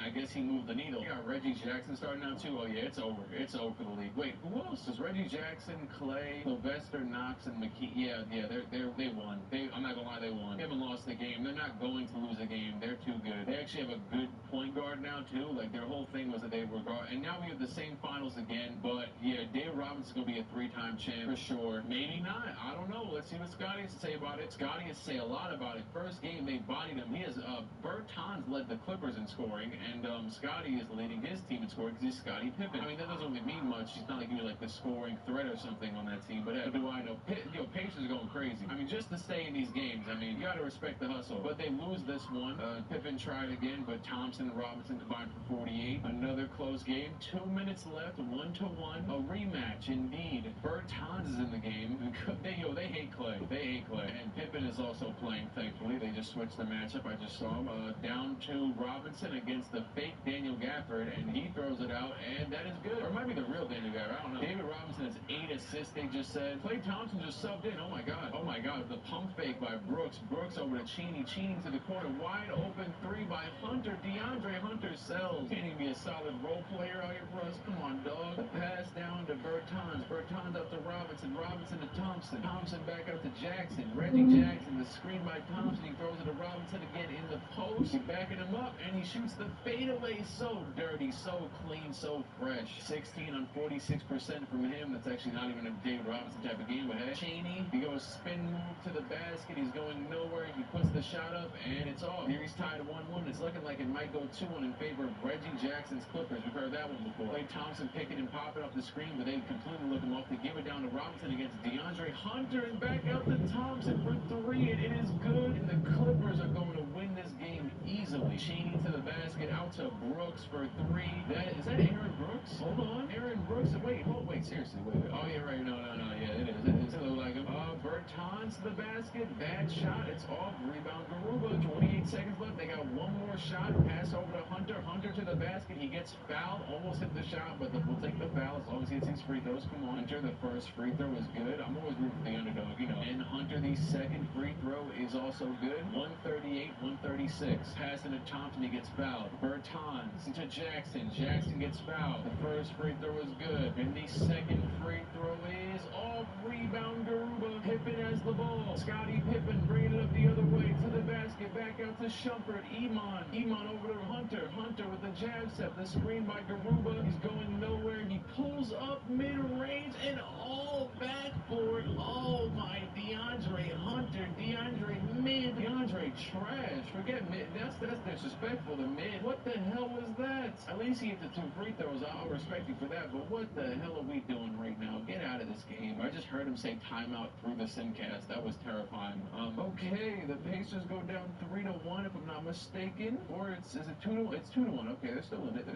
I guess he moved the needle. You got Reggie Jackson starting out too. Oh yeah, it's over. It's over for the league. Wait, who else? Is Reggie Jackson, Clay, Sylvester, Knox, and McKee? Yeah, they won. I'm not gonna lie, they won. They haven't lost the game. They're not going to lose a game. They're too good. They actually have a good point guard now too. Like their whole thing was that they were guard, and now we have the same finals again. But yeah, David Robinson's gonna be a 3-time champ for sure. Maybe not. I don't know. Let's see what Scotty has to say about it. Scotty has to say a lot about it. First game they bodied him. He has Bertans led the Clippers in scoring, and Scotty is leading his team in scoring because he's Scottie Pippen. I mean that doesn't really mean much. He's not like he was like the scoring threat or something on that team. But what do I know? Pacers are going crazy. I mean just to stay in these games. I mean you got to respect the hustle. But they lose this one. Pippen tried again, but Thompson and Robinson combined for 48. Another close game. 2 minutes left. 1-1. A rematch indeed. Bertans is in the game. They hate Clay. They hate Clay. And Pippen is also playing, thankfully. They just switched the matchup. I just saw him. Down to Robinson against the fake Daniel Gafford, and he throws it out, and that is good. Or it might be the real Daniel Gafford. I don't know. David Robinson has 8 assists, they just said. Klay Thompson just subbed in. Oh, my God. Oh, my God. The pump fake by Brooks. Brooks over to Cheney. Cheney to the corner. Wide open 3 by Hunter. DeAndre Hunter sells. Can't even be a solid role player out here for us. Come on, dog. The pass down to Bertans. Bertans up to Robinson. Robinson to Thompson. Thompson back up to Jackson. Reggie Jackson. The screen by Thompson. He throws it to Robinson again in the post. He's backing him up, and he shoots the fadeaway. So dirty, so clean, so fresh. 16 on 46% from him. That's actually not even a David Robinson type of game. But hey, Cheney, he goes spin move to the basket. He's going nowhere. He puts the shot up, and it's off. Here he's tied 1-1. It's looking like it might go 2-1 in favor of Reggie Jackson's Clippers. We've heard that one before. Klay Thompson picking and popping off the screen, but they completely look him off. They give it down to Robinson against DeAndre Hunter, and back out to Thompson for 3, and it is good. And the Clippers are going to win this game easily. Cheney to the basket, out to Brooks for 3. Is that Aaron Brooks? Hold on. Aaron Brooks. Wait, seriously, wait. Oh, yeah, right. No, yeah, it is. It looks like him. Bertans to the basket. Bad shot. It's off. Rebound Garuba. 28 seconds left. They got one more shot. Pass over to Hunter. Hunter to the basket. He gets fouled. Almost hit the shot, but we'll take the foul as long as he hits his free throws. Come on, Hunter. The first free throw is good. I'm always rooting for the underdog, you know. And Hunter, the second free throw is also good. 138, 136. Passing to Thompson. He gets fouled. Bertans to Jackson. Jackson gets fouled. The first free throw is good. And the second free throw is off. Rebound Garuba. Pippen has the ball. Scottie Pippen bringing it up the other way to the basket. Back out to Shumpert. Iman over to Hunter. Hunter with the jab set. The screen by Garuba. He's going nowhere. He pulls up mid-range and all backboard. Oh my, DeAndre Hunter. DeAndre mid. DeAndre trash. Forget mid. That's disrespectful to mid. What the hell was that? At least he hit the 2 free throws. I'll respect you for that. But what the hell are we doing right now? Get out of this game. I just heard him say timeout through the simcast. That was terrifying. Okay, the Pacers go down 3-1 if I'm not mistaken. Or is it 2-1? It's 2-1. Okay, they're still in it.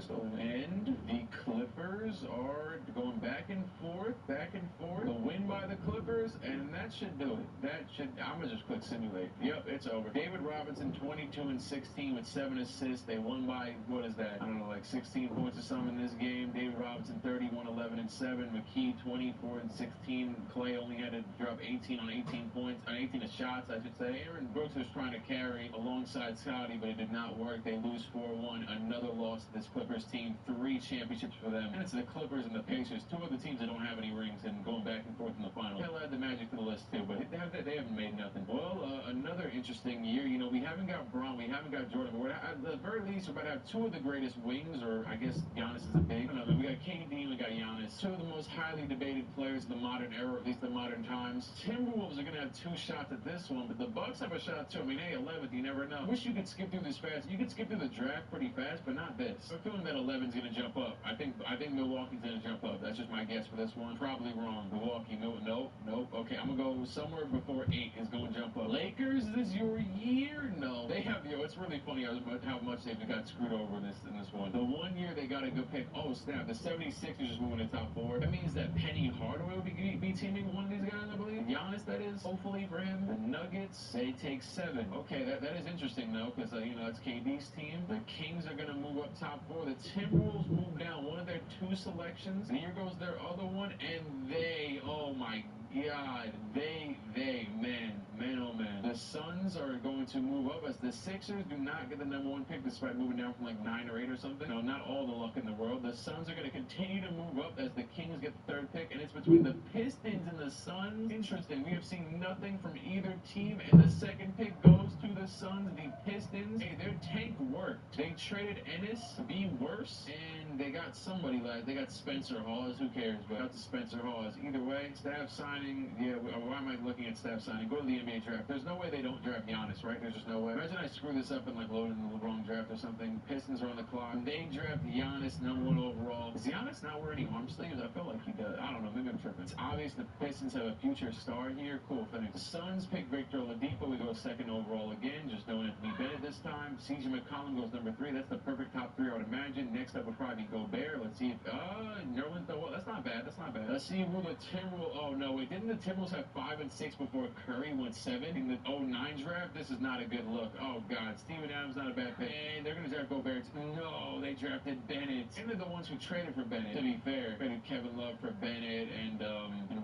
And the Clippers are going back and forth. The win by the Clippers, and that should do it. I'm gonna just click simulate. Yep, it's over. David Robinson 22 and 16 with 7 assists. They won by, what is that? I don't know, like 16 points or something in this game. David Robinson 31, 11 and 7. McKee 24 and 16. Clay only had to drop 18 on 18 points, on 18 shots, I should say. Aaron Brooks was trying to carry alongside Scotty, but it did not work. They lose 4-1. Another loss to this Clippers team. 3 championships for them. And it's the Clippers and the Pacers, 2 other teams that don't have any rings and going back and forth in the final. Hell, add the Magic to the list too, but they haven't made nothing. Well, another interesting year. You know, we haven't got Braun, we haven't got Jordan, but at the very least, we're about to have 2 of the greatest wings, or I guess Giannis is a big. I don't know, we got KD, we got Giannis. 2 of the most highly debated players in the modern era, at least the modern times. Timberwolves are going to have 2 shots at this one, but the Bucks have a shot too. I mean, hey, 11th, you never know. Wish you could skip through this fast. You could skip through the draft pretty fast, but not this. I'm feeling that 11's going to jump up. I think Milwaukee's going to jump up. That's just my guess for this one. Probably wrong. Milwaukee, nope. Okay, I'm going to go somewhere before 8 is going to jump up. Lakers, is this your year? No. They have, it's really funny how much they've got screwed over in this one. The one year they got a good pick. Oh, snap. The 76ers just moving to top 4. That means that Penny Hardaway will be teaming with one of these guys, I believe. Giannis, that is, hopefully for him. The Nuggets, they take 7. Okay, that is interesting, though, because, that's KD's team. The Kings are going to move up top 4. The Timberwolves move down one of their 2 selections. And here goes their other one, and they, oh my God, man, oh man. The Suns are going to move up, as the Sixers do not get the #1 pick despite moving down from like 9 or 8 or something. No, not all the luck in the world. The Suns are going to continue to move up as the Kings get the 3rd pick, and it's between the Pistons and the Suns. Interesting. We have seen nothing from either team, and the 2nd pick goes to the Suns. The Pistons, hey, their tank worked. They traded Ennis to be worse, and they got somebody last. They got Spencer Hawes. Who cares? But got to Spencer Hawes. Either way, staff signing. Yeah, why am I looking at staff signing? Go to the NBA draft. There's no way they don't draft Giannis, right? There's just no way. Imagine I screw this up and like load in the wrong draft or something. Pistons are on the clock. They draft Giannis #1 overall. Does Giannis not wear any arm sleeves? I feel like he does. I don't know. Maybe I'm tripping. It's obvious the Pistons have a future star here. Cool. The Suns pick Victor Oladipo. We go 2nd overall again. Just no Anthony Bennett this time. CJ McCollum goes #3. That's the perfect top 3, I would imagine. Next up would probably be Gobert. Let's see if Nerlens. Well, that's not bad. That's not bad. Let's see who the Timberwolves. Oh no, wait. Didn't the Timberwolves have 5 and 6 before Curry went 7 in the 09 draft? This is not a good look. Oh god, Steven Adams not a bad pick. And they're gonna draft Gobert. No, they drafted Bennett. And they're the ones who traded for Bennett. To be fair, traded Kevin Love for Bennett and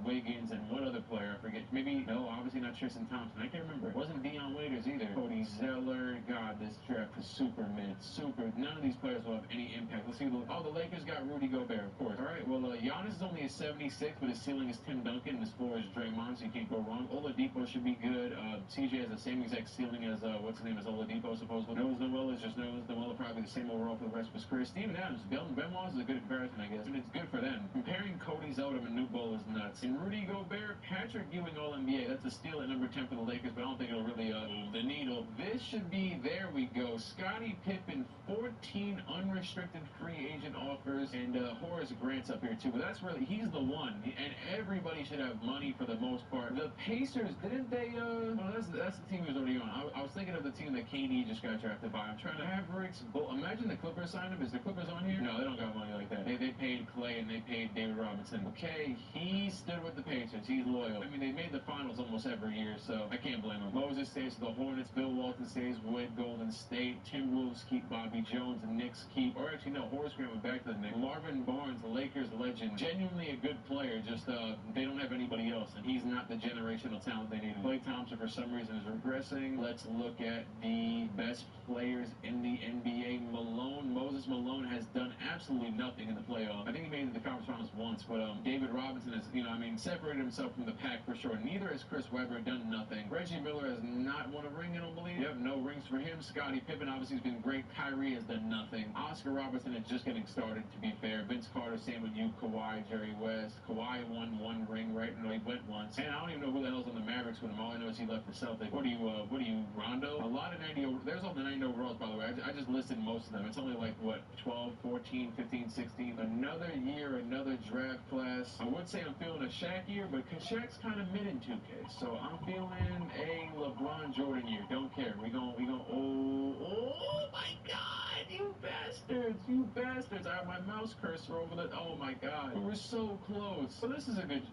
Wiggins and one other player. I forget. Maybe no, obviously not Tristan Thompson. I can't remember. It wasn't Deion Waiters either. Cody Zeller. God, this draft is super mid. Super. None of these players will have any impact. Let's see. The Lakers got Rudy Gobert, of course. All right. Well, Giannis is only a 76, but his ceiling is Tim Duncan, and his floor is Draymond, so you can't go wrong. Oladipo should be good. CJ has the same exact ceiling as what's his name is Oladipo, supposedly. Noel is just Noel. Noel probably the same overall for the rest of his career. Steven Adams, Benoit is a good comparison, I guess, and it's good for them. Comparing Cody Zeller to Manute Bol is nuts. And Rudy Gobert, Patrick Ewing All-NBA. That's a steal at #10 for the Lakers, but I don't think it'll really move the needle. This should be, there we go. Scottie Pippen, 14 unrestricted free agent offers, and Horace Grant's up here too. But that's really, he's the one, and everybody should have money for the most part. The Pacers, didn't they? Well, that's the team who's already on. I was thinking of the team that KD just got drafted by. I'm trying to Mavericks. Imagine the Clippers signed him. Is the Clippers on here? No, they don't got money like that. They paid Clay and they paid David Robinson. Okay, he stood with the Pacers. He's loyal. I mean, they made the finals almost every year, so I can't blame him. Moses stays with the Hornets. Bill Walton stays with Golden State. Timberwolves keep Bobby Jones. The Knicks keep, or actually no, Horace Grant went back to the Knicks. Marvin Barnes, the Lakers legend, genuinely a good player. Just they don't have anybody else, and he's not the generational talent they need. Klay Thompson, for some reason, is regressing. Let's look at the best players in the NBA. Moses Malone has done absolutely nothing in the playoffs. I think he made it to the conference finals once, but David Robinson has, separated himself from the pack for sure. Neither has Chris Webber, done nothing. Reggie Miller has not won a ring, I don't believe. Yep, no rings for him. Scottie Pippen obviously has been great. Kyrie has done nothing. Oscar Robertson is just getting started, to be fair. Vince Carter, same with you. Kawhi, Jerry West. Kawhi won 1 ring, right? No, he went once. And I don't even know who the hell's on the Mavericks with him. All I know is he left the Celtics. What are you, Rondo? A lot of 90, there's all the 90 overalls, by the way. I just listed most of them. It's only like, what, 12, 14, 15, 16. Another year, another draft class. I would say I'm feeling a Shaq year, but Shaq's kind of mid in 2K. So I'm feeling a LeBron Jordan year. Don't care. We gon' oh my God, you bastards. I have my mouse cursor over the, oh my God. We were so close. But this is a good,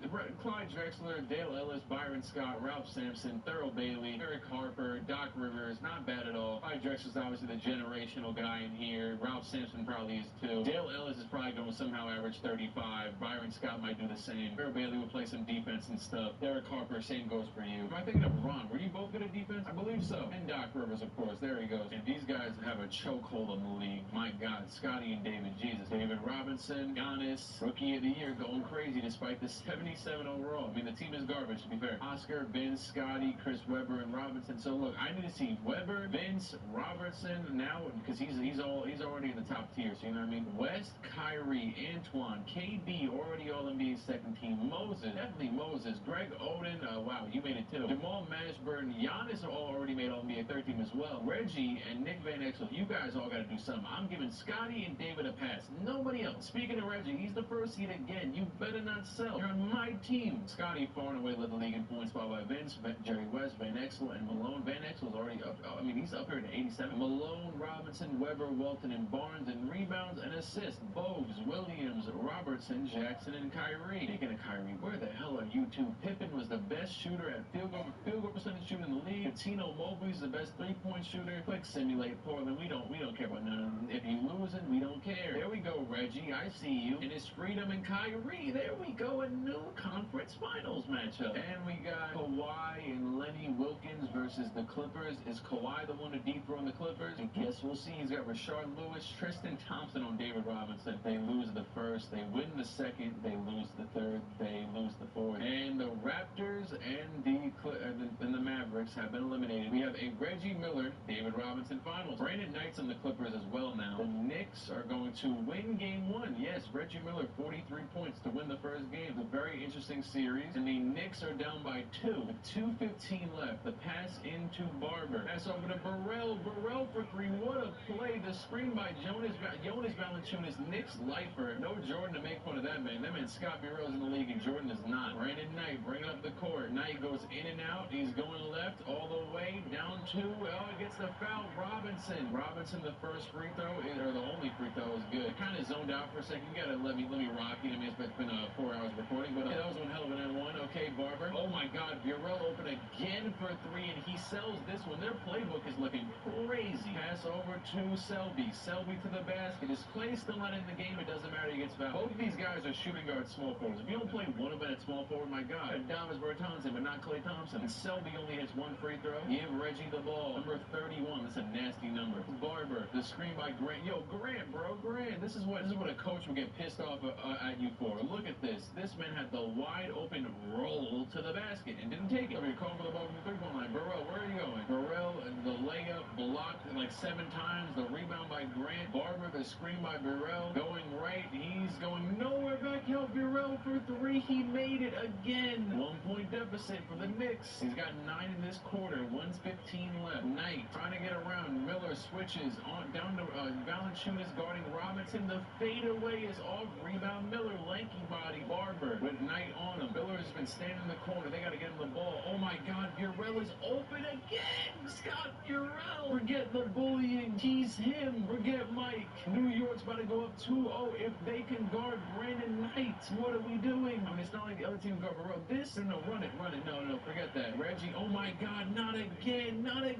Clyde Drexler, Dale Ellis, Byron Scott, Ralph Sampson, Thurl Bailey, Eric Harper, Doc Rivers, not bad at all. Clyde Drexler's obviously the generational guy in here. Ralph Sampson probably is too. Dale Ellis is probably going to somehow average 35. Byron Scott might do the same. Thurl Bailey will play some defense and stuff. Derek Harper, same goes for you. Am I thinking of Ron? Were you both good at defense? I believe so. And Doc Rivers, of course. There he goes. And these guys have a chokehold in the league. My God, Scotty and David, Jesus. David Robinson, Giannis, Rookie of the Year, going crazy despite the 77 overall. I mean, the team is garbage, to be fair. Oscar, Vince, Scotty, Chris Webber, and Robinson. So look, I need to see Webber, Vince, Robertson now, because he's already in the top tier. So you know what I mean? West, Kyrie, Antoine, KD, already all NBA second team. Moses, definitely Moses. Greg Oden, wow, you made it too. Jamal Mashburn, Giannis are all already made all NBA third team as well. Reggie and Nick Van Exel, you guys all got to do something. I'm giving Scotty and David a pass. Nobody else. Speaking of Reggie, he's the first seed again. You better not sell. You're on my team. Scotty far and away led the league in points by Vince, Jerry West, Van Exel, and Malone. Van Exel's already up. I mean, he's up here to 87. Malone, Robinson, Webber, Walton, and Barnes, and rebounds and assists. Bogues, Williams, Robertson, Jackson, and Kyrie. Speaking of Kyrie, where the hell are you two? Pippen was the best shooter at field goal percentage shooter in the league. Tino Mobley's the best three-point shooter. Click simulate Portland. We don't care about none of them. If you losing, we don't care. There we go, Reggie. I see you. And it's Freedom and Kyrie. There we go. A new conference finals matchup. And we got Kawhi and Lenny Wilkins versus versus the Clippers. Is Kawhi the one to dethrone the Clippers? I guess we'll see. He's got Rashard Lewis, Tristan Thompson on David Robinson. They lose the first, they win the second, they lose the third, they lose the fourth. And the Raptors and the Mavericks have been eliminated. We have a Reggie Miller, David Robinson finals. Brandon Knight's on the Clippers as well now. The Knicks are going to win game one. Yes, Reggie Miller, 43 points to win the first game. It's a very interesting series. And the Knicks are down by 2 with 2:15 left. The pass into Barber. Pass over to Burrell. Burrell for 3. What a play. The screen by Jonas Valanciunas. Knicks lifer. No Jordan to make fun of that man. That man Scott Burrell's in the league and Jordan is not. Brandon Knight bringing up the court. Knight goes in and out. He's going left all the way down to, he gets the foul. Robinson, the first free throw, or the only free throw, is good. Kind of zoned out for a second. You gotta let me rock you. I mean, it's been 4 hours recording, but that was one hell of an N1. Okay, Barber. Oh my God, Burrell open again for 3, and he sells this one. Their playbook is looking crazy. Pass over to Selby. Selby to the basket. Is Clay still not in the game? It doesn't matter. He gets fouled. Both of these guys are shooting guard small forwards. If you don't play one of them at small forward, my God, Adamas Bertans, but not Klay Thompson. And Selby only hits 1 free throw. Give Reggie the ball. Number 31. That's a nasty number. Barber. The screen by Grant. Yo, Grant, bro, Grant. This is what a coach would get pissed off at you for. Look at this. This man had the wide open roll to the basket and didn't take it. I mean, call for the ball from the 3-point line. Burrell, where are you going? Burrell, the layup blocked like 7 times. The rebound by Grant. Barber, the screen by Burrell. Going right. He's going nowhere back out. Burrell for 3. He made it again. 1-point deficit for the Knicks. He's got 9 in this quarter. 1:15 left. Knight trying to get around. Miller switches on down to Valanciunas guarding Robinson. The fadeaway is off. Rebound Miller. Lanky body. Barber with Knight on him. Miller has been standing in the corner. They got to get him the ball. Oh my God. Burrell is open again. Scott Burrell. Forget the bullying. Tease him. Forget Mike. New York's about to go up 2-0. If they can guard Brandon Knight, what are we doing? I mean, it's not like the other team guard Burrell. No, run it. No, forget that. Reggie, oh my God, not again. No, he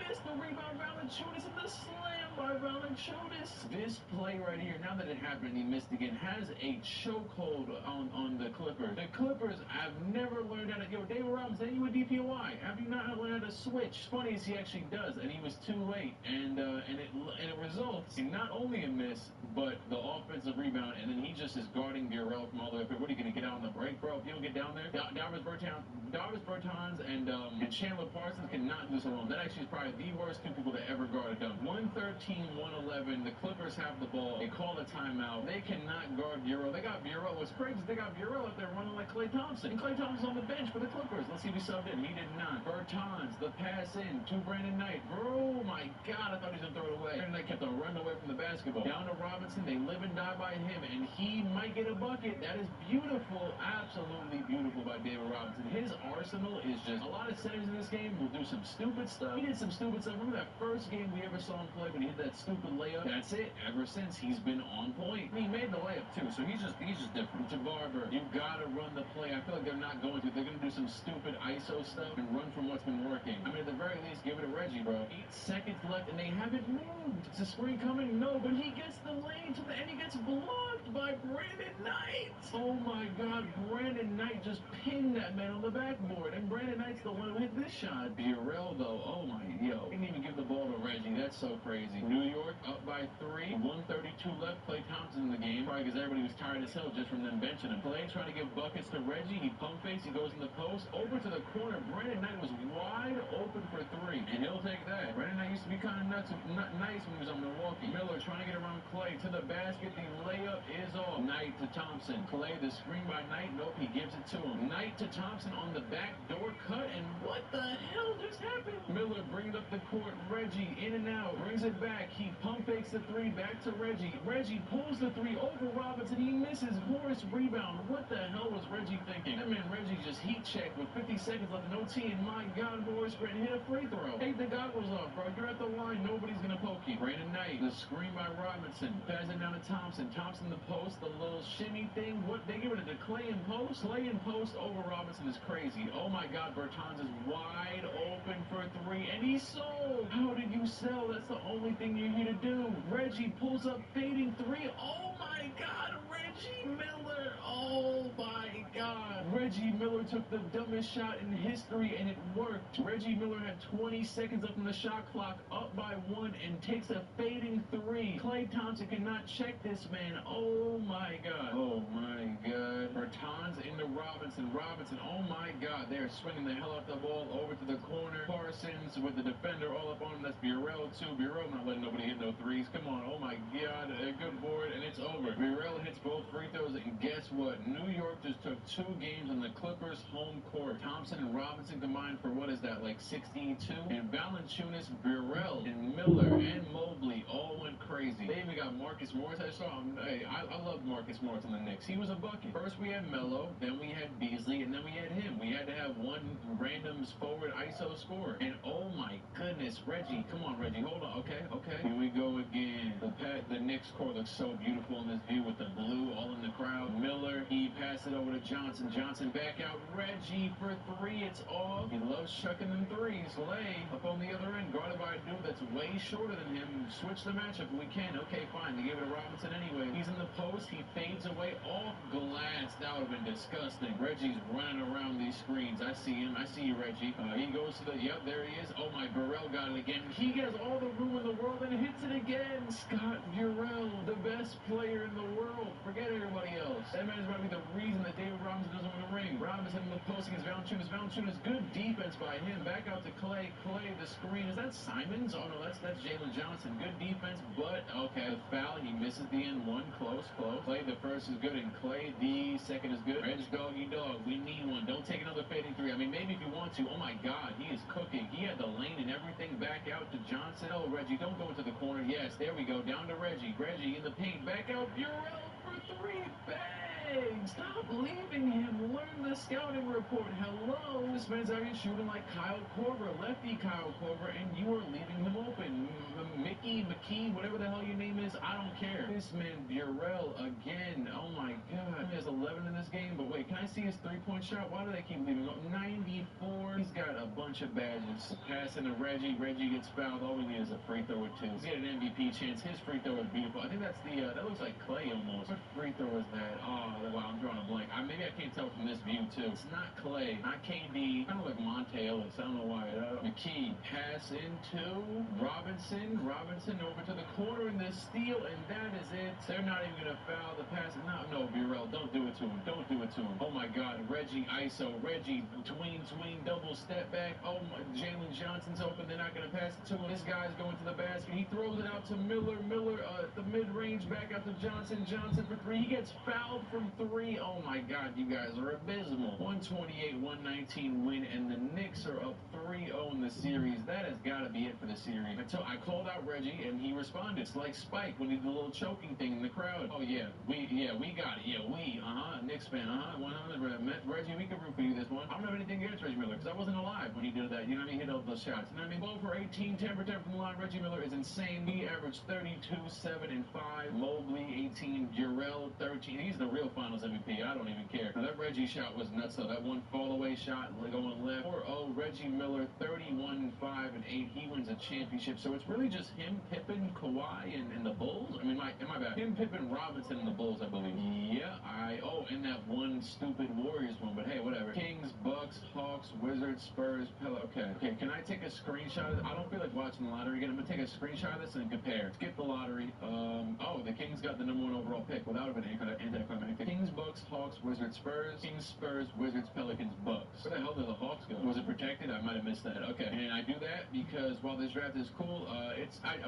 missed the rebound. Valanciunas and the slam by Valanciunas. This play right here, now that it happened and he missed again, has a chokehold on the Clippers. The Clippers have never learned how to, David Robinson, you a DPOI. Have you not learned how to switch? Funny as he actually does, and he was too late. And it results in not only a miss, but the offensive rebound, and then he just is guarding Burrell from all the way up here. What are you going to get out on the break, bro? If you don't get down there, Davis Bertans and Chandler Parsons cannot do this alone. That actually is probably the worst 2 people to ever guard a dunk. 113-111. The Clippers have the ball. They call a timeout. They cannot guard Burrell. They got Burrell. What's crazy is they got Burrell out there running like Klay Thompson. And Klay Thompson's on the bench for the Clippers. Let's see if he subbed in. He did not. Bertans, the pass in to Brandon Knight. Oh my God, I thought he was going to throw it away. Brandon Knight kept on running away from the basketball. Down to Robinson. They live and die by him, and he might get a bucket. That is beautiful. Absolutely beautiful by David Robinson. His arsenal is just a lot of centers in this game will do some stupid stuff. He did some stupid stuff. Remember that first game we ever saw him play when he hit that stupid layup? That's it. Ever since, he's been on point. He made the layup too, so he's just different. To Barber, you gotta run the play. I feel like they're not going to. They're gonna do some stupid ISO stuff and run from what's been working. I mean, at the very least, give it to Reggie, bro. 8 seconds left, and they haven't moved. It's a screen coming. No, but he gets the lane to the end. He gets blocked by Brandon Knight. Oh my God, Brandon Knight just pinned that man on the backboard, and Brandon Knight's the one who hit this shot. Burrell, though, oh my, didn't even give the ball to Reggie. That's so crazy. New York up by 3, 1:32 left. Klay Thompson in the game, probably because everybody was tired as hell just from them benching him. Klay trying to give buckets to Reggie. He pump fakes. He goes in the post. Over to the corner. Brandon Knight was wide open for 3, and he'll take that. Brandon Knight used to be kind of nice when he was on Milwaukee. Miller trying to get around Klay to the basket. The layup is off. Knight to Thompson. Klay, the screen by Knight. Nope, he gives it to him. Knight to Thompson on the back door cut, and what the hell just happened? Miller brings up the court. Reggie in and out. Brings it back. He pump fakes the 3 back to Reggie. Reggie pulls the 3 over Robinson. He misses. Morris rebound. What the hell was Reggie thinking? That man Reggie just heat checked with 50 seconds left. No T, and my God, Morris Grant hit a free throw. Take the goggles off, bro. You're at the line. Nobody's gonna poke you. Brandon Knight. The screen by Robinson. Pass it down to Thompson. Thompson the post. The little shimmy thing. What? They give it to Klay in post? Klay in post over Robinson is crazy. Oh my God, Bertans is wide open for 3, and he sold. How did you sell? That's the only thing you're here to do. Reggie pulls up, fading 3. Oh my my God, Reggie Miller. Oh, my God. Reggie Miller took the dumbest shot in history, and it worked. Reggie Miller had 20 seconds left on the shot clock, up by 1, and takes a fading 3. Klay Thompson cannot check this man. Oh, my God. Oh, my God. Bertans into Robinson. Robinson, oh, my God. They're swinging the hell out the ball over to the corner. Parsons with the defender all up on him. That's Burrell, too. Burrell not letting nobody hit no threes. Come on. Oh, my God. A good board, and it's over. Burrell hits both free throws, and guess what? New York just took 2 games on the Clippers' home court. Thompson and Robinson combined for, what is that, like 62? And Valanciunas, Burrell, and Miller, and Mobley all went crazy. They even got Marcus Morris. I saw him. Hey, I love Marcus Morris on the Knicks. He was a bucket. First we had Melo, then we had Beasley, and then we had him. We had to have one random forward ISO scorer. And oh my goodness, Reggie, come on, Reggie, hold on. Okay. Here we go again. The Knicks court looks so beautiful in this view with the blue all in the crowd. Miller, he passed it over to Johnson. Johnson back out. Reggie for 3. It's off. He loves chucking them threes. Lay up on the other end, guarded by a dude that's way shorter than him. Switch the matchup if we can. Okay, fine. They gave it to Robinson anyway. He's in the post. He fades away off glass. That would have been disgusting. Reggie's running around these screens. I see him. I see you, Reggie. He goes to the, yep, there he is. Oh my, Burrell got it again. He has all the room in the world and hits it again. Scott Burrell, the best player in the world. Forget everybody else. That man is going to be the reason that David Robinson doesn't win a ring. Robinson in the post against Valanciunas. Valanciunas, good defense by him. Back out to Klay. Klay, the screen. Is that Simons? Oh no, that's Jalen Johnson. Good defense, but okay. The foul, he misses the end one. Close. Klay, the first is good, and Klay, the second is good. Reg doggy dog. We need one. Don't take another fading 3. I mean, maybe if you want to. Oh my God, he is cooking. He had the lane and everything. Back out to Johnson. Oh, Reggie, don't go into the corner. Yes, there we go. Down to Reggie. Reggie in the paint. Back out. Burrell for 3. Bang! Stop leaving him. Learn the scouting report. Hello. This man's out here shooting like Kyle Korver, lefty Kyle Korver, and you are leaving him open. Mickey, McKee, whatever the hell your name is, I don't care. This man, Burrell, again. Oh my God. He has 11 in this game, but wait, can I see his 3-point shot? Why do they keep leaving him? 94. He's got a bunch of badges. Passing to Reggie. Reggie gets fouled. All we need is a free throw or 2. He's got an MVP chance. His free throw is beautiful. I think that's the, that looks like Klay almost. What free throw is that? Oh, wow, I'm drawing a blank. Maybe I can't tell from this view, too. It's not Klay, not KD. Kind of like Monte Ellis. I don't know why. McKee, pass into Robinson. Robinson over to the corner in the steal, and that is it. They're not even going to foul the pass. No, Burrell, don't do it to him. Don't do it to him. Oh, my God. Reggie, ISO. Reggie, tween, double step back. Oh, my. Jalen Johnson's open. They're not going to pass it to him. This guy's going to the basket. He throws it out to Miller. Miller, the mid-range, back out to Johnson. Johnson for 3. He gets fouled from 3. Oh, my God. You guys are abysmal. 128-119 win, and the Knicks are up 3-0 in the series. That has got to be it for the series. I called out Reggie, and he responded. It's like Spike when he did the little choking thing in the crowd. Oh, yeah. We got it. Yeah, we. Knicks fan. 100. Reggie, we can root for you this one. I don't have anything against Reggie Miller, because I wasn't alive when he did that. You know what I mean? Hit all those shots. You know what I mean? Ball for 18, 10 for 10 from the line. Reggie Miller is insane. He averaged 32, 7, and 5. Mobley, 18. Burrell, 13. He's the real finals MVP. I don't even care. Now, that Reggie shot was nuts, though. That one fall-away shot going left. 4-0. Reggie Miller, 31, 5, and 8. He wins a championship. So it's really just him, Pippen, Kawhi, and the Bulls? I mean, am I bad? Him, Pippen, Robinson, and the Bulls, I believe. Yeah, and that one stupid Warriors one, but hey, whatever. Kings, Bucks, Hawks, Wizards, Spurs, Okay, can I take a screenshot of this? I don't feel like watching the lottery again. I'm going to take a screenshot of this and compare. Skip the lottery. The Kings got the #1 overall pick without an anticlimactic. Kings, Bucks, Hawks, Wizards, Spurs. Kings, Spurs, Wizards, Pelicans, Bucks. Where the hell did the Hawks go? Was it protected? I might have missed that. Okay, and I do that because while this draft is cool,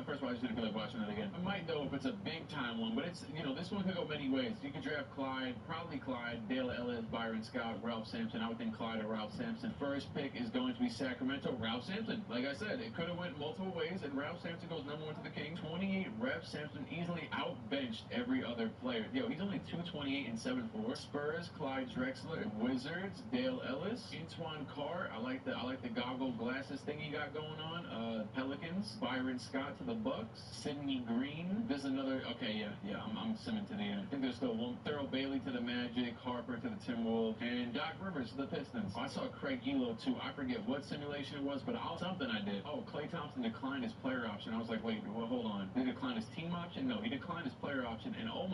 first of all, I just didn't feel like watching it again. I might know if it's a big-time one, but this one could go many ways. You could draft Clyde, probably Clyde, Dale Ellis, Byron Scott, Ralph Sampson. I would think Clyde or Ralph Sampson. First pick is going to be Sacramento. Ralph Sampson. Like I said, it could have went multiple ways, and Ralph Sampson goes #1 to the Kings. 28 reps. Sampson easily outbenched every other player. He's only 228 and 7'4". Spurs, Clyde Drexler. Wizards, Dale Ellis. Antoine Carr. I like like the goggle glasses thing he got going on. Pelicans, Byron Scott to the Bucks, Sidney Green. There's another. Okay, yeah. I'm simming to the end. I think there's still one. Thurl Bailey to the Magic, Harper to the Timberwolves, and Doc Rivers to the Pistons. I saw Craig Elo too. I forget what simulation it was, but something I did. Oh, Klay Thompson declined his player option. I was like, wait, well, hold on. Did he decline his team option? No, he declined his player option. And oh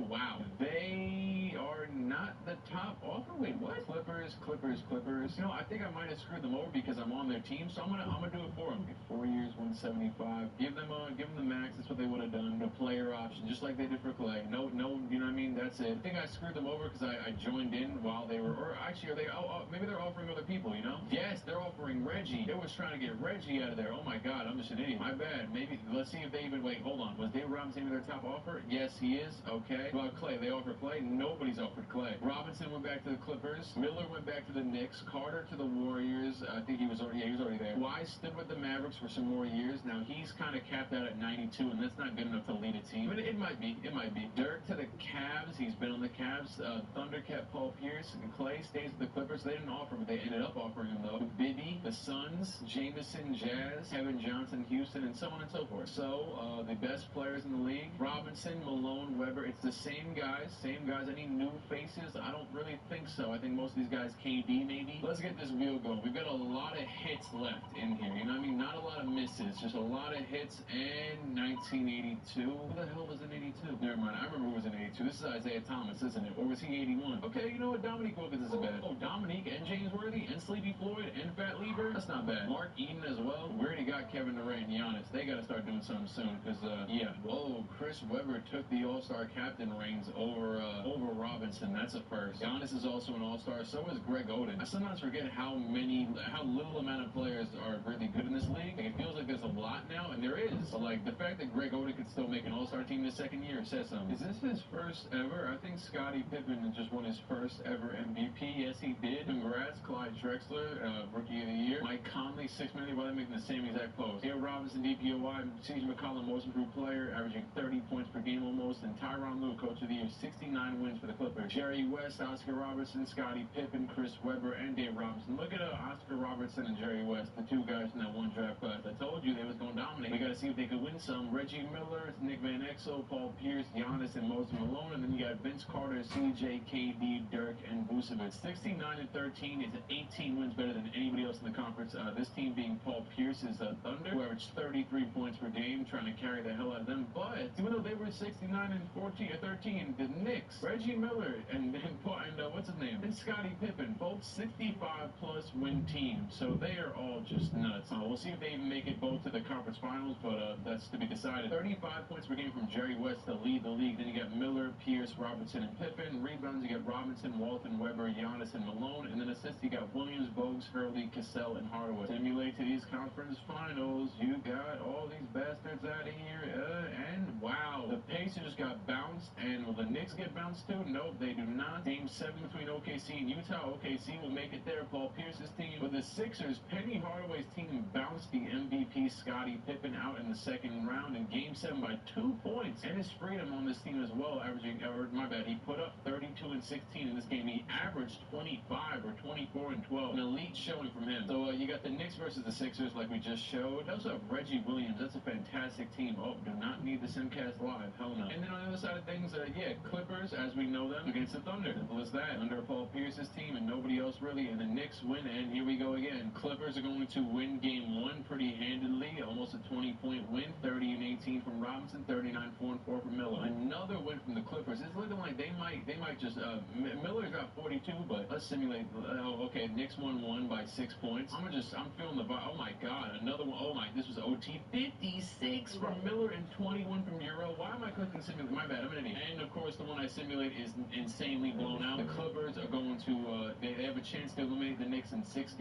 wow, they are not the top offer. Wait, what? Clippers. You know, I think I might have screwed them over because I'm on their team, so I'm gonna do it for them. 4 years, 175. Give them the max. That's what they would have done. The player option, just like they did for Klay. No, you know what I mean? That's it. I think I screwed them over because I joined in while they were, or actually, are they? Maybe they're offering other people. You know? Yes, they're offering Reggie. They was trying to get Reggie out of there. Oh my God, I'm just an idiot. My bad. Maybe let's see if they even wait. Hold on. Was Dave Robinson their top offer? Yes, he is. Okay. About Klay, they offered Klay. Nobody's offered Klay. Robinson went back to the Clippers. Miller went back to the Knicks. Carter to the Warriors. I think he was already there. Wise stood with the Mavericks for some more years. Now he's kind of capped out at 92, and that's not good enough to lead a team. But it might be. Dirk to the Cavs. He's been on the Cavs. Thunder kept Paul Pierce. And Klay stays with the Clippers. They didn't offer, but they ended up offering him though. Bibby, the Suns, Jameson, Jazz, Kevin Johnson, Houston, and so on and so forth. So the best players in the league: Robinson, Malone, Weber. It's the same guys. Any new faces? I don't really think so. I think most of these guys, KD maybe. Let's get this wheel going. We've got a lot of hits left in here. You know what I mean? Not a lot of misses, just a lot of hits. And 1982. Who the hell was in 82? Never mind. I remember who was in 82. This is Isaiah Thomas, isn't it? Or was he 81? Okay, you know what? Dominique Wilkins isn't bad. Oh, Dominique and James Worthy and Sleepy Floyd and Fat Lieber. That's not bad. Mark Eden as well. We already got Kevin Durant and Giannis. They got to start doing something soon because, yeah. Whoa, Chris Webber took the All-Star captain reins over Robinson. That's a first. Giannis is also an All-Star. So is Greg Oden. I sometimes forget how little amount of players are really good in this league. Like, it feels like there's a lot now, and there is. But, like, the fact that Greg Oden could still make an All-Star team this second year says something. Is this his first ever? I think Scottie Pippen just won his first ever MVP. Yes, he did. Congrats, Clyde Drexler, Rookie of the Year. Mike Conley, 6 minutes while they're making the same exact pose. Dale Robinson, DPOY, CJ McCollum, most improved player, averaging 30 points per game almost. And Tyronn Lue, Coach of the Year, 69 wins for the Clippers. Jerry West, Oscar Robertson, Scottie Pippen, Chris Webber, and Dave Robinson. Look at Oscar Robertson and Jerry West, the two guys in that one draft class. I told you they was going to dominate. We got to see if they could win some. Reggie Miller, Nick Van Exel, Paul Pierce, Giannis, and Moses Malone. And then you got Vince Carter, CJ, KD, Dirk, and Vucevic. 69-13 is 18 wins better than anybody else in the conference. This team being Paul Pierce's Thunder, who averaged 33 points per game, trying to carry the hell out of them. But even though they were 69-13, the Knicks, Reggie Miller, and what's his name? And Scottie Pippen, both 65-plus win teams. So they are all just nuts. We'll see if they even make it both to the conference finals, but that's to be decided. 35 points per game from Jerry West to lead the league. Then you got Miller, Pierce, Robertson, and Pippen. Rebounds, you got Robinson, Walton, Weber, Giannis, and Malone. And then assists, you got Williams, Bogues, Hurley, Cassell, and Hardaway. Simulate to these conference finals. You got all these bastards out of here. And wow, the Pacers got bounced. And will the Knicks get bounced too? Nope, they do not. Game 7 between OKC and Utah. OKC will make it there. Paul Pierce's team. With the Sixers, Penny Hardaway's team bounced the MVP Scottie Pippen out in the second round in Game 7 by 2 points. And his freedom on this team as well, he put up 32 and 16 in this game. He averaged 25 or 24 and 12. An elite showing from him. So you got the Knicks versus the Sixers like we just showed. They also have Reggie Williams. That's a fantastic team. Oh, do not need the Simcast Live. Hell no. And then on the other side of things, Clippers, as we know them, against the Thunder. Simple as that. Under Paul Pierce's team and nobody else really. And the Knicks win, and here we go again. Clippers are going to win Game 1 pretty handedly. Almost a 20-point win. 30 and 18 from Robinson. 39, 4 and 4 from Miller. Another win from the Clippers. It's looking like they might just Miller's got 42, but let's simulate. Knicks won 1 by 6 points. I'm feeling the vibe. Oh my God, another one. Oh my, this was OT. 56 from Miller and 21 from Euro. Why am I clicking simulate? My bad, I'm an idiot. And of course, the one I simulate is insanely blown out. The Clippers are going to they have a chance to eliminate the Knicks in 6 games.